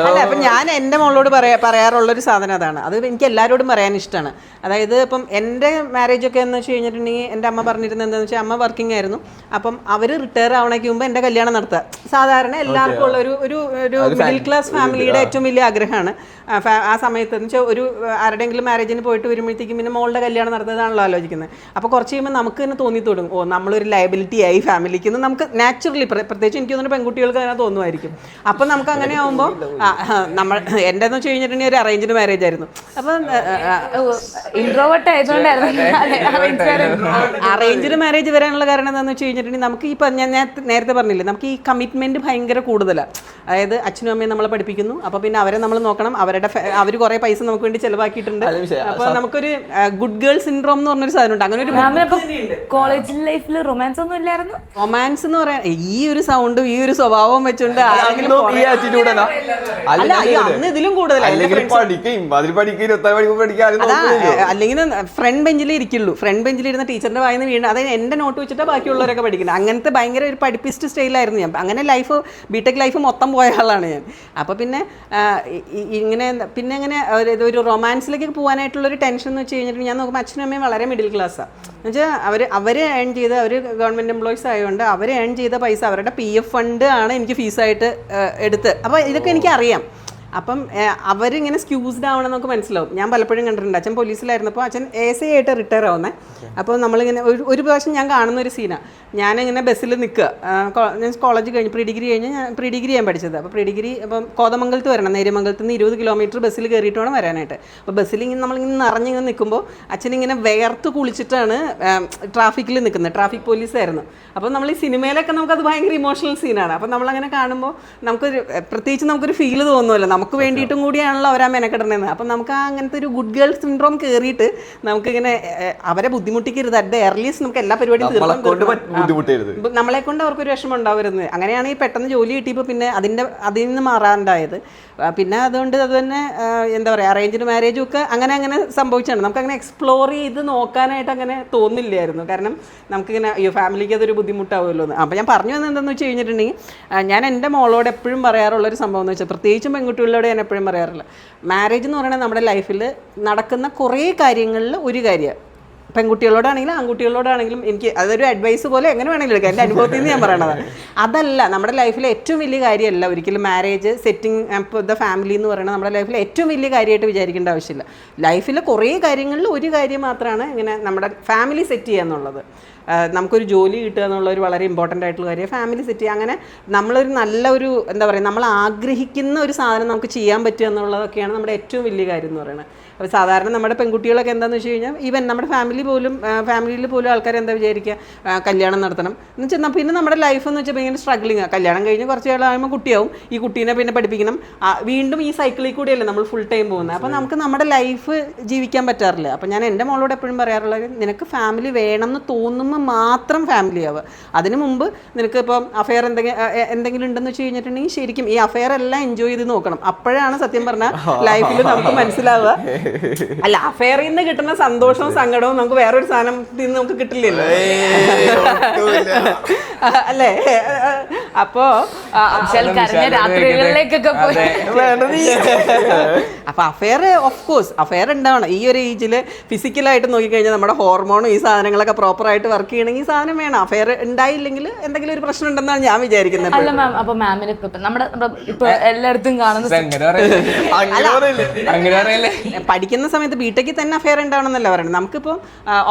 അല്ല, അപ്പം ഞാൻ എൻ്റെ മോളോട് പറയാറുള്ളൊരു സാധനം അതാണ്. അത് എനിക്ക് എല്ലാവരോടും പറയാൻ ഇഷ്ടമാണ്. അതായത് ഇപ്പം എൻ്റെ മാരേജൊക്കെ എന്ന് വെച്ച് കഴിഞ്ഞിട്ടുണ്ടെങ്കിൽ എൻ്റെ അമ്മ പറഞ്ഞിരുന്നത് എന്താണെന്ന് വെച്ചാൽ, അമ്മ വർക്കിംഗ് ആയിരുന്നു. അപ്പം അവർ റിട്ടയർ ആവണേക്ക് മുമ്പ് എൻ്റെ കല്യാണം നടത്തുക. സാധാരണ എല്ലാവർക്കും ഉള്ള ഒരു മിഡിൽ ക്ലാസ് ഫാമിലിയുടെ ഏറ്റവും വലിയ ആഗ്രഹമാണ്. ആ സമയത്ത് എന്ന് വെച്ചാൽ ഒരു ആരുടെയെങ്കിലും മാരേജിന് പോയിട്ട് വരുമ്പോഴത്തേക്കും പിന്നെ മോളുടെ കല്യാണം നടത്തുന്നതാണല്ലോ ആലോചിക്കുന്നത്. അപ്പോൾ കുറച്ച് കഴിയുമ്പോൾ നമുക്ക് തന്നെ തോന്നി തുടങ്ങും, ഓ നമ്മളൊരു ലയബിലിറ്റി ആയി ഫാമിലിക്ക് എന്ന് നമുക്ക് നാച്ചുറലി, പ്രത്യേകിച്ച് എനിക്ക് തോന്നുന്നു പെൺകുട്ടികൾക്ക് അങ്ങനെ തോന്നുമായിരിക്കും. അപ്പം നമുക്ക് അങ്ങനെ ആകുമ്പോൾ നമ്മൾ എൻ്റെ എന്ന് വെച്ച് കഴിഞ്ഞിട്ടുണ്ടെങ്കിൽ ഒരു അറേഞ്ച്ഡ് മാരേജ് ആയിരുന്നു. അപ്പം അറേഞ്ച്ഡ് മാരേജ് വരാനുള്ള കാരണം എന്താണെന്ന് വെച്ച് കഴിഞ്ഞിട്ടുണ്ടെങ്കിൽ നമുക്ക് ഈ ഞാൻ നേരത്തെ പറഞ്ഞില്ലേ, നമുക്ക് ഈ കമ്മിറ്റ്മെന്റ് ഭയങ്കര കൂടുതലാണ്. അതായത് അച്ഛനും അമ്മയും നമ്മളെ പഠിപ്പിക്കുന്നു, അപ്പോൾ പിന്നെ അവരെ നമ്മൾ നോക്കണം, അവർ കുറേ പൈസ നമുക്ക് വേണ്ടി ചെലവാക്കിയിട്ടുണ്ട്. അപ്പോൾ നമുക്കൊരു ഗുഡ് ഗേൾ സിൻഡ്രോം എന്ന് പറഞ്ഞൊരു സാധനമുണ്ട്. അങ്ങനെ ഒരു കോളേജ് ലൈഫിൽ റൊമാൻസ് ഒന്നും ഇല്ലായിരുന്നു. റൊമാൻസ് എന്ന് പറയാൻ ഈ ഒരു സൗണ്ടും ഈ ഒരു സ്വഭാവവും വെച്ചുകൊണ്ട് അന്ന് ഇതിലും കൂടുതലാണ്. അല്ലെങ്കിൽ ഫ്രണ്ട് ബെഞ്ചിൽ ഇരിക്കുള്ളൂ, ഫ്രണ്ട് ബെഞ്ചിൽ ഇരുന്ന ടീച്ചറിന്റെ വായിന്ന് വീണ്, അതായത് എന്റെ നോട്ട് വെച്ചിട്ട് ബാക്കിയുള്ളവരൊക്കെ പഠിക്കുന്നത്. അങ്ങനത്തെ ഭയങ്കര ഒരു പഠിപ്പിസ്റ്റ് സ്റ്റൈലായിരുന്നു ഞാൻ. അങ്ങനെ ലൈഫ് ബിടെക് ലൈഫ് മൊത്തം പോയ ആളാണ് ഞാൻ. അപ്പോൾ പിന്നെ ഇങ്ങനെ ഒരു റൊമാൻസിലേക്ക് പോകാനായിട്ടുള്ളൊരു ടെൻഷൻ എന്ന് വെച്ച് കഴിഞ്ഞിട്ട് ഞാൻ നോക്കുമ്പോൾ അച്ഛനും അമ്മയും വളരെ മിഡിൽ ക്ലാസ്സാണ്. എന്നുവെച്ചാൽ അവർ ഏൺ ചെയ്ത്, അവർ ഗവൺമെൻറ് എംപ്ലോയീസ് ആയതുകൊണ്ട് അവർ ഏൺ ചെയ്ത പൈസ അവരുടെ PF ഫണ്ട് ആണ് എനിക്ക് ഫീസായിട്ട് എടുത്ത്. അപ്പോൾ ഇതൊക്കെ എനിക്കറിയാം. അപ്പം അവരിങ്ങനെ സ്ക്യൂസ്ഡ് ആവണം നമുക്ക് മനസ്സിലാവും. ഞാൻ പലപ്പോഴും കണ്ടിട്ടുണ്ട്. അച്ഛൻ പോലീസിലായിരുന്നപ്പോൾ അച്ഛൻ ASI ആയിട്ട് റിട്ടയർ ആവുന്നത്. അപ്പോൾ നമ്മളിങ്ങനെ ഒരു പ്രാവശ്യം ഞാൻ കാണുന്ന ഒരു സീനാണ്. ഞാനിങ്ങനെ ബസ്സിൽ നിൽക്കുക, ഞാൻ കോളേജ് കഴിഞ്ഞ് പ്രീ ഡിഗ്രി ഞാൻ പഠിച്ചത്. അപ്പോൾ പ്രീ ഡിഗ്രി അപ്പം കോതമംഗലത്ത് വരണം, നേര്യമംഗലത്ത് നിന്ന് 20 കിലോമീറ്റർ ബസ്സിൽ കയറിയിട്ട് വേണം വരാനായിട്ട്. അപ്പോൾ ബസ്സിൽ ഇങ്ങനെ നമ്മളിങ്ങനെ നിറഞ്ഞിങ്ങനെ നിൽക്കുമ്പോൾ അച്ഛനിങ്ങനെ വേർത്ത് കുളിച്ചിട്ടാണ് ട്രാഫിക്കിൽ നിൽക്കുന്നത്. ട്രാഫിക് പോലീസായിരുന്നു. അപ്പോൾ നമ്മൾ ഈ സിനിമയിലൊക്കെ നമുക്കത് ഭയങ്കര ഇമോഷണൽ സീനാണ്. അപ്പോൾ നമ്മളങ്ങനെ കാണുമ്പോൾ പ്രത്യേകിച്ച് നമുക്കൊരു ഫീല് തോന്നുമല്ലോ, നമുക്ക് വേണ്ടിയിട്ടും കൂടിയാണല്ലോ അവരാ മെനക്കെടണേന്ന്. അപ്പം നമുക്ക് അങ്ങനത്തെ ഒരു ഗുഡ് ഗേൾ സിൻഡ്രോം കയറിയിട്ട് നമുക്കിങ്ങനെ അവരെ ബുദ്ധിമുട്ടിക്കരുത്. അറ്റ് ദ എർലിയസ്റ്റ് നമുക്ക് എല്ലാ പരിപാടിയും നമ്മളെ കൊണ്ട് അവർക്കൊരു വിഷമം ഉണ്ടാവരുന്നത്. അങ്ങനെയാണ് ഈ പെട്ടെന്ന് ജോലി കിട്ടിയപ്പോൾ പിന്നെ അതിൽ നിന്ന് മാറാണ്ടായത്. പിന്നെ അതുകൊണ്ട് അത് തന്നെ എന്താ പറയുക, അറേഞ്ച്ഡ് മാരേജും ഒക്കെ അങ്ങനെ സംഭവിച്ചാണ്. നമുക്കങ്ങനെ എക്സ്പ്ലോർ ചെയ്ത് നോക്കാനായിട്ട് അങ്ങനെ തോന്നില്ലായിരുന്നു. കാരണം നമുക്കിങ്ങനെ ഫാമിലിക്ക് അതൊരു ബുദ്ധിമുട്ടാവുമല്ലോ എന്ന്. അപ്പോൾ ഞാൻ പറഞ്ഞു വന്നത് എന്താണെന്ന് വെച്ച് കഴിഞ്ഞിട്ടുണ്ടെങ്കിൽ, ഞാൻ എൻ്റെ മോളോട് എപ്പോഴും പറയാറുള്ളൊരു സംഭവം എന്ന് വെച്ചാൽ, പ്രത്യേകിച്ചും പെൺകുട്ടികളോട് ഞാൻ എപ്പോഴും പറയാറില്ല, മാരേജ് എന്ന് പറയുന്നത് നമ്മുടെ ലൈഫിൽ നടക്കുന്ന കുറേ കാര്യങ്ങളിൽ ഒരു കാര്യമാണ്. പെൺകുട്ടികളോടാണെങ്കിലും ആൺകുട്ടികളോടാണെങ്കിലും എനിക്ക് അതൊരു അഡ്വൈസ് പോലെ എങ്ങനെ വേണമെങ്കിലും എടുക്കാം, എൻ്റെ അനുഭവത്തിൽ നിന്ന് ഞാൻ പറയണത്. അതല്ല നമ്മുടെ ലൈഫിലെ ഏറ്റവും വലിയ കാര്യമല്ല ഒരിക്കലും മാരേജ്, സെറ്റിംഗ് ദ ഫാമിലി എന്ന് പറയുന്നത് നമ്മുടെ ലൈഫിലെ ഏറ്റവും വലിയ കാര്യമായിട്ട് വിചാരിക്കേണ്ട ആവശ്യമില്ല. ലൈഫിൽ കുറേ കാര്യങ്ങളിൽ ഒരു കാര്യം മാത്രമാണ് ഇങ്ങനെ നമ്മുടെ ഫാമിലി സെറ്റ് ചെയ്യുക എന്നുള്ളത്. നമുക്കൊരു ജോലി കിട്ടുക എന്നുള്ളൊരു വളരെ ഇമ്പോർട്ടൻ്റ് ആയിട്ടുള്ള കാര്യം, ഫാമിലി സെറ്റ് ചെയ്യുക. അങ്ങനെ നമ്മളൊരു നല്ലൊരു എന്താ പറയുക, നമ്മൾ ആഗ്രഹിക്കുന്ന ഒരു സാധനം നമുക്ക് ചെയ്യാൻ പറ്റുക എന്നുള്ളതൊക്കെയാണ് നമ്മുടെ ഏറ്റവും വലിയ കാര്യം എന്ന് പറയുന്നത്. അപ്പോൾ സാധാരണ നമ്മുടെ പെൺകുട്ടികളൊക്കെ എന്താണെന്ന് വെച്ച് കഴിഞ്ഞാൽ, ഈവൻ നമ്മുടെ ഫാമിലിയിൽ പോലും ആൾക്കാർ എന്താ വിചാരിക്കുക, കല്യാണം നടത്തണം എന്ന് വെച്ചാൽ പിന്നെ നമ്മുടെ ലൈഫ് എന്ന് വെച്ചാൽ ഭയങ്കര സ്ട്രഗ്ലിങ്ങാണ്. കല്യാണം കഴിഞ്ഞ് കുറച്ച് കാലമാകുമ്പോൾ കുട്ടിയാവും, ഈ കുട്ടീനെ പിന്നെ പഠിപ്പിക്കണം, വീണ്ടും ഈ സൈക്കിളിൽ കൂടിയല്ലേ നമ്മൾ ഫുൾ ടൈം പോകുന്നത്. അപ്പോൾ നമുക്ക് നമ്മുടെ ലൈഫ് ജീവിക്കാൻ പറ്റാറില്ല. അപ്പോൾ ഞാൻ എൻ്റെ മോളോട് എപ്പോഴും പറയാറുള്ളത്, നിനക്ക് ഫാമിലി വേണം എന്ന് തോന്നുമ്പോൾ മാത്രം ഫാമിലി ആവുക. അതിനു മുമ്പ് നിനക്ക് ഇപ്പം അഫെയർ എന്തെങ്കിലും ഉണ്ടെന്ന് വെച്ച് കഴിഞ്ഞിട്ടുണ്ടെങ്കിൽ ശരിക്കും ഈ അഫെയർ എല്ലാം എൻജോയ് ചെയ്ത് നോക്കണം. അപ്പോഴാണ് സത്യം പറഞ്ഞാൽ ലൈഫിൽ നമുക്ക് മനസ്സിലാവുക. അല്ല, അഫെയറിൽ നിന്ന് കിട്ടുന്ന സന്തോഷവും സങ്കടവും നമുക്ക് വേറൊരു സാധനത്തിൽ നിന്ന് നമുക്ക് കിട്ടില്ലല്ലോ, അല്ലേ? അപ്പോ അപ്പൊ അഫെയർ ഓഫ് കോഴ്സ് അഫെയർ ഉണ്ടാവണം. ഈ ഒരു ഏജിൽ ഫിസിക്കലായിട്ട് നോക്കിക്കഴിഞ്ഞാൽ നമ്മുടെ ഹോർമോണും ഈ സാധനങ്ങളൊക്കെ പ്രോപ്പറായിട്ട് വർക്ക് ചെയ്യണമെങ്കിൽ ഈ സാധനം വേണം. അഫെയർ ഉണ്ടായില്ലെങ്കിൽ എന്തെങ്കിലും ഒരു പ്രശ്നം ഉണ്ടെന്നാണ് ഞാൻ വിചാരിക്കുന്നത്. അല്ല മാം, അപ്പൊ മാമിന് നമ്മുടെ ഇപ്പൊ എല്ലായിടത്തും കാണുന്ന പഠിക്കുന്ന സമയത്ത് ബിടെക്കിൽ തന്നെ അഫെയർ ഉണ്ടാവണമെന്നല്ല പറയുന്നത്. നമുക്കിപ്പോൾ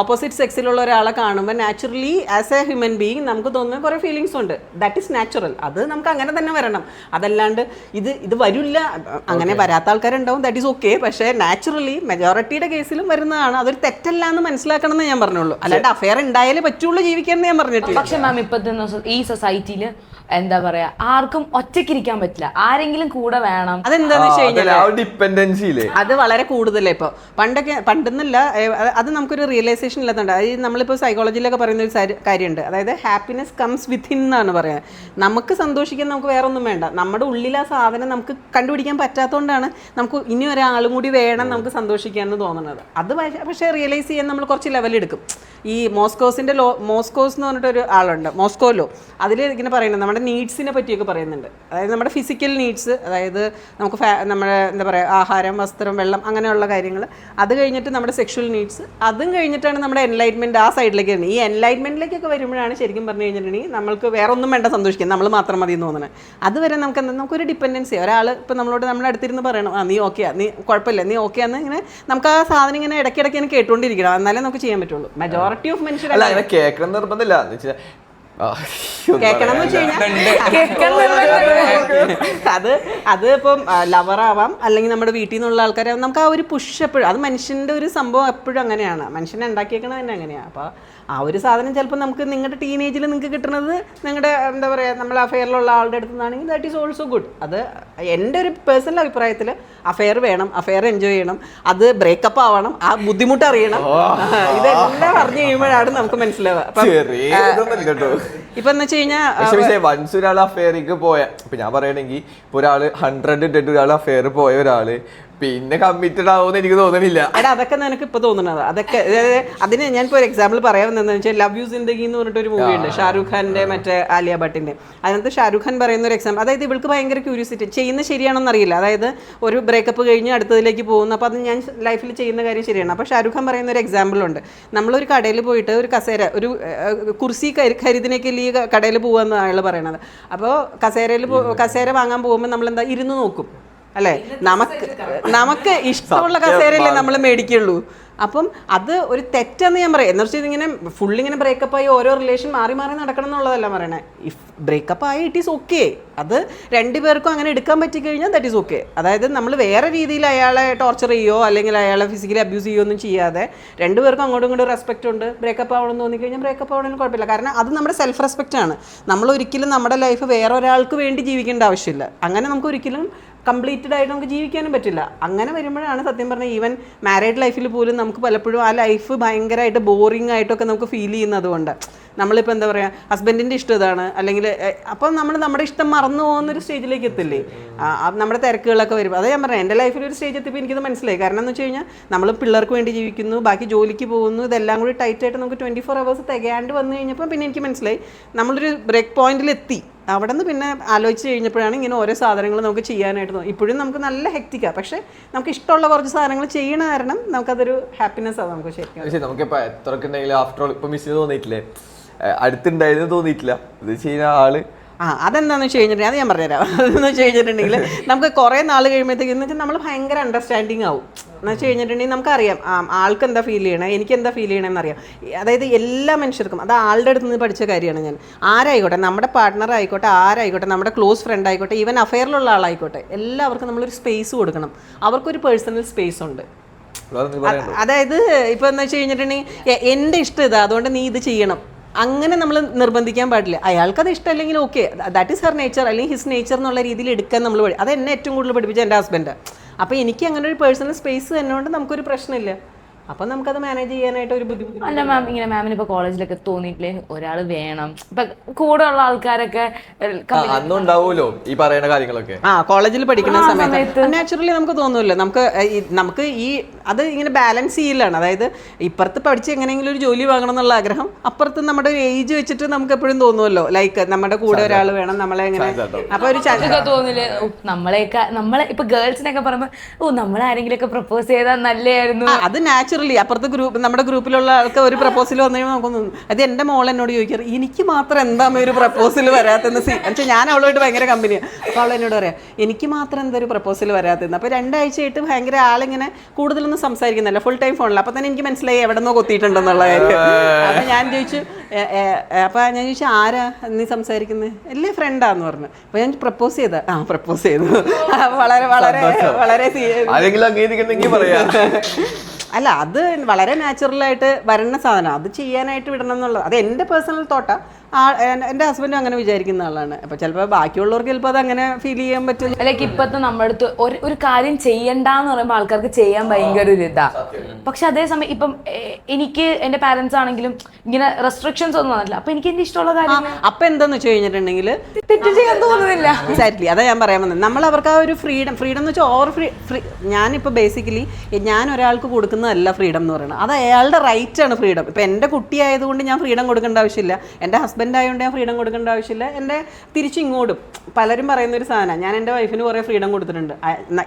ഓപ്പോസിറ്റ് സെക്സിലുള്ള ഒരാളെ കാണുമ്പോൾ naturally as A human being നമുക്ക് തോന്നുന്ന കുറേ ഫീലിങ്സ് ഉണ്ട്. That is natural. അത് നമുക്ക് അങ്ങനെ തന്നെ വരണം. അതല്ലാണ്ട് ഇത് വരില്ല, അങ്ങനെ വരാത്ത ആൾക്കാരുണ്ടാവും, ദാറ്റ് ഈസ് ഓക്കെ. പക്ഷേ നാച്ചുറലി മെജോറിറ്റിയുടെ കേസിലും വരുന്നതാണ്. അതൊരു തെറ്റല്ല എന്ന് മനസ്സിലാക്കണം എന്ന് ഞാൻ പറഞ്ഞുള്ളൂ. അല്ലാണ്ട് അഫെയർ ഉണ്ടായാലേ പറ്റുള്ളൂ ജീവിക്കാൻ എന്ന് ഞാൻ പറഞ്ഞിട്ടില്ല. പക്ഷെ മാം, ഇപ്പോഴത്തെ ഈ സൊസൈറ്റിയിൽ എന്താ പറയാ, ആർക്കും ഒറ്റയ്ക്കിരിക്കാൻ പറ്റില്ല, ആരെങ്കിലും കൂടെ വേണം. അതെന്താന്ന് വെച്ച് കഴിഞ്ഞാൽ അത് വളരെ കൂടുതലേ. ഇപ്പോൾ പണ്ടെന്നല്ല, അത് നമുക്കൊരു റിയലൈസേഷൻ ഇല്ലാത്തതുണ്ട്. അത് നമ്മളിപ്പോൾ സൈക്കോളജിയിലൊക്കെ പറയുന്ന ഒരു കാര്യമുണ്ട്. അതായത് ഹാപ്പിനെസ് കംസ് വിത്തിൻ എന്നാണ് പറയാൻ. നമുക്ക് സന്തോഷിക്കാൻ നമുക്ക് വേറെ ഒന്നും വേണ്ട. നമ്മുടെ ഉള്ളിൽ ആ സാധനം നമുക്ക് കണ്ടുപിടിക്കാൻ പറ്റാത്തതുകൊണ്ടാണ് നമുക്ക് ഇനി ഒരാളും കൂടി വേണം നമുക്ക് സന്തോഷിക്കാൻ എന്ന് തോന്നുന്നത്. അത് പക്ഷേ റിയലൈസ് ചെയ്യാൻ നമ്മൾ കുറച്ച് ലെവലെടുക്കും. ഈ മോസ്കോസ് എന്ന് പറഞ്ഞിട്ടൊരു ആളുണ്ട്, മോസ്കോലോ. അതിൽ ഇങ്ങനെ പറയുന്നത് നമ്മുടെ നീഡ്സിനെ പറ്റിയൊക്കെ പറയുന്നുണ്ട്. അതായത് നമ്മുടെ ഫിസിക്കൽ നീഡ്സ്, അതായത് നമുക്ക് നമ്മുടെ എന്താ പറയുക, ആഹാരം, വസ്ത്രം, വെള്ളം, അങ്ങനെയുള്ള കാര്യങ്ങൾ. അത് കഴിഞ്ഞിട്ട് നമ്മുടെ സെക്ഷൽ നീഡ്സ്, അതും കഴിഞ്ഞിട്ടാണ് നമ്മുടെ എൻലൈറ്റ്മെൻറ്റ് ആ സൈഡിലേക്ക് വരുന്നത്. ഈ എൻലൈറ്റ്മെൻറ്റിലേക്കൊക്കെ വരുമ്പോഴാണ് ശരിക്കും പറഞ്ഞു കഴിഞ്ഞിട്ടുണ്ടെങ്കിൽ നമ്മൾക്ക് വേറെ ഒന്നും വേണ്ട സന്തോഷിക്കാൻ, നമ്മൾ മാത്രം മതി എന്ന് തോന്നുന്നത്. അതുവരെ നമുക്കൊരു ഡിപ്പെൻഡൻസി. ഒരാൾ ഇപ്പോൾ നമ്മുടെ അടുത്തിരുന്ന് പറയണം, നീ ഓക്കെ, നീ കുഴപ്പമില്ല, നീ ഓക്കെ എന്ന് ഇങ്ങനെ നമുക്ക് ആ സാധനം ഇങ്ങനെ ഇടയ്ക്കിടയ്ക്ക് ഇങ്ങനെ കേട്ടുകൊണ്ടിരിക്കണം. എന്നാലേ നമുക്ക് ചെയ്യാൻ പറ്റുള്ളൂ. മജോറിറ്റി ഓഫ് മനുഷ്യർ കേൾക്കണം നിർബന്ധമില്ല. കേൾക്കണം എന്ന് വെച്ച് കഴിഞ്ഞാൽ അത് ഇപ്പം ലവറാവാം, അല്ലെങ്കിൽ നമ്മുടെ വീട്ടിൽ നിന്നുള്ള ആൾക്കാരാവാം. നമുക്ക് ആ ഒരു പുഷ് എപ്പോഴും, അത് മനുഷ്യൻ്റെ ഒരു സംഭവം എപ്പോഴും അങ്ങനെയാണ്. മനുഷ്യനെ ഉണ്ടാക്കിയേക്കണത് തന്നെ അങ്ങനെയാണ്. അപ്പോൾ ആ ഒരു സാധനം ചിലപ്പോൾ നമുക്ക് നിങ്ങളുടെ ടീനേജിൽ നിങ്ങൾക്ക് കിട്ടുന്നത് നിങ്ങളുടെ എന്താ പറയുക, നമ്മൾ അഫെയറിലുള്ള ആളുടെ അടുത്ത് നിന്നാണെങ്കിൽ ദാറ്റ് ഈസ് ഓൾസോ ഗുഡ്. അത് എൻ്റെ ഒരു പേഴ്സണൽ അഭിപ്രായത്തിൽ അഫെയർ വേണം, അഫെയർ എൻജോയ് ചെയ്യണം, അത് ബ്രേക്കപ്പ് ആവണം, ആ ബുദ്ധിമുട്ട് അറിയണം. ഇതെല്ലാം അറിഞ്ഞു കഴിയുമ്പോഴാണ് നമുക്ക് മനസ്സിലാവുക. ഇപ്പൊ എന്ന് വെച്ച് കഴിഞ്ഞാൽ വൺസ് ഒരാൾ അഫെയറിക്ക് പോയ, ഇപ്പൊ ഞാൻ പറയണെങ്കിൽ ഇപ്പൊ ഒരാള് 100 ഇട്ടിട്ട് ഒരാൾ അഫെയർ പോയ ഒരാള് പിന്നെ കമ്മിറ്റഡ് ആവുമെന്ന് എനിക്ക് തോന്നുന്നില്ല. എടാ അതൊക്കെ നിനക്ക് ഇപ്പൊ തോന്നുന്നത്. അതൊക്കെ അതിന് ഞാൻ ഇപ്പോൾ ഒരു എക്സാമ്പിൾ പറയാമെന്ന് വെച്ചാൽ ലവ് യു സിന്ദഗി എന്ന് പറഞ്ഞിട്ടൊരു മൂവിയുണ്ട്, ഷാരൂഖ് ഖാന്റെ മറ്റേ ആലിയ ഭട്ടിന്റെ. അതിനകത്ത് ഷാരൂഖ് ഖാൻ പറയുന്ന ഒരു എക്സാമ്പിൾ, അതായത് ഇവൾക്ക് ഭയങ്കര ക്യൂരിയോസിറ്റി, ചെയ്യുന്നത് ശരിയാണെന്ന് അറിയില്ല. അതായത് ഒരു ബ്രേക്കപ്പ് കഴിഞ്ഞ് അടുത്തതിലേക്ക് പോകുന്നു. അപ്പോൾ അത് ഞാൻ ലൈഫിൽ ചെയ്യുന്ന കാര്യം ശരിയാണ്. അപ്പോൾ ഷാരൂഖ് ഖാൻ പറയുന്ന ഒരു എക്സാമ്പിൾ ഉണ്ട്. നമ്മളൊരു കടയിൽ പോയിട്ട് ഒരു കസേര, ഒരു കുർസി ഖരീദിനേക്ക് ഈ കടയിൽ പോകാമെന്ന് അയാൾ പറയണത്. അപ്പോൾ കസേര വാങ്ങാൻ പോകുമ്പോൾ നമ്മളെന്താ ഇരുന്ന് നോക്കും അല്ലേ? നമുക്ക് ഇഷ്ടമുള്ള കസേരയല്ലേ നമ്മൾ മേടിക്കുള്ളൂ. അപ്പം അത് ഒരു തെറ്റെന്ന് ഞാൻ പറയാം. എന്ന് വെച്ചാൽ ഇങ്ങനെ ഫുള്ളിങ്ങനെ ബ്രേക്കപ്പായി ഓരോ റിലേഷൻ മാറി മാറി നടക്കണം എന്നുള്ളതല്ല പറയണേ. ഇഫ് ബ്രേക്കപ്പ് ആയി ഇറ്റ് ഈസ് ഓക്കെ. അത് രണ്ടുപേർക്കും അങ്ങനെ എടുക്കാൻ പറ്റിക്കഴിഞ്ഞാൽ ദാറ്റ് ഈസ് ഓക്കെ. അതായത് നമ്മൾ വേറെ രീതിയിൽ അയാളെ ടോർച്ചർ ചെയ്യുകയോ അല്ലെങ്കിൽ അയാളെ ഫിസിക്കലി അബ്യൂസ് ചെയ്യുകയോ ഒന്നും ചെയ്യാതെ രണ്ടുപേർക്കും അങ്ങോട്ടും ഇങ്ങോട്ടും റെസ്പെക്റ്റ് ഉണ്ട്. ബ്രേക്കപ്പ് ആവണമെന്ന് തോന്നിക്കഴിഞ്ഞാൽ ബ്രേക്കപ്പ് ആവണമെന്ന് കുഴപ്പമില്ല. കാരണം അത് നമ്മുടെ സെൽഫ് റെസ്പെക്റ്റ് ആണ്. നമ്മൾ ഒരിക്കലും നമ്മുടെ ലൈഫ് വേറെ ഒരാൾക്ക് വേണ്ടി ജീവിക്കേണ്ട ആവശ്യമില്ല. അങ്ങനെ നമുക്ക് ഒരിക്കലും കംപ്ലീറ്റഡ് ആയിട്ട് നമുക്ക് ജീവിക്കാനും പറ്റില്ല. അങ്ങനെ വരുമ്പോഴാണ് സത്യം പറഞ്ഞാൽ ഈവൻ മാരീഡ് ലൈഫിൽ പോലും നമുക്ക് പലപ്പോഴും ആ ലൈഫ് ഭയങ്കരമായിട്ട് ബോറിംഗ് ആയിട്ടൊക്കെ നമുക്ക് ഫീൽ ചെയ്യുന്നത് കൊണ്ട് നമ്മളിപ്പോൾ എന്താ പറയുക, ഹസ്ബൻഡിൻ്റെ ഇഷ്ടം ഇതാണ്, അല്ലെങ്കിൽ അപ്പം നമ്മുടെ ഇഷ്ടം മറന്നു പോകുന്നൊരു സ്റ്റേജിലേക്ക് എത്തില്ലേ, നമ്മുടെ തിരക്കുകളൊക്കെ വരുമ്പോൾ. അത് ഞാൻ പറയാം, എൻ്റെ ലൈഫിൽ ഒരു സ്റ്റേജ് എത്തിയപ്പോൾ എനിക്കത് മനസ്സിലായി. കാരണം എന്ന് വെച്ച് കഴിഞ്ഞാൽ നമ്മൾ പിള്ളേർക്ക് വേണ്ടി ജീവിക്കുന്നു, ബാക്കി ജോലിക്ക് പോകുന്നു, ഇതെല്ലാം കൂടി ടൈറ്റായിട്ട് നമുക്ക് 24 hours തികയാണ്ട് വന്നു കഴിഞ്ഞപ്പോൾ പിന്നെ എനിക്ക് മനസ്സിലായി നമ്മളൊരു ബ്രേക്ക് പോയിന്റിലെത്തി. അവിടെ നിന്ന് പിന്നെ ആലോചിച്ച് കഴിഞ്ഞപ്പോഴാണ് ഇങ്ങനെ ഓരോ സാധനങ്ങൾ നമുക്ക് ചെയ്യാനായിട്ട് തോന്നും. ഇപ്പോഴും നമുക്ക് നല്ല ഹെക്റ്റിക്കാണ്, പക്ഷേ നമുക്ക് ഇഷ്ടമുള്ള കുറച്ച് സാധനങ്ങൾ ചെയ്യണ കാരണം നമുക്കതൊരു ഹാപ്പിനെസ് ആണ് നമുക്ക് ശരിക്കും. നമുക്കിപ്പോൾ എത്രയൊക്കെ ഉണ്ടെങ്കിലും ആഫ്റ്റർ ഓൾ ഇപ്പം മിസ്സിന് തോന്നിയിട്ടില്ലേ, അടുത്തുണ്ടായിരുന്നു തോന്നിയിട്ടില്ല ഇത് ചെയ്യുന്ന ആള്. അതെന്താണെന്ന് വെച്ച് കഴിഞ്ഞിട്ടുണ്ടെങ്കിൽ അത് ഞാൻ പറഞ്ഞുതരാം. അതെന്ന് വെച്ച് കഴിഞ്ഞിട്ടുണ്ടെങ്കിൽ നമുക്ക് കുറേ നാൾ കഴിയുമ്പോഴത്തേക്ക് എന്ന് വെച്ചാൽ നമ്മൾ ഭയങ്കര അണ്ടർസ്റ്റാൻഡിങ് ആവും. എന്ന് വെച്ച് കഴിഞ്ഞിട്ടുണ്ടെങ്കിൽ നമുക്കറിയാം ആൾക്ക് എന്താ ഫീൽ ചെയ്യണേ, എനിക്ക് എന്താ ഫീൽ ചെയ്യണമെന്ന് അറിയാം. അതായത് എല്ലാ മനുഷ്യർക്കും, അത് ആളുടെ അടുത്ത് നിന്ന് പഠിച്ച കാര്യമാണ് ഞാൻ. ആരായിക്കോട്ടെ, നമ്മുടെ പാർട്ട്ണർ ആയിക്കോട്ടെ, ആരായിക്കോട്ടെ, നമ്മുടെ ക്ലോസ് ഫ്രണ്ട് ആയിക്കോട്ടെ, ഈവൻ അഫെയറിലുള്ള ആളായിക്കോട്ടെ, എല്ലാവർക്കും നമ്മളൊരു സ്പേസ് കൊടുക്കണം. അവർക്കൊരു പേഴ്സണൽ സ്പേസ് ഉണ്ട്. അതായത് ഇപ്പോൾ എന്ന് വെച്ച് കഴിഞ്ഞിട്ടുണ്ടെങ്കിൽ എൻ്റെ ഇഷ്ടം ഇതാ, അതുകൊണ്ട് നീ ഇത് ചെയ്യണം, അങ്ങനെ നമ്മൾ നിർബന്ധിക്കാൻ പാടില്ല. അയാൾക്കത് ഇഷ്ടമല്ലെങ്കിൽ okay, that is her nature അല്ലെങ്കിൽ ഹിസ് നേച്ചർ എന്നുള്ള രീതിയിൽ എടുക്കാൻ നമ്മൾ അത് എന്നെ ഏറ്റവും കൂടുതൽ പഠിപ്പിച്ച എൻ്റെ ഹസ്ബൻഡ്. അപ്പോൾ എനിക്ക് അങ്ങനെ ഒരു പേഴ്സണൽ സ്പേസ് തന്നെയുകൊണ്ട് നമുക്കൊരു പ്രശ്നമില്ല. അപ്പം നമുക്കത് മാനേജ് ചെയ്യാനായിട്ട് ഒരു ബുദ്ധിമുട്ട്. അല്ല മാം, ഇങ്ങനെ മാമിന് ഇപ്പോൾ കോളേജിലൊക്കെ തോന്നിയിട്ടില്ലേ ഒരാൾ വേണം, ഇപ്പം കൂടെ ഉള്ള ആൾക്കാരൊക്കെ അന്നും ഉണ്ടാവുമല്ലോ ഈ പറയുന്ന കാര്യങ്ങളൊക്കെ. കോളേജിൽ പഠിക്കുന്ന സമയത്ത് നാച്ചുറലി നമുക്ക് തോന്നുമല്ലോ, നമുക്ക് ഈ അത് ഇങ്ങനെ ബാലൻസ് ചെയ്യലാണ്. അതായത് ഇപ്പുറത്ത് പഠിച്ച് എങ്ങനെയെങ്കിലും ഒരു ജോലി വാങ്ങണം എന്നുള്ള ആഗ്രഹം, അപ്പുറത്ത് നമ്മുടെ ഒരു ഏജ് വെച്ചിട്ട് നമുക്ക് എപ്പോഴും തോന്നുമല്ലോ ലൈക്ക് നമ്മുടെ കൂടെ ഒരാൾ വേണം, നമ്മളെ എങ്ങനെ. അപ്പൊ ഒരു തോന്നില്ലേ നമ്മളെ ഇപ്പൊ ഗേൾസിനൊക്കെ പറയുമ്പോൾ നമ്മളാരെങ്കിലും ഒക്കെ പ്രപ്പോസ് ചെയ്താൽ നല്ലതായിരുന്നു. അത് നാച്ചുറലി അപ്പുറത്തെ നമ്മുടെ ഗ്രൂപ്പിലുള്ള ആൾക്ക് ഒരു പ്രപ്പോസൽ വന്നു കഴിയുമ്പോൾ നമുക്ക് തോന്നുന്നു. അത് എൻ്റെ മോൾ എന്നോട് ചോദിക്കാറ്, എനിക്ക് മാത്രം എന്താ ഒരു പ്രപ്പോസൽ വരാത്തെന്ന്. വെച്ചാൽ ഞാൻ അവളോട്ട് ഭയങ്കര കമ്പനിയാണ്. അപ്പോൾ അവൾ എന്നോട് പറയാം, എനിക്ക് മാത്രം എന്താ ഒരു പ്രപ്പോസൽ വരാത്തെന്ന്. അപ്പോൾ 2 ആഴ്ചയായിട്ട് ഭയങ്കര ആളിങ്ങനെ കൂടുതലൊന്നും സംസാരിക്കുന്നില്ല, ഫുൾ ടൈം ഫോണിൽ. അപ്പോൾ തന്നെ എനിക്ക് മനസ്സിലായി എവിടെ നിന്നോ കൊത്തിയിട്ടുണ്ടെന്നുള്ള കാര്യം. അപ്പോൾ ഞാൻ ചോദിച്ചു, ആരാ നീ സംസാരിക്കുന്നത്? അല്ലേ ഫ്രണ്ടാന്ന് പറഞ്ഞു. അപ്പോൾ ഞാൻ പ്രപ്പോസ് ചെയ്ത പ്രപ്പോസ് ചെയ്തു. വളരെ വളരെ വളരെ അല്ല, അത് വളരെ നാച്ചുറലായിട്ട് വരുന്ന സാധനം. അത് ചെയ്യാനായിട്ട് വിടണം എന്നുള്ളത് അത് എൻ്റെ പേഴ്സണൽ തോട്ടാ. എൻ്റെ ഹസ്ബൻഡും അങ്ങനെ വിചാരിക്കുന്ന ആളാണ്. അപ്പോൾ ചിലപ്പോൾ ബാക്കിയുള്ളവർക്ക് ചിലപ്പോൾ അത് അങ്ങനെ ഫീൽ ചെയ്യാൻ പറ്റില്ല. ലൈക്ക് ഇപ്പത്തെ നമ്മുടെ അടുത്ത് ഒരു കാര്യം ചെയ്യണ്ടെന്ന് പറയുമ്പോൾ ആൾക്കാർക്ക് ചെയ്യാൻ ഭയങ്കര ഒരു ഇതാ. പക്ഷെ അതേസമയം ഇപ്പം എനിക്ക് എൻ്റെ പാരന്റ്സ് ആണെങ്കിലും ഇങ്ങനെ റെസ്ട്രിക്ഷൻസ് ഒന്നും വന്നില്ല. അപ്പൊ എനിക്ക് എന്റെ ഇഷ്ടമുള്ള കാര്യം അപ്പൊ എന്താന്ന് വെച്ച് കഴിഞ്ഞിട്ടുണ്ടെങ്കിൽ തെറ്റ് ചെയ്യാൻ തോന്നുന്നില്ല. എക്സാക്ട്ലി അതാ ഞാൻ പറയാൻ വന്നത്. നമ്മൾ അവർക്ക് ആ ഒരു ഫ്രീഡം എന്ന് വെച്ചാൽ ഓവർ ഞാനിപ്പോൾ ബേസിക്കലി ഞാൻ ഒരാൾക്ക് കൊടുക്കുന്നതല്ല ഫ്രീഡം എന്ന് പറയുന്നത്. അത് അയാളുടെ റൈറ്റ് ആണ് ഫ്രീഡം. ഇപ്പം എൻ്റെ കുട്ടി ആയതുകൊണ്ട് ഞാൻ ഫ്രീഡം കൊടുക്കേണ്ട ആവശ്യമില്ല, എൻ്റെ ഹസ്ബൻഡ് ആയതുകൊണ്ട് ഞാൻ ഫ്രീഡം കൊടുക്കേണ്ട ആവശ്യമില്ല. എൻ്റെ തിരിച്ചിങ്ങോട്ടും പലരും പറയുന്ന ഒരു സാധനം, ഞാൻ എൻ്റെ വൈഫിന് കുറേ ഫ്രീഡം കൊടുത്തിട്ടുണ്ട്.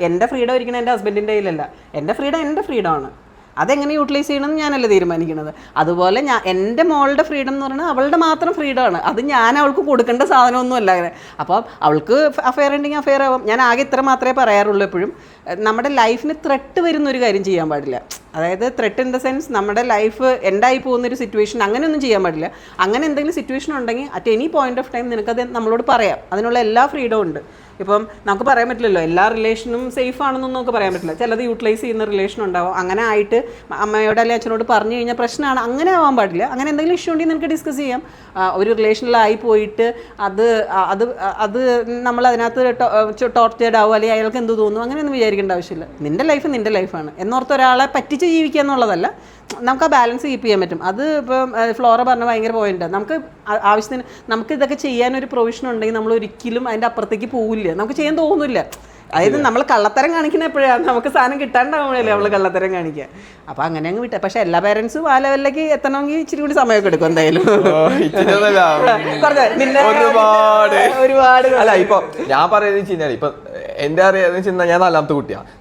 എൻ്റെ ഫ്രീഡം ഒരിക്കലും എൻ്റെ ഹസ്ബൻഡിൻ്റെ കയ്യിലല്ല. എൻ്റെ ഫ്രീഡമാണ്. അതെങ്ങനെ യൂട്ടിലൈസ് ചെയ്യണമെന്ന് ഞാനല്ല തീരുമാനിക്കുന്നത്. അതുപോലെ എൻ്റെ മോളുടെ ഫ്രീഡം എന്ന് പറയുന്നത് അവളുടെ മാത്രം ഫ്രീഡമാണ്. അത് ഞാൻ അവൾക്ക് കൊടുക്കേണ്ട സാധനമൊന്നുമല്ല. അങ്ങനെ അപ്പം അവൾക്ക് അഫെയർ ഉണ്ടെങ്കിൽ അഫെയർ ആവാം. ഞാൻ ആകെ ഇത്ര മാത്രമേ പറയാറുള്ളൂ എപ്പോഴും. നമ്മുടെ ലൈഫിന് ത്രെട്ട് വരുന്നൊരു കാര്യം ചെയ്യാൻ പാടില്ല. അതായത് ത്രെട്ട് ഇൻ ദ സെൻസ് നമ്മുടെ ലൈഫ് എൻഡായി പോകുന്നൊരു സിറ്റുവേഷൻ അങ്ങനെയൊന്നും ചെയ്യാൻ പാടില്ല. അങ്ങനെ എന്തെങ്കിലും സിറ്റുവേഷൻ ഉണ്ടെങ്കിൽ at any point of time നിനക്കത് നമ്മളോട് പറയാം. അതിനുള്ള എല്ലാ ഫ്രീഡവും ഉണ്ട്. ഇപ്പം നമുക്ക് പറയാൻ പറ്റില്ലല്ലോ എല്ലാ റിലേഷനും സേഫ് ആണെന്നൊന്നും നമുക്ക് പറയാൻ പറ്റില്ല. ചിലത് യൂട്ടിലൈസ് ചെയ്യുന്ന റിലേഷൻ ഉണ്ടാവും. അങ്ങനെ ആയിട്ട് അമ്മയോട് അല്ലെങ്കിൽ അച്ഛനോട് പറഞ്ഞു കഴിഞ്ഞാൽ പ്രശ്നമാണ്. അങ്ങനെ ആവാൻ പാടില്ല. അങ്ങനെ എന്തെങ്കിലും ഇഷ്യൂ ഉണ്ടെങ്കിൽ നമുക്ക് ഡിസ്കസ് ചെയ്യാം. ഒരു റിലേഷനിലായി പോയിട്ട് അത് നമ്മൾ അതിനകത്ത് ടോർച്ചേർഡ് ആവും അല്ലെങ്കിൽ അയാൾക്ക് എന്ത് തോന്നും അങ്ങനെയൊന്നും വിചാരിക്കേണ്ട ആവശ്യമില്ല. നിൻ്റെ ലൈഫാണ് എന്നോർത്ത് ഒരാളെ പറ്റിച്ച് ജീവിക്കുക എന്നുള്ളതല്ല. നമുക്ക് ആ ബാലൻസ് കീപ്പ് ചെയ്യാൻ പറ്റും. അത് ഇപ്പം ഫ്ലോറ പറഞ്ഞ ഭയങ്കര പോയിന്റാണ്. നമുക്ക് ആവശ്യത്തിന് നമുക്ക് ഇതൊക്കെ ചെയ്യാനൊരു പ്രൊവിഷൻ ഉണ്ടെങ്കിൽ നമ്മൾ ഒരിക്കലും അതിൻ്റെ അപ്പുറത്തേക്ക് പോകില്ല. നമുക്ക് ചെയ്യാൻ തോന്നില്ല. അതായത് നമ്മൾ കള്ളത്തരം കാണിക്കുന്ന എപ്പോഴാണ് നമുക്ക് സാധനം കിട്ടാണ്ടാവുമ്പോഴല്ലേ നമ്മൾ കള്ളത്തരം കാണിക്കുക. അപ്പം അങ്ങനെ അങ്ങ് വിട്ട. പക്ഷെ എല്ലാ പേരൻസും ആ ലെവലിലേക്ക് എത്തണമെങ്കിൽ ഇച്ചിരി കൂടി സമയമൊക്കെ എടുക്കും എന്തായാലും. ഒരുപാട് അല്ല ഇപ്പൊ ഞാൻ പറയുന്നത് വെച്ച് കഴിഞ്ഞാൽ ഇപ്പൊ എന്റെ അറിയാന്ന് വെച്ച് കഴിഞ്ഞാൽ ഞാൻ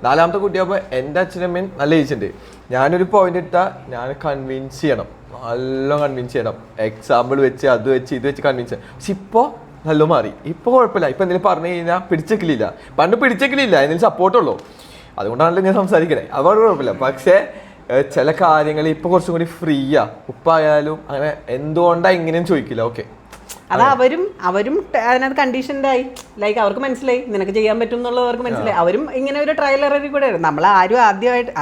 നാലാമത്തെ കുട്ടിയാകുമ്പോൾ എൻ്റെ അച്ഛനമ്മയും നല്ല ഏജുണ്ട്. ഞാനൊരു പോയിന്റ് ഇട്ടാൽ ഞാൻ കൺവിൻസ് ചെയ്യണം, നല്ല കൺവിൻസ് ചെയ്യണം. എക്സാമ്പിൾ വെച്ച് അത് വെച്ച് ഇത് വെച്ച് കൺവിൻസ് ചെയ്യണം. പക്ഷെ ഇപ്പോൾ നല്ല മാറി. ഇപ്പോൾ കുഴപ്പമില്ല. ഇപ്പം എന്തെങ്കിലും പറഞ്ഞു കഴിഞ്ഞാൽ പിടിച്ചെക്കലില്ല. പണ്ട് പിടിച്ചെക്കലില്ല, എന്തെങ്കിലും സപ്പോർട്ടുള്ളൂ. അതുകൊണ്ടാണല്ലോ ഞാൻ സംസാരിക്കണേ. അതുകൊണ്ട് കുഴപ്പമില്ല. പക്ഷേ ചില കാര്യങ്ങൾ ഇപ്പോൾ കുറച്ചും കൂടി ഫ്രീയാ. ഉപ്പായാലും അങ്ങനെ എന്തുകൊണ്ടാണ് ഇങ്ങനെയും ചോദിക്കില്ല. ഓക്കെ അത് അവരും അതിനകത്ത് കണ്ടീഷൻഡായി. ലൈക്ക് അവർക്ക് മനസ്സിലായി നിനക്ക് ചെയ്യാൻ പറ്റും എന്നുള്ളത് അവർക്ക് മനസ്സിലായി. അവരും ഇങ്ങനെ ഒരു ട്രയൽ എററിൽ കൂടെ ആയിരുന്നു. നമ്മളാരും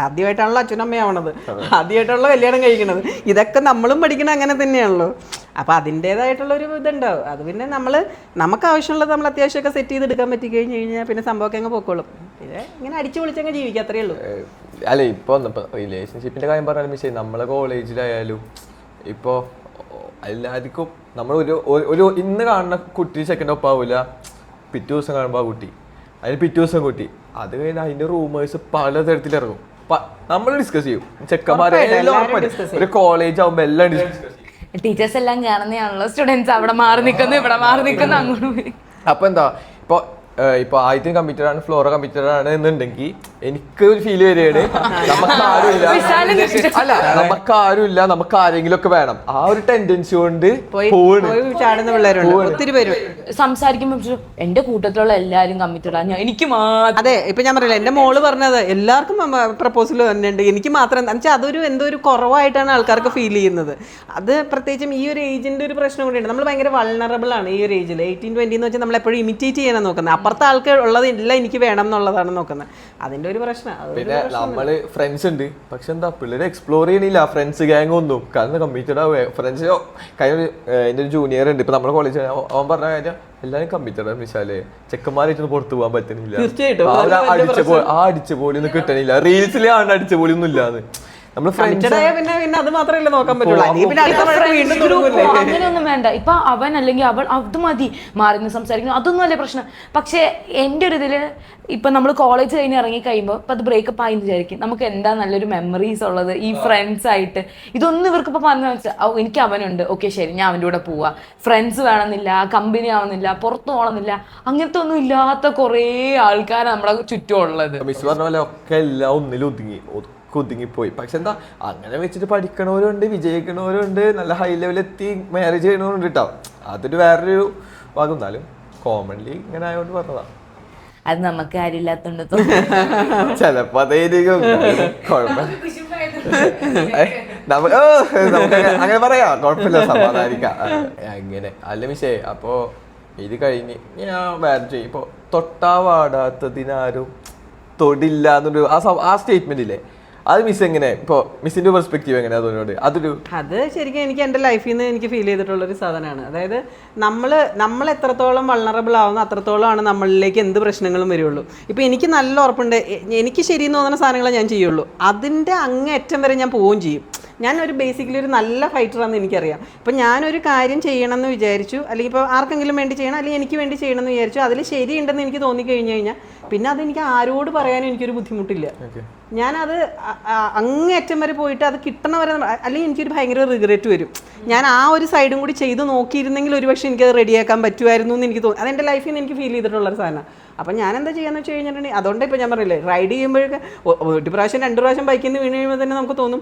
ആദ്യമായിട്ടാണല്ലോ അച്ഛനമ്മയാവണത്, ആദ്യമായിട്ടുള്ള കല്യാണം കഴിക്കണത്. ഇതൊക്കെ നമ്മളും പഠിക്കണം അങ്ങനെ തന്നെയാണല്ലോ. അപ്പോൾ അതിൻ്റേതായിട്ടുള്ളൊരു ഇതുണ്ടാവും. അത് പിന്നെ നമുക്ക് ആവശ്യമുള്ളത് നമ്മൾ അത്യാവശ്യമൊക്കെ സെറ്റ് ചെയ്തെടുക്കാൻ പറ്റി കഴിഞ്ഞ് കഴിഞ്ഞാൽ പിന്നെ സംഭവമൊക്കെ അങ്ങ് പൊക്കോളും. പിന്നെ ഇങ്ങനെ അടിച്ചു പൊളിച്ചങ്ങ് ജീവിക്കുക, അത്രയേ ഉള്ളൂ. അല്ല ഇപ്പോൾ റിലേഷൻഷിപ്പിൻ്റെ കാര്യം പറഞ്ഞാലും പക്ഷേ നമ്മളെ കോളേജിലായാലും ഇപ്പോൾ എല്ലാവർക്കും നമ്മൾ ഒരു ഇന്ന് കാണുന്ന കുട്ടി സെക്കൻഡ് ഒപ്പം ആവില്ല, പിറ്റേ ദിവസം കാണുമ്പോൾ ആ കുട്ടി, അതിന് പിറ്റേ ദിവസം കുട്ടി, അത് കഴിഞ്ഞാൽ അതിൻ്റെ റൂമേഴ്സ് പലതരത്തിലിറങ്ങും. നമ്മൾ ഡിസ്കസ് ചെയ്യും. ചെക്കന്മാരെ ഒരു കോളേജ് ആകുമ്പോൾ എല്ലാം ഡിസ്കസ് ചെയ്യും. ടീച്ചേഴ്സ് എല്ലാം കാണുന്നതാണല്ലോ, സ്റ്റുഡൻസ് അവിടെ മാറി നിൽക്കുന്നു ഇവിടെ മാറി നിൽക്കുന്നു അങ്ങോട്ട് പോയി. അപ്പൊ എന്താ ഇപ്പൊ ആദ്യം കമ്പ്യൂട്ടർ ആണ്, ഫ്ലോറ കമ്പ്യൂട്ടർ ആണ് എന്നുണ്ടെങ്കിൽ എനിക്ക് ഒരു ഫീൽ വരികയാണ് നമുക്ക് ആരുമില്ല, നമുക്ക് ആരെങ്കിലും ഒക്കെ വേണം. ആ ഒരു ടെൻഡൻസി കൊണ്ട് സംസാരിക്കുമ്പോ എന്റെ കൂട്ടത്തിലുള്ള എല്ലാരും കമ്പ്യൂട്ടറാണ്, എനിക്ക് മാത്രം. അതെ, ഇപ്പൊ ഞാൻ പറയില്ല, എന്റെ മോള് പറഞ്ഞത് എല്ലാവർക്കും പ്രപ്പോസൽ തന്നെയുണ്ട്, എനിക്ക് മാത്രം. എന്നുവെച്ചാൽ അതൊരു എന്തോ ഒരു കുറവായിട്ടാണ് ആൾക്കാർക്ക് ഫീൽ ചെയ്യുന്നത്. അത് പ്രത്യേകിച്ചും ഈ ഒരു ഏജിന്റെ ഒരു പ്രശ്നം കൂടിയുണ്ട്. നമ്മൾ ഭയങ്കര വൾണറബിൾ ആണ് ഈ ഒരു ഏജിൽ. 18-20 എന്ന് വെച്ചാൽ നമ്മൾ എപ്പോഴും ഇമിറ്റേറ്റ് ചെയ്യാനാണ് നോക്കുന്നത്. അപ്പുറത്തെ ആൾക്ക് ഉള്ളത് എല്ലാം എനിക്ക് വേണം എന്നുള്ളതാണ് നോക്കുന്നത്. അതിന്റെ ഒരു പ്രശ്നം. പിന്നെ നമ്മള് ഫ്രണ്ട്സ് ഉണ്ട്, പക്ഷെ എന്താ പിള്ളേരെ എക്സ്പ്ലോർ ചെയ്യണില്ല ഫ്രണ്ട്സ് ഗ്യാങ് ഒന്നും. കാരണം കമ്പ്യൂട്ടർ ഫ്രണ്ട്സ് കഴിഞ്ഞ എൻ്റെ ഒരു ജൂനിയർ ഉണ്ട് ഇപ്പൊ നമ്മുടെ കോളേജ്. അവൻ പറഞ്ഞ കാര്യം എല്ലാരും കമ്പ്യൂട്ടർ മിശാലേ ചെക്കന്മാരായിട്ടൊന്നും പുറത്തു പോകാൻ പറ്റുന്നില്ല, അടിച്ച പോലെ ഒന്നും കിട്ടണില്ല, റീൽസിൽ ആണ് അടിച്ച പോലെ ഒന്നും ഇല്ലാന്ന്. അങ്ങനെയൊന്നും വേണ്ട. ഇപ്പൊ അവൻ അല്ലെങ്കിൽ അവൾ അത് മതി മാറി സംസാരിക്കുന്നു, അതൊന്നും അല്ലേ പ്രശ്നം. പക്ഷെ എൻ്റെ ഒരു ഇതില് ഇപ്പൊ നമ്മൾ കോളേജ് കഴിഞ്ഞ് ഇറങ്ങി കഴിയുമ്പോൾ ഇപ്പൊ അത് ബ്രേക്കപ്പ് ആയി വിചാരിക്കും, നമുക്ക് എന്താ നല്ലൊരു മെമ്മറീസ് ഉള്ളത് ഈ ഫ്രണ്ട്സ് ആയിട്ട്. ഇതൊന്നും ഇവർക്ക് ഇപ്പൊ പറഞ്ഞു വെച്ചാൽ എനിക്ക് അവനുണ്ട്, ഓക്കെ ശരി ഞാൻ അവൻ്റെ കൂടെ പോവാ, ഫ്രണ്ട്സ് വേണമെന്നില്ല, കമ്പനി ആവുന്നില്ല, പുറത്തു പോകണമെന്നില്ല, അങ്ങനത്തെ ഒന്നും ഇല്ലാത്ത കുറേ ആൾക്കാർ നമ്മുടെ ചുറ്റും ഉള്ളത്. മിസ് പറഞ്ഞ പോലെ ഒക്കെ എല്ലാം ഒതുങ്ങിപ്പോയി. പക്ഷെ എന്താ അങ്ങനെ വെച്ചിട്ട് പഠിക്കണവരുണ്ട്, വിജയിക്കണവരുണ്ട്, നല്ല ഹൈ ലെവലെത്തി മാരേജ് ചെയ്യണവരുണ്ട് കേട്ടോ. അതൊരു വേറൊരു ഭാഗം. എന്നാലും കോമൺലി ഇങ്ങനെ ആയതുകൊണ്ട് പറഞ്ഞതാ. അത് നമുക്ക് കാര്യമില്ലാത്തോണ്ട് ചിലപ്പോ അതായിരിക്കും കുഴപ്പമില്ല, നമുക്ക് അങ്ങനെ പറയാം, കുഴപ്പമില്ല, സമാധാനിക്കാം അങ്ങനെ. അല്ല മിസ്സേ, അപ്പോ ഇത് കഴിഞ്ഞ് ഞാൻ വേറെ ചെയ്യും. ഇപ്പൊ തൊട്ടാ വാടാത്തതിനാരും തൊടില്ല എന്നൊരു ആ സ്റ്റേറ്റ്മെന്റ് ഇല്ലേ, അത് മിസ് എങ്ങനെ ഇപ്പോൾ മിസ്സിന്റെ പെർസ്പെക്റ്റീവ് എങ്ങനെ അതിനോട് അത് ശരിക്കും എനിക്ക് എൻ്റെ ലൈഫിൽ നിന്ന് എനിക്ക് ഫീൽ ചെയ്തിട്ടുള്ളൊരു സാധനമാണ്. അതായത് നമ്മൾ എത്രത്തോളം വൾണറബിൾ ആവുന്നു അത്രത്തോളമാണ് നമ്മളിലേക്ക് എന്ത് പ്രശ്നങ്ങളും വരുള്ളൂ. ഇപ്പോൾ എനിക്ക് നല്ല ഉറപ്പുണ്ട്, എനിക്ക് ശരിയെന്ന് തോന്നുന്ന സാധനങ്ങളെ ഞാൻ ചെയ്യുള്ളൂ, അതിൻ്റെ അങ്ങേയറ്റം വരെ ഞാൻ പോവുകയും ചെയ്യും. ഞാനൊരു ബേസിക്കലി ഒരു നല്ല ഫൈറ്ററാണെന്ന് എനിക്കറിയാം. ഇപ്പം ഞാനൊരു കാര്യം ചെയ്യണമെന്ന് വിചാരിച്ചു, അല്ലെങ്കിൽ ഇപ്പോൾ ആർക്കെങ്കിലും വേണ്ടി ചെയ്യണം, അല്ലെങ്കിൽ എനിക്ക് വേണ്ടി ചെയ്യണമെന്ന് വിചാരിച്ചു, അതിൽ ശരിയുണ്ടെന്ന് എനിക്ക് തോന്നിക്കഴിഞ്ഞ് കഴിഞ്ഞാൽ പിന്നെ അതെനിക്ക് ആരോട് പറയാനും എനിക്കൊരു ബുദ്ധിമുട്ടില്ല. ഞാനത് അങ്ങേയറ്റം വരെ പോയിട്ട് അത് കിട്ടണ വരെ, അല്ലെങ്കിൽ എനിക്കൊരു ഭയങ്കര റിഗ്രറ്റ് വരും. ഞാൻ ആ ഒരു സൈഡും കൂടി ചെയ്ത് നോക്കിയിരുന്നെങ്കിൽ ഒരുപക്ഷെ എനിക്കത് റെഡിയാക്കാൻ പറ്റുമായിരുന്നു എന്ന് എനിക്ക് തോന്നി. അതെൻ്റെ ലൈഫിൽ നിന്ന് എനിക്ക് ഫീൽ ചെയ്തിട്ടുള്ളൊരു സാധനം. അപ്പം ഞാൻ എന്താ ചെയ്യാന്ന് വെച്ച് കഴിഞ്ഞിട്ടുണ്ടെങ്കിൽ, അതുകൊണ്ട് ഇപ്പോൾ ഞാൻ പറയില്ലേ, റൈഡ് ചെയ്യുമ്പോഴൊക്കെ ഒരു പ്രാവശ്യം 2 പ്രാവശ്യം ബൈക്കിൽ നിന്ന് വീണ് കഴിയുമ്പോൾ തന്നെ നമുക്ക് തോന്നും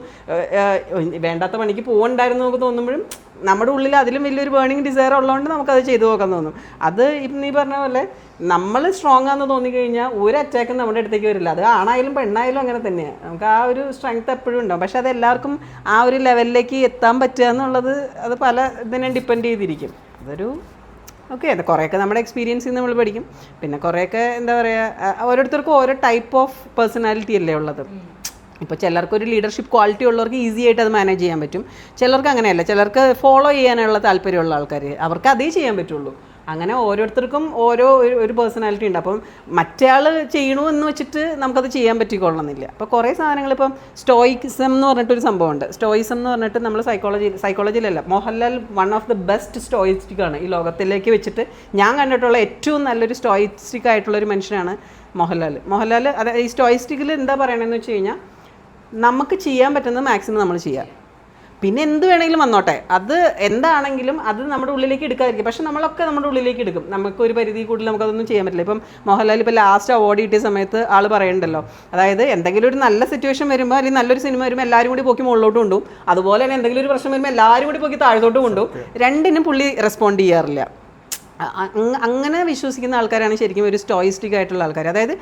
വേണ്ടാത്ത പണിക്ക് പോകണ്ടായിരുന്നു നമുക്ക് തോന്നുമ്പോഴും നമ്മുടെ ഉള്ളിൽ അതിലും വലിയൊരു ബേണിംഗ് ഡിസയർ ഉള്ളതുകൊണ്ട് നമുക്കത് ചെയ്തു നോക്കാൻ തോന്നും. അത് ഇപ്പം നീ പറഞ്ഞ പോലെ നമ്മൾ സ്ട്രോങ് ആണെന്ന് തോന്നിക്കഴിഞ്ഞാൽ ഒരു അറ്റാക്കും നമ്മുടെ അടുത്തേക്ക് വരില്ല. അത് ആണായാലും പെണ്ണായാലും അങ്ങനെ തന്നെയാണ്. നമുക്ക് ആ ഒരു സ്ട്രെങ്ത് എപ്പോഴും ഉണ്ടാവും. പക്ഷെ അത് എല്ലാവർക്കും ആ ഒരു ലെവലിലേക്ക് എത്താൻ പറ്റുക എന്നുള്ളത് അത് പല ഇതിനെ ഡിപ്പെൻഡ് ചെയ്തിരിക്കും. അതൊരു ഓക്കെ, കുറേയൊക്കെ നമ്മുടെ എക്സ്പീരിയൻസിൽ നിന്ന് നമ്മൾ പഠിക്കും. പിന്നെ കുറേയൊക്കെ എന്താ പറയുക, ഓരോരുത്തർക്കും ഓരോ ടൈപ്പ് ഓഫ് പേഴ്സണാലിറ്റി അല്ലേ ഉള്ളത്. ഇപ്പോൾ ചിലർക്കൊരു ലീഡർഷിപ്പ് ക്വാളിറ്റി ഉള്ളവർക്ക് ഈസി ആയിട്ട് അത് മാനേജ് ചെയ്യാൻ പറ്റും. ചിലർക്ക് അങ്ങനെയല്ല, ചിലർക്ക് ഫോളോ ചെയ്യാനുള്ള താല്പര്യമുള്ള ആൾക്കാർ, അവർക്ക് അതേ ചെയ്യാൻ പറ്റുള്ളൂ. അങ്ങനെ ഓരോരുത്തർക്കും ഓരോ ഒരു പേഴ്സണാലിറ്റി ഉണ്ട്. അപ്പം മറ്റേയാൾ ചെയ്യണമെന്ന് വെച്ചിട്ട് നമുക്കത് ചെയ്യാൻ പറ്റിക്കൊള്ളണമെന്നില്ല. അപ്പോൾ കുറേ സാധനങ്ങൾ, ഇപ്പം സ്റ്റോയിസം എന്ന് പറഞ്ഞിട്ടൊരു സംഭവമുണ്ട്. സ്റ്റോയിസം എന്ന് പറഞ്ഞിട്ട് നമ്മൾ സൈക്കോളജിയിലല്ല, Mohanlal one of the best stoistic ആണ് ഈ ലോകത്തിലേക്ക് വെച്ചിട്ട് ഞാൻ കണ്ടിട്ടുള്ള ഏറ്റവും നല്ലൊരു സ്റ്റോയിസ്റ്റിക് ആയിട്ടുള്ളൊരു മനുഷ്യനാണ് മോഹൻലാൽ. അതായത് ഈ സ്റ്റോയിസ്റ്റിക്കിൽ എന്താ പറയണമെന്ന് വെച്ച് കഴിഞ്ഞാൽ, നമുക്ക് ചെയ്യാൻ പറ്റുന്നത് മാക്സിമം നമ്മൾ ചെയ്യുക, പിന്നെ എന്ത് വേണമെങ്കിലും വന്നോട്ടെ, അത് എന്താണെങ്കിലും അത് നമ്മുടെ ഉള്ളിലേക്ക് എടുക്കാതിരിക്കും. പക്ഷെ നമ്മളൊക്കെ നമ്മുടെ ഉള്ളിലേക്ക് എടുക്കും. നമുക്കൊരു പരിധി കൂടുതൽ നമുക്കതൊന്നും ചെയ്യാൻ പറ്റില്ല. ഇപ്പം മോഹൻലാൽ ഇപ്പോൾ ലാസ്റ്റ് അവാർഡ് കിട്ടിയ സമയത്ത് ആൾ പറയുന്നുണ്ടല്ലോ, അതായത് എന്തെങ്കിലും ഒരു നല്ല സിറ്റുവേഷൻ വരുമ്പോൾ, അല്ലെങ്കിൽ നല്ലൊരു സിനിമ വരുമ്പോൾ എല്ലാവരും കൂടി പോക്കി മുകളിലോട്ട് കൊണ്ടുപോകും. അതുപോലെ തന്നെ എന്തെങ്കിലും ഒരു പ്രശ്നം വരുമ്പോൾ എല്ലാവരും കൂടി പോക്കി താഴത്തോട്ട് കൊണ്ടുപോകും. രണ്ടിനും പുള്ളി റെസ്പോണ്ട് ചെയ്യാറില്ല. അങ്ങനെ വിശ്വസിക്കുന്ന ആൾക്കാരാണ് ശരിക്കും ഒരു സ്റ്റോയിസ്റ്റിക് ആയിട്ടുള്ള ആൾക്കാർ. അതായത്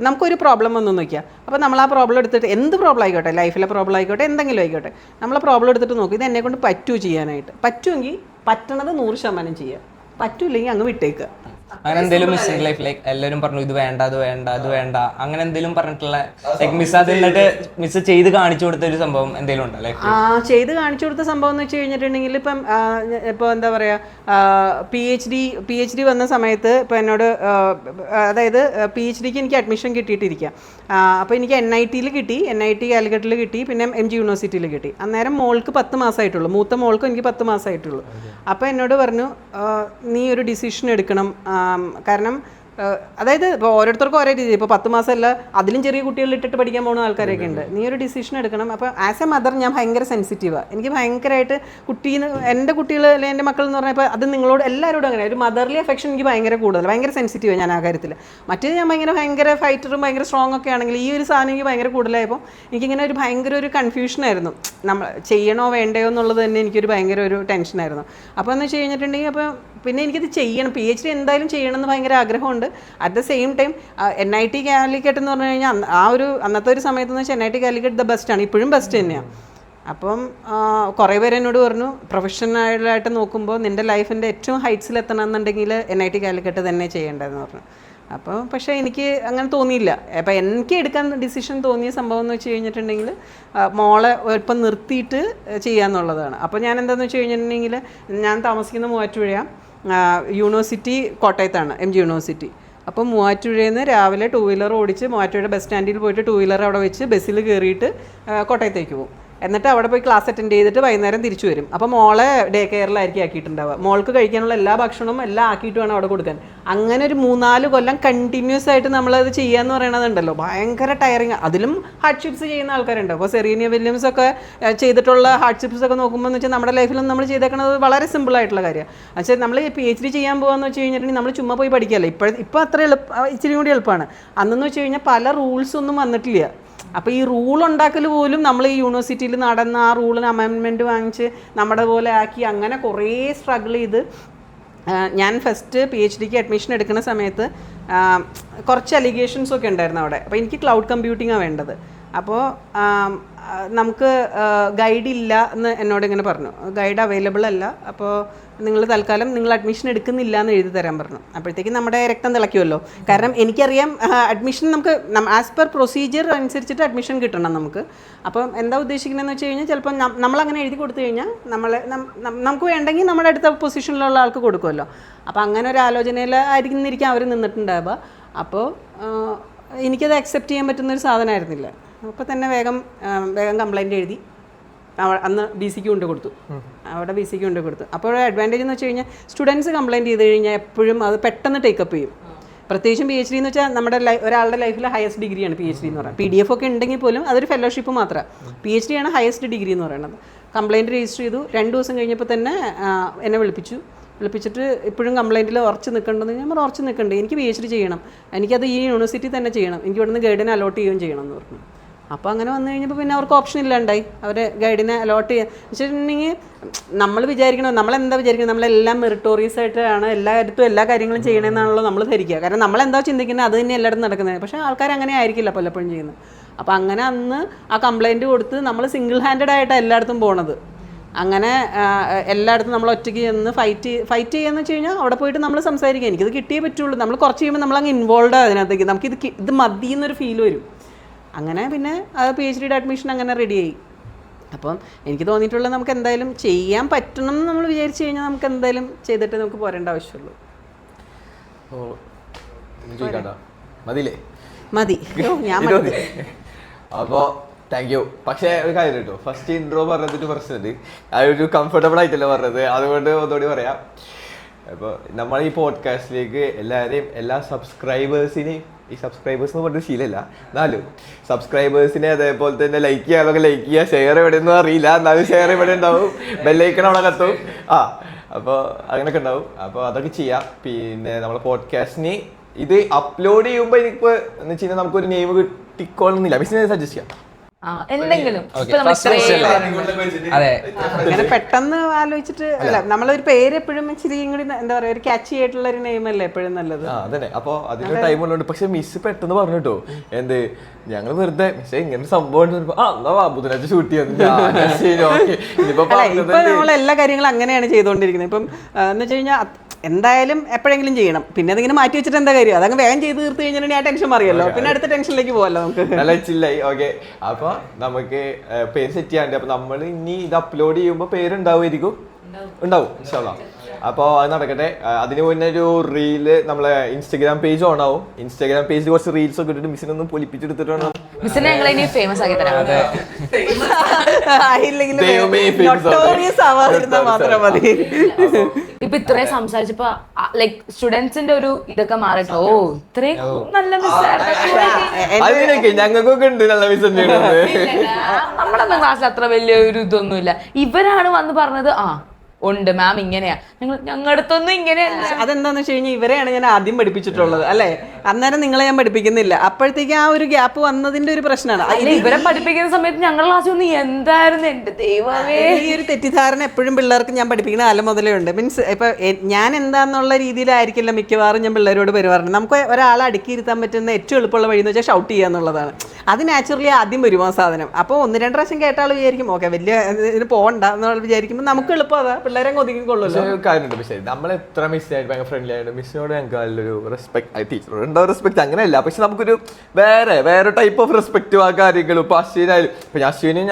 നമുക്കൊരു പ്രോബ്ലം വന്നു നോക്കിയാൽ, അപ്പോൾ നമ്മൾ ആ പ്രോബ്ലം എടുത്തിട്ട്, എന്ത് പ്രോബ്ലം ആയിക്കോട്ടെ, ലൈഫിലെ പ്രോബ്ലം ആയിക്കോട്ടെ, എന്തെങ്കിലും ആയിക്കോട്ടെ, നമ്മളെ പ്രോബ്ലം എടുത്തിട്ട് നോക്കി, ഇത് എന്നെക്കൊണ്ട് പറ്റൂ ചെയ്യാനായിട്ട്. പറ്റുമെങ്കിൽ പറ്റണത് 100% ചെയ്യുക, പറ്റൂല്ലെങ്കിൽ അങ്ങ് വിട്ടേക്കുക. അങ്ങനെ എന്തെങ്കിലും മിസ് ലൈഫ് ലൈക്ക് എല്ലാവരും പറഞ്ഞു ഇത് വേണ്ട അത് വേണ്ട അത് വേണ്ട അങ്ങനെ എന്തെങ്കിലും പറഞ്ഞിട്ടുള്ള ലൈക്ക് മിസ് അത് എന്നിട്ട് മിസ് ചെയ്ത് കാണിച്ചു കൊടുത്ത ഒരു സംഭവം എന്തെങ്കിലും ഉണ്ടോ? ലൈക്ക് ചെയ്ത് കാണിച്ചു കൊടുത്ത സംഭവം എന്ന് വെച്ച് കഴിഞ്ഞിട്ടുണ്ടെങ്കിൽ, ഇപ്പോൾ എന്താ പറയുക, പി എച്ച് ഡി വന്ന സമയത്ത് ഇപ്പോൾ എന്നോട്, അതായത് PhDക്ക് എനിക്ക് അഡ്മിഷൻ കിട്ടിയിട്ടിരിക്കുക. അപ്പോൾ എനിക്ക് NITയിൽ കിട്ടി, NIT കാലിക്കറ്റിൽ കിട്ടി, പിന്നെ MG യൂണിവേഴ്സിറ്റിയിൽ കിട്ടി. അന്നേരം മോൾക്ക് 10 മാസമായിട്ടുള്ളൂ, മൂത്ത മോൾക്കും എനിക്ക് 10 മാസമായിട്ടുള്ളൂ. അപ്പോൾ എന്നോട് പറഞ്ഞു, നീ ഒരു ഡിസിഷൻ എടുക്കണം. കാരണം അതായത് ഇപ്പോൾ ഓരോരുത്തർക്കും ഓരോ രീതി, ഇപ്പോൾ 10 മാസമല്ല അതിലും ചെറിയ കുട്ടികളിൽ ഇട്ടിട്ട് പഠിക്കാൻ പോകുന്ന ആൾക്കാരൊക്കെ ഉണ്ട്. നീ ഒരു ഡിസിഷൻ എടുക്കണം. അപ്പോൾ ആസ് എ മദർ ഞാൻ ഭയങ്കര സെൻസിറ്റീവാണ്. എനിക്ക് ഭയങ്കരമായിട്ട് എൻ്റെ കുട്ടികൾ അല്ലെങ്കിൽ എൻ്റെ മക്കൾ എന്ന് പറഞ്ഞാൽ, ഇപ്പോൾ അത് നിങ്ങളോട് എല്ലാവരോടും അങ്ങനെ ഒരു മദർലി അഫെക്ഷൻ എനിക്ക് ഭയങ്കര കൂടുതൽ, ഭയങ്കര സെൻസിറ്റീവാണ് ഞാൻ ആ കാര്യത്തിൽ. മറ്റേത് ഞാൻ ഭയങ്കര ഫൈറ്ററും ഭയങ്കര സ്ട്രോങ് ഒക്കെ ആണെങ്കിൽ, ഈ ഒരു സാധനം എനിക്ക് ഭയങ്കര കൂടുതലായപ്പോൾ എനിക്കിങ്ങനെ ഒരു ഭയങ്കര ഒരു കൺഫ്യൂഷനായിരുന്നു. നമ്മൾ ചെയ്യണോ വേണ്ടയോ എന്നുള്ളത് തന്നെ എനിക്കൊരു ഭയങ്കര ഒരു ടെൻഷനായിരുന്നു. അപ്പോൾ എന്ന് വെച്ച് കഴിഞ്ഞിട്ടുണ്ടെങ്കിൽ, അപ്പോൾ പിന്നെ എനിക്കിത് ചെയ്യണം, PhD എന്തായാലും ചെയ്യണം എന്ന് ഭയങ്കര ആഗ്രഹമുണ്ട്. At the same time NIT Calicut എന്ന് പറഞ്ഞു കഴിഞ്ഞാൽ അന്നത്തെ ഒരു സമയത്ത് എന്ന് വെച്ചാൽ NIT കാലിക്കറ്റ് ദ ബെസ്റ്റാണ്, ഇപ്പോഴും ബെസ്റ്റ് തന്നെയാണ്. അപ്പം കുറേ പേര് എന്നോട് പറഞ്ഞു, പ്രൊഫഷണലായിട്ട് നോക്കുമ്പോൾ നിൻ്റെ ലൈഫിൻ്റെ ഏറ്റവും ഹൈറ്റ്സിൽ എത്തണം എന്നുണ്ടെങ്കിൽ NIT കാലിക്കറ്റ് തന്നെ ചെയ്യേണ്ടതെന്ന് പറഞ്ഞു. അപ്പോൾ പക്ഷേ എനിക്ക് അങ്ങനെ തോന്നിയില്ല. അപ്പോൾ എനിക്ക് എടുക്കാൻ ഡിസിഷൻ തോന്നിയ സംഭവം എന്ന് വെച്ച് കഴിഞ്ഞിട്ടുണ്ടെങ്കിൽ, മോളെ ഇപ്പം നിർത്തിയിട്ട് ചെയ്യാന്നുള്ളതാണ്. അപ്പോൾ ഞാൻ എന്താണെന്ന് വെച്ച് കഴിഞ്ഞിട്ടുണ്ടെങ്കിൽ, ഞാൻ താമസിക്കുന്ന മൂവാറ്റുപുഴയാണ്, യൂണിവേഴ്സിറ്റി കോട്ടയത്താണ്, MG യൂണിവേഴ്സിറ്റി. അപ്പോൾ മൂവാറ്റുപുഴയിൽ നിന്ന് രാവിലെ 2 വീലർ ഓടിച്ച് മൂവാറ്റുപുഴ ബസ് സ്റ്റാൻഡിൽ പോയിട്ട് 2 വീലർ അവിടെ വെച്ച് ബസ്സിൽ കയറിയിട്ട് കോട്ടയത്തേക്ക് പോകും. എന്നിട്ട് അവിടെ പോയി ക്ലാസ് അറ്റൻഡ് ചെയ്തിട്ട് വൈകുന്നേരം തിരിച്ചു വരും. അപ്പോൾ മോളെ ഡേ കെയറിലായിരിക്കും ആക്കിയിട്ടുണ്ടാവുക. മോൾക്ക് കഴിക്കാനുള്ള എല്ലാ ഭക്ഷണവും എല്ലാം ആക്കിയിട്ട് വേണം അവിടെ കൊടുക്കാൻ. അങ്ങനെ ഒരു 3-4 കൊല്ലം കണ്ടിന്യൂസ് ആയിട്ട് നമ്മളത് ചെയ്യാന്ന് പറയണതുണ്ടല്ലോ, ഭയങ്കര ടയറിങ്. അതിലും ഹാർഡ്ഷിപ്സ് ചെയ്യുന്ന ആൾക്കാരുണ്ട്. അപ്പോൾ സെറീനിയ വില്യംസ് ഒക്കെ ചെയ്തിട്ടുള്ള ഹാർഡ്ഷിപ്സ് ഒക്കെ നോക്കുമ്പോൾ എന്ന് വെച്ചാൽ നമ്മുടെ ലൈഫിലും നമ്മൾ ചെയ്തേക്കുന്നത് വളരെ സിമ്പിൾ ആയിട്ടുള്ള കാര്യമാണ്. പക്ഷേ നമ്മൾ PhD ചെയ്യാൻ പോകാമെന്ന് വെച്ച് കഴിഞ്ഞിട്ടുണ്ടെങ്കിൽ നമ്മൾ ചുമ്മാ പോയി പഠിക്കുകയല്ല. ഇപ്പോൾ അത്ര ഇച്ചിരി കൂടി എളുപ്പമാണ്. അന്നെന്ന് വെച്ച് കഴിഞ്ഞാൽ പല റൂൾസൊന്നും വന്നിട്ടില്ല. അപ്പോൾ ഈ റൂൾ ഉണ്ടാക്കൽ പോലും നമ്മൾ ഈ യൂണിവേഴ്സിറ്റിയിൽ നടന്ന ആ റൂളിന് അമെൻമെൻറ്റ് വാങ്ങിച്ച് നമ്മുടെ പോലെ ആക്കി, അങ്ങനെ കുറേ സ്ട്രഗിൾ ചെയ്ത് ഞാൻ ഫസ്റ്റ് PhDക്ക് അഡ്മിഷൻ എടുക്കുന്ന സമയത്ത് കുറച്ച് അലിഗേഷൻസൊക്കെ ഉണ്ടായിരുന്നു അവിടെ. അപ്പോൾ എനിക്ക് ക്ലൗഡ് കമ്പ്യൂട്ടിങ്ങാണ് വേണ്ടത്. അപ്പോൾ നമുക്ക് ഗൈഡ് ഇല്ല എന്ന് എന്നോട് ഇങ്ങനെ പറഞ്ഞു, ഗൈഡ് അവൈലബിൾ അല്ല, അപ്പോൾ നിങ്ങൾ തൽക്കാലം നിങ്ങൾ അഡ്മിഷൻ എടുക്കുന്നില്ല എന്ന് എഴുതി തരാൻ പറഞ്ഞു. അപ്പോഴത്തേക്കും നമ്മുടെ രക്തം തിളയ്ക്കുമല്ലോ. കാരണം എനിക്കറിയാം അഡ്മിഷൻ നമുക്ക് ആസ് പെർ പ്രൊസീജിയർ അനുസരിച്ചിട്ട് അഡ്മിഷൻ കിട്ടണം നമുക്ക്. അപ്പം എന്താ ഉദ്ദേശിക്കുന്നതെന്ന് വെച്ച് കഴിഞ്ഞാൽ ചിലപ്പോൾ നമ്മളങ്ങനെ എഴുതി കൊടുത്തു കഴിഞ്ഞാൽ നമുക്ക് വേണ്ടെങ്കിൽ നമ്മുടെ അടുത്ത പൊസിഷനിലുള്ള ആൾക്ക് കൊടുക്കുമല്ലോ. അപ്പോൾ അങ്ങനെ ഒരു ആലോചനയിലായിരിക്കും അവർ നിന്നിട്ടുണ്ടാവുക. അപ്പോൾ എനിക്കത് അക്സെപ്റ്റ് ചെയ്യാൻ പറ്റുന്നൊരു സാധനമായിരുന്നില്ല. അപ്പോൾ തന്നെ വേഗം കംപ്ലൈൻറ്റ് എഴുതി അന്ന് ബി സിക്ക് കൊണ്ട് കൊടുത്തു. അവിടെ ബി സിക്ക് കൊണ്ട് കൊടുത്തു. അപ്പോൾ അഡ്വാൻറ്റേജ് എന്ന് വെച്ച് കഴിഞ്ഞാൽ സ്റ്റുഡൻസ് കംപ്ലൈൻറ്റ് ചെയ്ത് കഴിഞ്ഞാൽ എപ്പോഴും അത് പെട്ടെന്ന് ടേക്കപ്പ് ചെയ്യും. പ്രത്യേകിച്ചും പി എച്ച് ഡി എന്ന് വെച്ചാൽ നമ്മുടെ ഒരാളുടെ ലൈഫിലെ ഹയസ്റ്റ് ഡിഗ്രിയാണ് പി എച്ച് ഡി എന്ന് പറയുന്നത്. PDF ഒക്കെ ഉണ്ടെങ്കിൽ പോലും അതൊരു ഫെലോഷിപ്പ് മാത്രമാണ്. PhD ആണ് ഹയസ്റ്റ് ഡിഗ്രി എന്ന് പറയുന്നത്. കംപ്ലൈൻറ്റ് രജിസ്റ്റർ ചെയ്തു. 2 ദിവസം കഴിഞ്ഞപ്പോൾ തന്നെ എന്നെ വിളിപ്പിച്ചിട്ട് ഇപ്പോഴും കംപ്ലൈൻറ്റിൽ ഉറച്ച് നിൽക്കേണ്ടതെന്ന് ഞാൻ ഉറച്ച് നിൽക്കണ്ടേ, എനിക്ക് PhD ചെയ്യണം, എനിക്കത് ഈ യൂണിവേഴ്സിറ്റി തന്നെ ചെയ്യണം, എനിക്ക് ഇവിടുന്ന് ഗൈഡിനെ അലോട്ട് ചെയ്യുകയും ചെയ്യണം എന്ന് പറഞ്ഞു. അപ്പോൾ അങ്ങനെ വന്നു കഴിഞ്ഞപ്പോൾ പിന്നെ അവർക്ക് ഓപ്ഷൻ ഇല്ലാണ്ടായി. അവർ ഗൈഡിനെ അലോട്ട് ചെയ്യാൻ വെച്ചിട്ടുണ്ടെങ്കിൽ നമ്മൾ വിചാരിക്കണം, നമ്മളെന്താ വിചാരിക്കുന്നത്, നമ്മളെല്ലാം മെറിറ്റോറിയസ് ആയിട്ടാണ് എല്ലായിടത്തും എല്ലാ കാര്യങ്ങളും ചെയ്യണമെന്നാണല്ലോ നമ്മൾ ധരിക്കുക. കാരണം നമ്മളെന്താ ചിന്തിക്കുന്നത് അത് തന്നെ എല്ലായിടത്തും നടക്കുന്നത്. പക്ഷേ ആൾക്കാർ അങ്ങനെ ആയിരിക്കില്ല പലപ്പോഴും ചെയ്യുന്നത്. അപ്പോൾ അങ്ങനെ അന്ന് ആ കംപ്ലൈൻറ്റ് കൊടുത്ത് നമ്മൾ സിംഗിൾ ഹാൻഡഡ് ആയിട്ടാണ് എല്ലായിടത്തും പോണത്. അങ്ങനെ എല്ലായിടത്തും നമ്മൾ ഒറ്റയ്ക്ക് ചെന്ന് ഫൈറ്റ് ചെയ്യാന്ന് വെച്ച് കഴിഞ്ഞാൽ അവിടെ പോയിട്ട് നമ്മൾ സംസാരിക്കുക, എനിക്കിത് കിട്ടിയേ പറ്റുള്ളൂ. നമ്മൾ കുറച്ച് കഴിയുമ്പോൾ നമ്മളങ്ങ് ഇൻവോൾവ് അതിനകത്തേക്ക്, ഇത് മതി എന്നൊരു ഫീൽ വരും. അങ്ങനെ പിന്നെ അത് PhD അഡ്മിഷൻ അങ്ങനെ റെഡിയായി. അപ്പം എനിക്ക് തോന്നിയിട്ടുള്ളത് നമുക്ക് എന്തായാലും ചെയ്യാൻ പറ്റണം എന്ന് നമ്മൾ വിചാരിച്ചു കഴിഞ്ഞാൽ നമുക്ക് എന്തായാലും ചെയ്തിട്ട് നമുക്ക് പോരേണ്ട ആവശ്യമുള്ളൂ. മതി ഞാൻ മതി. അപ്പോൾ താങ്ക് യു. പക്ഷേ ഒരു കാര്യം കേട്ടോ, ഫസ്റ്റ് ഇൻട്രോ പറഞ്ഞതിട്ട് പ്രശ്നമുണ്ട്, അതൊരു കംഫർട്ടബിൾ ആയിട്ടല്ല പറഞ്ഞത്, അതുകൊണ്ട് ഒന്നുകൂടി പറയാം. അപ്പോൾ നമ്മൾ ഈ പോഡ്കാസ്റ്റിലേക്ക് എല്ലാവരെയും എല്ലാ സബ്സ്ക്രൈബേഴ്സിനെയും, ഈ സബ്സ്ക്രൈബേഴ്സ് എന്ന് പറഞ്ഞൊരു ശീലമില്ല, എന്നാലും സബ്സ്ക്രൈബേഴ്സിനെ അതേപോലെ തന്നെ ലൈക്ക് ചെയ്യാനൊക്കെ ലൈക്ക് ചെയ്യുക, ഷെയർ എവിടെയൊന്നും അറിയില്ല, എന്നാലും ഷെയർ ഇവിടെ ഉണ്ടാവും, ബെല്ലൈക്കൺ അവിടെ കത്തും. അപ്പോൾ അങ്ങനെയൊക്കെ ഉണ്ടാവും. അപ്പോൾ അതൊക്കെ ചെയ്യാം. പിന്നെ നമ്മളെ പോഡ്കാസ്റ്റിന് ഇത് അപ്ലോഡ് ചെയ്യുമ്പോൾ എനിക്കിപ്പോൾ എന്ന് വെച്ച് കഴിഞ്ഞാൽ നമുക്കൊരു നെയിം കിട്ടിക്കോളുന്നില്ല. മിസ്സിനെ സജസ്റ്റ് ചെയ്യാം എന്തെങ്കിലും. അതെ, അങ്ങനെ പെട്ടെന്ന് ആലോചിച്ചിട്ട് അല്ല, നമ്മളൊരു പേര് എപ്പോഴും ഇച്ചിരി കൂടി എന്താ പറയാ, ഒരു ക്യാച്ചി ആയിട്ടുള്ള ഒരു നെയിം അല്ലേ എപ്പോഴും നല്ലത്. അതന്നെ. അപ്പോൾ അതിന്റെ ടൈം ഉള്ളതുകൊണ്ട്. പക്ഷെ മിസ് പെട്ടെന്ന് പറഞ്ഞു കേട്ടോ, എന്ത് ഞങ്ങൾ വെറുതെ മിസ്സേ ഇങ്ങനെ സംഭവം ബുധനാഴ്ച ഷൂട്ട് ചെയ്യുന്നത്. ഇപ്പൊ നമ്മൾ എല്ലാ കാര്യങ്ങളും അങ്ങനെയാണ് ചെയ്തുകൊണ്ടിരിക്കുന്നത്. ഇപ്പം എന്ന് വെച്ച് കഴിഞ്ഞാൽ എന്തായാലും എപ്പോഴെങ്കിലും ചെയ്യണം. പിന്നെ അതിങ്ങനെ മാറ്റി വെച്ചിട്ട് എന്താ കാര്യം, അതങ്ങ് വേഗം ചെയ്ത് തീർത്ത് കഴിഞ്ഞിട്ടുണ്ടെങ്കിൽ ആ ടെൻഷൻ മാറിയല്ലോ, പിന്നെ അടുത്ത ടെൻഷനിലേക്ക് പോകല്ലോ നമുക്ക്. നല്ല ചില്ലായി. ഓക്കെ, അപ്പൊ നമുക്ക് പേര് സെറ്റ് ചെയ്യാണ്ട്. അപ്പൊ നമ്മൾ ഇനി ഇത് അപ്ലോഡ് ചെയ്യുമ്പോൾ പേരുണ്ടാവുമായിരിക്കും, ഉണ്ടാവും ഇൻഷാല്ലാ. അപ്പോൾ അത് നടക്കട്ടെ. അതിന് മുന്നേ ഒരു റീല് നമ്മളെ ഇൻസ്റ്റാഗ്രാം പേജ് ഓൺ ആവും. ഇൻസ്റ്റാഗ്രാം പേജിൽ കുറച്ച് റീൽസ് ഒക്കെ ഇട്ടിട്ട് മിസ്സിനൊന്നും പൊലിപ്പിച്ചെടുത്തിട്ട് വേണം. മിസ്സിനെ ഞങ്ങൾ ഇനി ഫേമസ് ആക്കി തരാം. ഇപ്പൊ ഇത്രയും സംസാരിച്ചപ്പോ ലൈക്ക് സ്റ്റുഡൻസിന്റെ ഒരു ഇതൊക്കെ മാറട്ടെ. ഓ ഇത്രയും നല്ല അതിനൊക്കെ ഞങ്ങൾക്കൊക്കെ ഉണ്ട് നല്ല മിസ്. നമ്മളൊന്നും ക്ലാസ്സിൽ അത്ര വലിയ ഒരു ഇതൊന്നുമില്ല. ഇവരാണ് വന്ന് പറഞ്ഞത് ഉണ്ട് മാം ഇങ്ങനെയാ, ഞങ്ങളുടെ അടുത്തൊന്നും ഇങ്ങനെയല്ല. അതെന്താന്ന് വെച്ച് കഴിഞ്ഞാൽ ഇവരെയാണ് ഞാൻ ആദ്യം പഠിപ്പിച്ചിട്ടുള്ളത് അല്ലേ, അന്നേരം നിങ്ങളെ ഞാൻ പഠിപ്പിക്കുന്നില്ല. അപ്പോഴത്തേക്ക് ആ ഒരു ഗ്യാപ്പ് വന്നതിന്റെ ഒരു പ്രശ്നമാണ്. ഇവരെ പഠിപ്പിക്കുന്ന സമയത്ത് ഞങ്ങളുടെ ക്ലാസ് ഒന്നും എന്തായിരുന്നു എന്റെ ദൈവമേ. ഈ ഒരു തെറ്റിദ്ധാരണ എപ്പോഴും പിള്ളേർക്ക് ഞാൻ പഠിപ്പിക്കുന്ന കാലം മുതലേ ഉണ്ട്. മീൻസ് ഇപ്പൊ ഞാൻ എന്താന്നുള്ള രീതിയിലായിരിക്കില്ല മിക്കവാറും ഞാൻ പിള്ളേരോട് പെരുമാറുന്നത്. നമുക്ക് ഒരാളെ അടുക്കിയിരുത്താൻ പറ്റുന്ന ഏറ്റവും എളുപ്പമുള്ള വഴി എന്ന് വെച്ചാൽ ഷൗട്ട് ചെയ്യുക എന്നുള്ളതാണ്. അത് നാച്ചുറലി ആദ്യം വരുമോ സാധനം. അപ്പോൾ 1-2 പ്രാവശ്യം കേട്ടാൾ വിചാരിക്കും ഓക്കെ വലിയ ഇതിന് പോകണ്ട എന്നുള്ള വിചാരിക്കുമ്പോൾ നമുക്ക് എളുപ്പം അതാ പിള്ളേരെ ഒതുങ്ങിക്കൊള്ളുമല്ലോ. കാര്യമുണ്ട്. പക്ഷേ നമ്മൾ എത്ര മിസ്സായിട്ട് ഭയങ്കര ഫ്രണ്ട്ലി ആയിട്ട് മിസ്സിനോട് ഞങ്ങൾക്ക് നല്ലൊരു റെസ്പെക്ട്, ടീച്ചറോട് ഉണ്ടാവും റെസ്പെക്ട്, അങ്ങനെയല്ല. പക്ഷെ നമുക്കൊരു വേറെ ടൈപ്പ് ഓഫ് റെസ്പെക്റ്റും ആ കാര്യങ്ങളും. ഇപ്പൊ അശ്വിനായാലും ഇപ്പൊ അശ്വിനും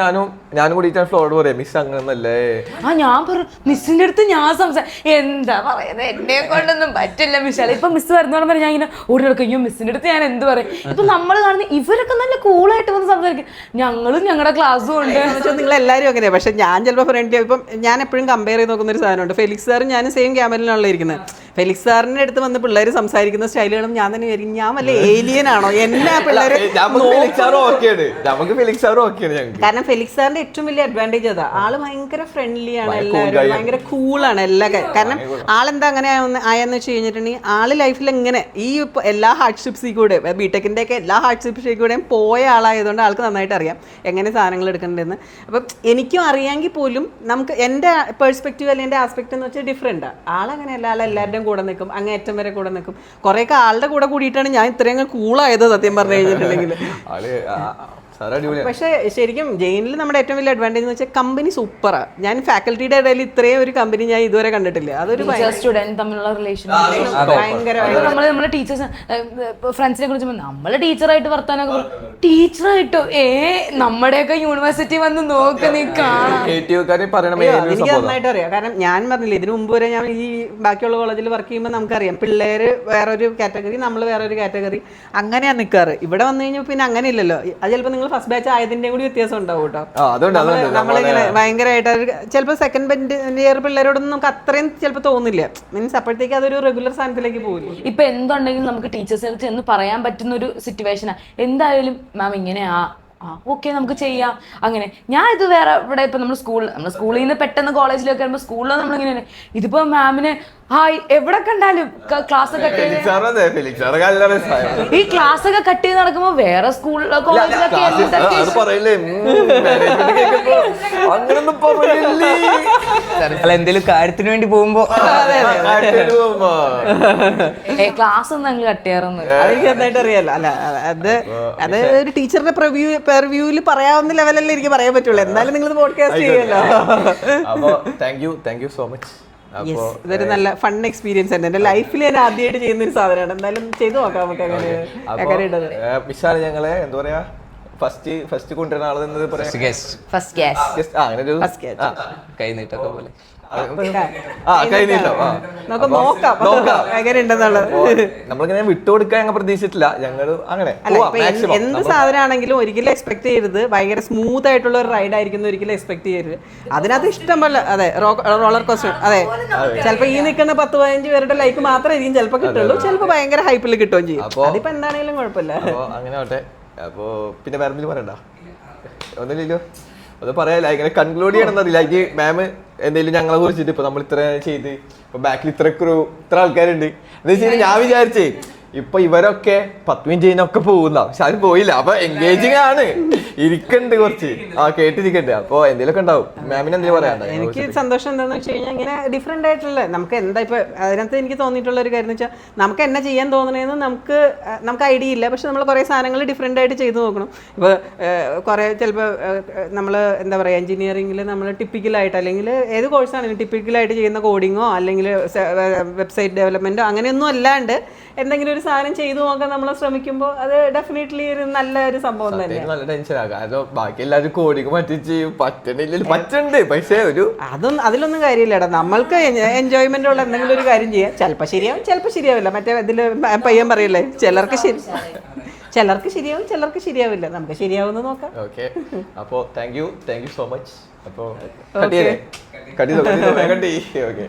ഞാനും കൂടിയിട്ടാണ് ഫ്ലോഡ് പറയാം, മിസ് അങ്ങനല്ലേ. ഞാൻ പറഞ്ഞു മിസ്സിന്റെ അടുത്ത് ഞാൻ എന്താ പറയുന്നത്, എന്നെ കൊണ്ടൊന്നും പറ്റില്ല മിസ്സാല. ഇപ്പൊ മിസ് വരുന്നോളം വരെ ഞാൻ ഇങ്ങനെ ഓടി നടക്കും, മിസ്സിന്റെ അടുത്ത് ഞാൻ എന്ത് പറയും. ഇപ്പൊ നമ്മൾ കാണുന്ന ഇവരൊക്കെ നല്ല കൂളായിട്ട് വന്ന് സംസാരിക്കും. ഞങ്ങളും ഞങ്ങളുടെ ക്ലാസ്സും ഉണ്ട്. നിങ്ങൾ എല്ലാവരും അങ്ങനെയാണ്. പക്ഷെ ഞാൻ ചിലപ്പോൾ ഫ്രണ്ട് ഇപ്പം ഞാൻ എപ്പോഴും കമ്പയർ ചെയ്ത് നോക്കുന്ന ഒരു സാധനമുണ്ട്. ഫെലിക്സ് സാറും ഞാനും സെയിം ക്യാമറയിലാണല്ലോ ഇരിക്കുന്നത്. ഫെലിക്സ് സാറിന്റെ അടുത്ത് വന്ന് പിള്ളേർ സംസാരിക്കുന്ന സ്റ്റൈൽ കാണും ഞാൻ തന്നെ വിചാരിക്കും ഞാൻ വല്ല ഏലിയൻ ആണോ എന്നാ പിള്ളേര്. കാരണം ഫെലിക്സ് സാറിന്റെ ഏറ്റവും വലിയ അഡ്വാൻറ്റേജ് അതാ, ആള് ഭയങ്കര ഫ്രണ്ട്ലി ആണ്, എല്ലാവരും ഭയങ്കര കൂളാണ് എല്ലാ കാര്യം. കാരണം ആളെന്താ അങ്ങനെ ആയെന്ന് വെച്ച് കഴിഞ്ഞിട്ടുണ്ടെങ്കിൽ ആള് ലൈഫിൽ എങ്ങനെ ഈ എല്ലാ ഹാർഡ്ഷിപ്സിൽ കൂടെ ബിടെക്കിന്റെ ഒക്കെ എല്ലാ ഹാർഡ്ഷിപ്സിൽ കൂടെയും പോയ ആളായതുകൊണ്ട് ആൾക്ക് നന്നായിട്ട് അറിയാം എങ്ങനെ സാധനങ്ങൾ എടുക്കേണ്ടതെന്ന്. അപ്പം എനിക്കും അറിയാമെങ്കിൽ പോലും നമുക്ക് എൻ്റെ പേഴ്സ്പെക്റ്റീവ് അല്ലെങ്കിൽ എൻ്റെ ആസ്പെക്ട് എന്ന് വെച്ചാൽ ഡിഫറെൻറ്റാണ്. ആളങ്ങനെയല്ല, ആളെല്ലാവരുടെയും കൂടെ നിൽക്കും, അങ്ങേറ്റം വരെ കൂടെ നിൽക്കും. കുറേയൊക്കെ ആളുടെ കൂടെ കൂടിയിട്ടാണ് ഞാൻ ഇത്രയും കൂളായത് സത്യം പറഞ്ഞു കഴിഞ്ഞിട്ടുണ്ടെങ്കിൽ. സാർ അടിപൊളിയാണ്. പക്ഷേ ശരിക്കും ജെയിനിൽ നമ്മുടെ ഏറ്റവും വലിയ അഡ്വാൻറ്റേജ് എന്ന് വെച്ചാൽ കമ്പനി സൂപ്പറാണ്. ഞാൻ ഫാക്കൽറ്റിയുടെ ഇടയിൽ ഇത്രയും ഒരു കമ്പനി ഞാൻ ഇതുവരെ കണ്ടിട്ടില്ല. അതൊരു സ്റ്റുഡന്റ് തമ്മിലുള്ള റിലേഷൻ ഭയങ്കര നമ്മളെ ടീച്ചേഴ്സ് ഫ്രണ്ട്സിനെ കുറിച്ച് നമ്മള് ടീച്ചറായിട്ട് വർത്താനൊക്കെ ടീച്ചറായിട്ടോ നമ്മുടെയൊക്കെ യൂണിവേഴ്സിറ്റി വന്ന് നോക്ക് നീ കാണാം. എനിക്ക് നന്നായിട്ട് അറിയാം. കാരണം ഞാൻ പറഞ്ഞില്ല ഇതിനു മുമ്പ് വരെ ഞാൻ ഈ ബാക്കിയുള്ള കോളേജിൽ വർക്ക് ചെയ്യുമ്പോൾ നമുക്കറിയാം പിള്ളേര് വേറൊരു കാറ്റഗറി, നമ്മൾ വേറൊരു കാറ്റഗറി, അങ്ങനെയാണ് നിൽക്കാറ്. ഇവിടെ വന്നു കഴിഞ്ഞാൽ പിന്നെ അങ്ങനെ ഇല്ലല്ലോ. അത് ചിലപ്പോൾ നിങ്ങൾ ഫസ്റ്റ് ബാച്ച് ആയതിന്റെ കൂടി വ്യത്യാസം ഉണ്ടാവും കേട്ടോ. നമ്മളിങ്ങനെ ഭയങ്കരമായിട്ട് ചിലപ്പോൾ സെക്കൻഡ് ഇയർ പിള്ളേരോടൊന്നും നമുക്ക് അത്രയും ചിലപ്പോൾ തോന്നില്ല. മീൻസ് അപ്പോഴത്തേക്ക് അതൊരു റെഗുലർ സ്ഥാനത്തിലേക്ക് പോകില്ല. ഇപ്പൊ എന്തുണ്ടെങ്കിലും നമുക്ക് ടീച്ചേഴ്സിനെ ചെന്ന് പറയാൻ പറ്റുന്ന ഒരു സിറ്റുവേഷനാ. എന്തായാലും മാം ഇങ്ങനെയാ, ഓക്കെ നമുക്ക് ചെയ്യാം. അങ്ങനെ ഞാൻ ഇത് വേറെ ഇവിടെ ഇപ്പൊ നമ്മൾ സ്കൂളിൽ നിന്ന് പെട്ടെന്ന് കോളേജിലൊക്കെ വരുമ്പോൾ സ്കൂളിൽ നമ്മളിങ്ങനെ ഇതിപ്പോ മാമിന് എവിടെ കണ്ടാലും ക്ലാസ് കട്ട് ചെയ്ത് ഈ ക്ലാസ് ഒക്കെ കട്ട് ചെയ്ത് നടക്കുമ്പോ വേറെ സ്കൂളിലോ കോളേജിലൊക്കെ എന്തെങ്കിലും കാര്യത്തിന് വേണ്ടി പോകുമ്പോ ക്ലാസ് ഒന്നും ഞങ്ങൾ കട്ട് ചെയ്യാറൊന്നും അതെനിക്ക് നന്നായിട്ട് അറിയാലോ. അല്ല അത് ഒരു ടീച്ചറിന്റെ റിവ്യൂവിൽ പറയാവുന്ന ലെവലല്ലേ എനിക്ക് പറയാൻ പറ്റുള്ളൂ. എന്തായാലും നിങ്ങൾ പോഡ്കാസ്റ്റ് ചെയ്യുമല്ലോ. അപ്പൊ താങ്ക് യു സോ മച്ച്. ഇതൊരു നല്ല ഫൺ എക്സ്പീരിയൻസ് ആണ്. എന്റെ ലൈഫിൽ ഞാൻ ആദ്യമായിട്ട് ചെയ്യുന്ന ഒരു സാധനമാണ്. എന്തായാലും ചെയ്തു നോക്കാം നമുക്ക്. അങ്ങനെ വിശാൽ ഞങ്ങളെ എന്താ പറയാ ഫസ്റ്റ് കൊണ്ടുവരുന്ന ആളെന്നത് കൈനീട്ടൊക്കെ പോലെ നമ്മളിങ്ങനെ വിട്ടുകൊടുക്കാൻ ഞങ്ങൾ പ്രതീക്ഷിച്ചിട്ടില്ല. ഞങ്ങള് അങ്ങനെ എന്ത് സാധനമാണെങ്കിലും ഒരിക്കലും എക്സ്പെക്ട് ചെയ്യരുത് ഭയങ്കര സ്മൂത്ത് ആയിട്ടുള്ള ഒരു റൈഡ് ആയിരിക്കും ഒരിക്കലും എക്സ്പെക്ട് ചെയ്യരുത്. അതിനകത്ത് ഇഷ്ടം പോലെ അതെ റോളർ കോസ്റ്റർ അതെ ചിലപ്പോ ഈ നിൽക്കുന്ന 10-15 പേരുടെ ലൈക്ക് മാത്രമായിരിക്കും ചിലപ്പോ കിട്ടുള്ളൂ. ചിലപ്പോ ഭയങ്കര ഹൈപ്പിൽ കിട്ടുകയും ചെയ്യും. അതിപ്പോ എന്താണെങ്കിലും കുഴപ്പമില്ല. അങ്ങനെ ആവട്ടെ. അപ്പൊ പിന്നെ വേറെ പറയണ്ട ഒന്നുമില്ലല്ലോ. അത് പറയാല്ല ഇങ്ങനെ കൺക്ലൂഡ് ചെയ്യണമെന്നറിയില്ല. എനിക്ക് മാം എന്തെങ്കിലും ഞങ്ങളെ കുറിച്ചിട്ട് ഇപ്പൊ നമ്മൾ ഇത്ര ചെയ്ത് ഇപ്പൊ ബാക്കിൽ ഇത്ര ആൾക്കാരുണ്ട് എന്ന് വെച്ചാൽ ഞാൻ വിചാരിച്ചേ ഇപ്പൊ ഇവരൊക്കെ 10 മിനിറ്റ് ചെയ്യുന്നൊക്കെ പോകുന്ന, പക്ഷെ അത് പോയില്ല. അപ്പൊ എൻഗേജിങ് ആണ്, ഇരിക്കണ്ട് കുറച്ച് കേട്ടിരിക്കണ്ട്. അപ്പൊ എന്തെങ്കിലുമൊക്കെ ഉണ്ടാവും. മാമിന് എന്തെങ്കിലും പറയാനുണ്ടോ? എനിക്ക് സന്തോഷം എന്താണെന്ന് വെച്ച് കഴിഞ്ഞാൽ ഇങ്ങനെ ഡിഫറെന്റ് ആയിട്ടുള്ള നമുക്ക് എന്താ ഇപ്പൊ അതിനകത്ത് എനിക്ക് തോന്നിയിട്ടുള്ള ഒരു കാര്യം എന്ന് വെച്ചാൽ നമുക്ക് എന്നെ ചെയ്യാൻ തോന്നണേന്ന് നമുക്ക് ഐഡിയ ഇല്ല. പക്ഷെ നമ്മൾ കുറെ സാധനങ്ങൾ ഡിഫറെന്റ് ആയിട്ട് ചെയ്തു നോക്കണം. ഇപ്പൊ കുറെ ചിലപ്പോൾ നമ്മൾ എന്താ പറയുക എഞ്ചിനീയറിംഗിൽ നമ്മൾ ടിപ്പിക്കലായിട്ട് അല്ലെങ്കിൽ ഏത് കോഴ്സാണെങ്കിലും ടിപ്പിക്കലായിട്ട് ചെയ്യുന്ന കോഡിങ്ങോ അല്ലെങ്കിൽ വെബ്സൈറ്റ് ഡെവലപ്മെന്റോ അങ്ങനെയൊന്നും അല്ലാണ്ട് എന്തെങ്കിലും ഒരു സാധനം ചെയ്തു നോക്കാൻ നമ്മൾ ശ്രമിക്കുമ്പോൾ അത് ഡെഫിനറ്റ്ലി ഒരു നല്ലൊരു സംഭവം തന്നെയാണ്. നല്ല ടെൻഷനാ. കാരണം ബാക്കി എല്ലാവരും കോഡിങ് പറ്റിച്ച് പറ്റണില്ല, പറ്റുന്നുണ്ട്. പക്ഷേ അതിലൊന്നും കാര്യമില്ലടാ. നമ്മൾക്ക് എൻജോയ്മെന്റ് ഉള്ള എന്തെങ്കിലും ഒരു കാര്യം ചെയ്യാം. ചിലപ്പോൾ ശരിയാവും, ചിലപ്പോൾ ശരിയാവില്ല. മറ്റേ ഇതില് പയ്യൻ പറയല്ലേ ചിലർക്ക് ശരിയാവും, ചിലർക്ക് ശരിയാവില്ല. നമുക്ക് ശരിയാവുന്ന നോക്കാം. ഓക്കെ. അപ്പോ താങ്ക് യു സോ മച്ച്. അപ്പോ കട്ടി ഓക്കെ.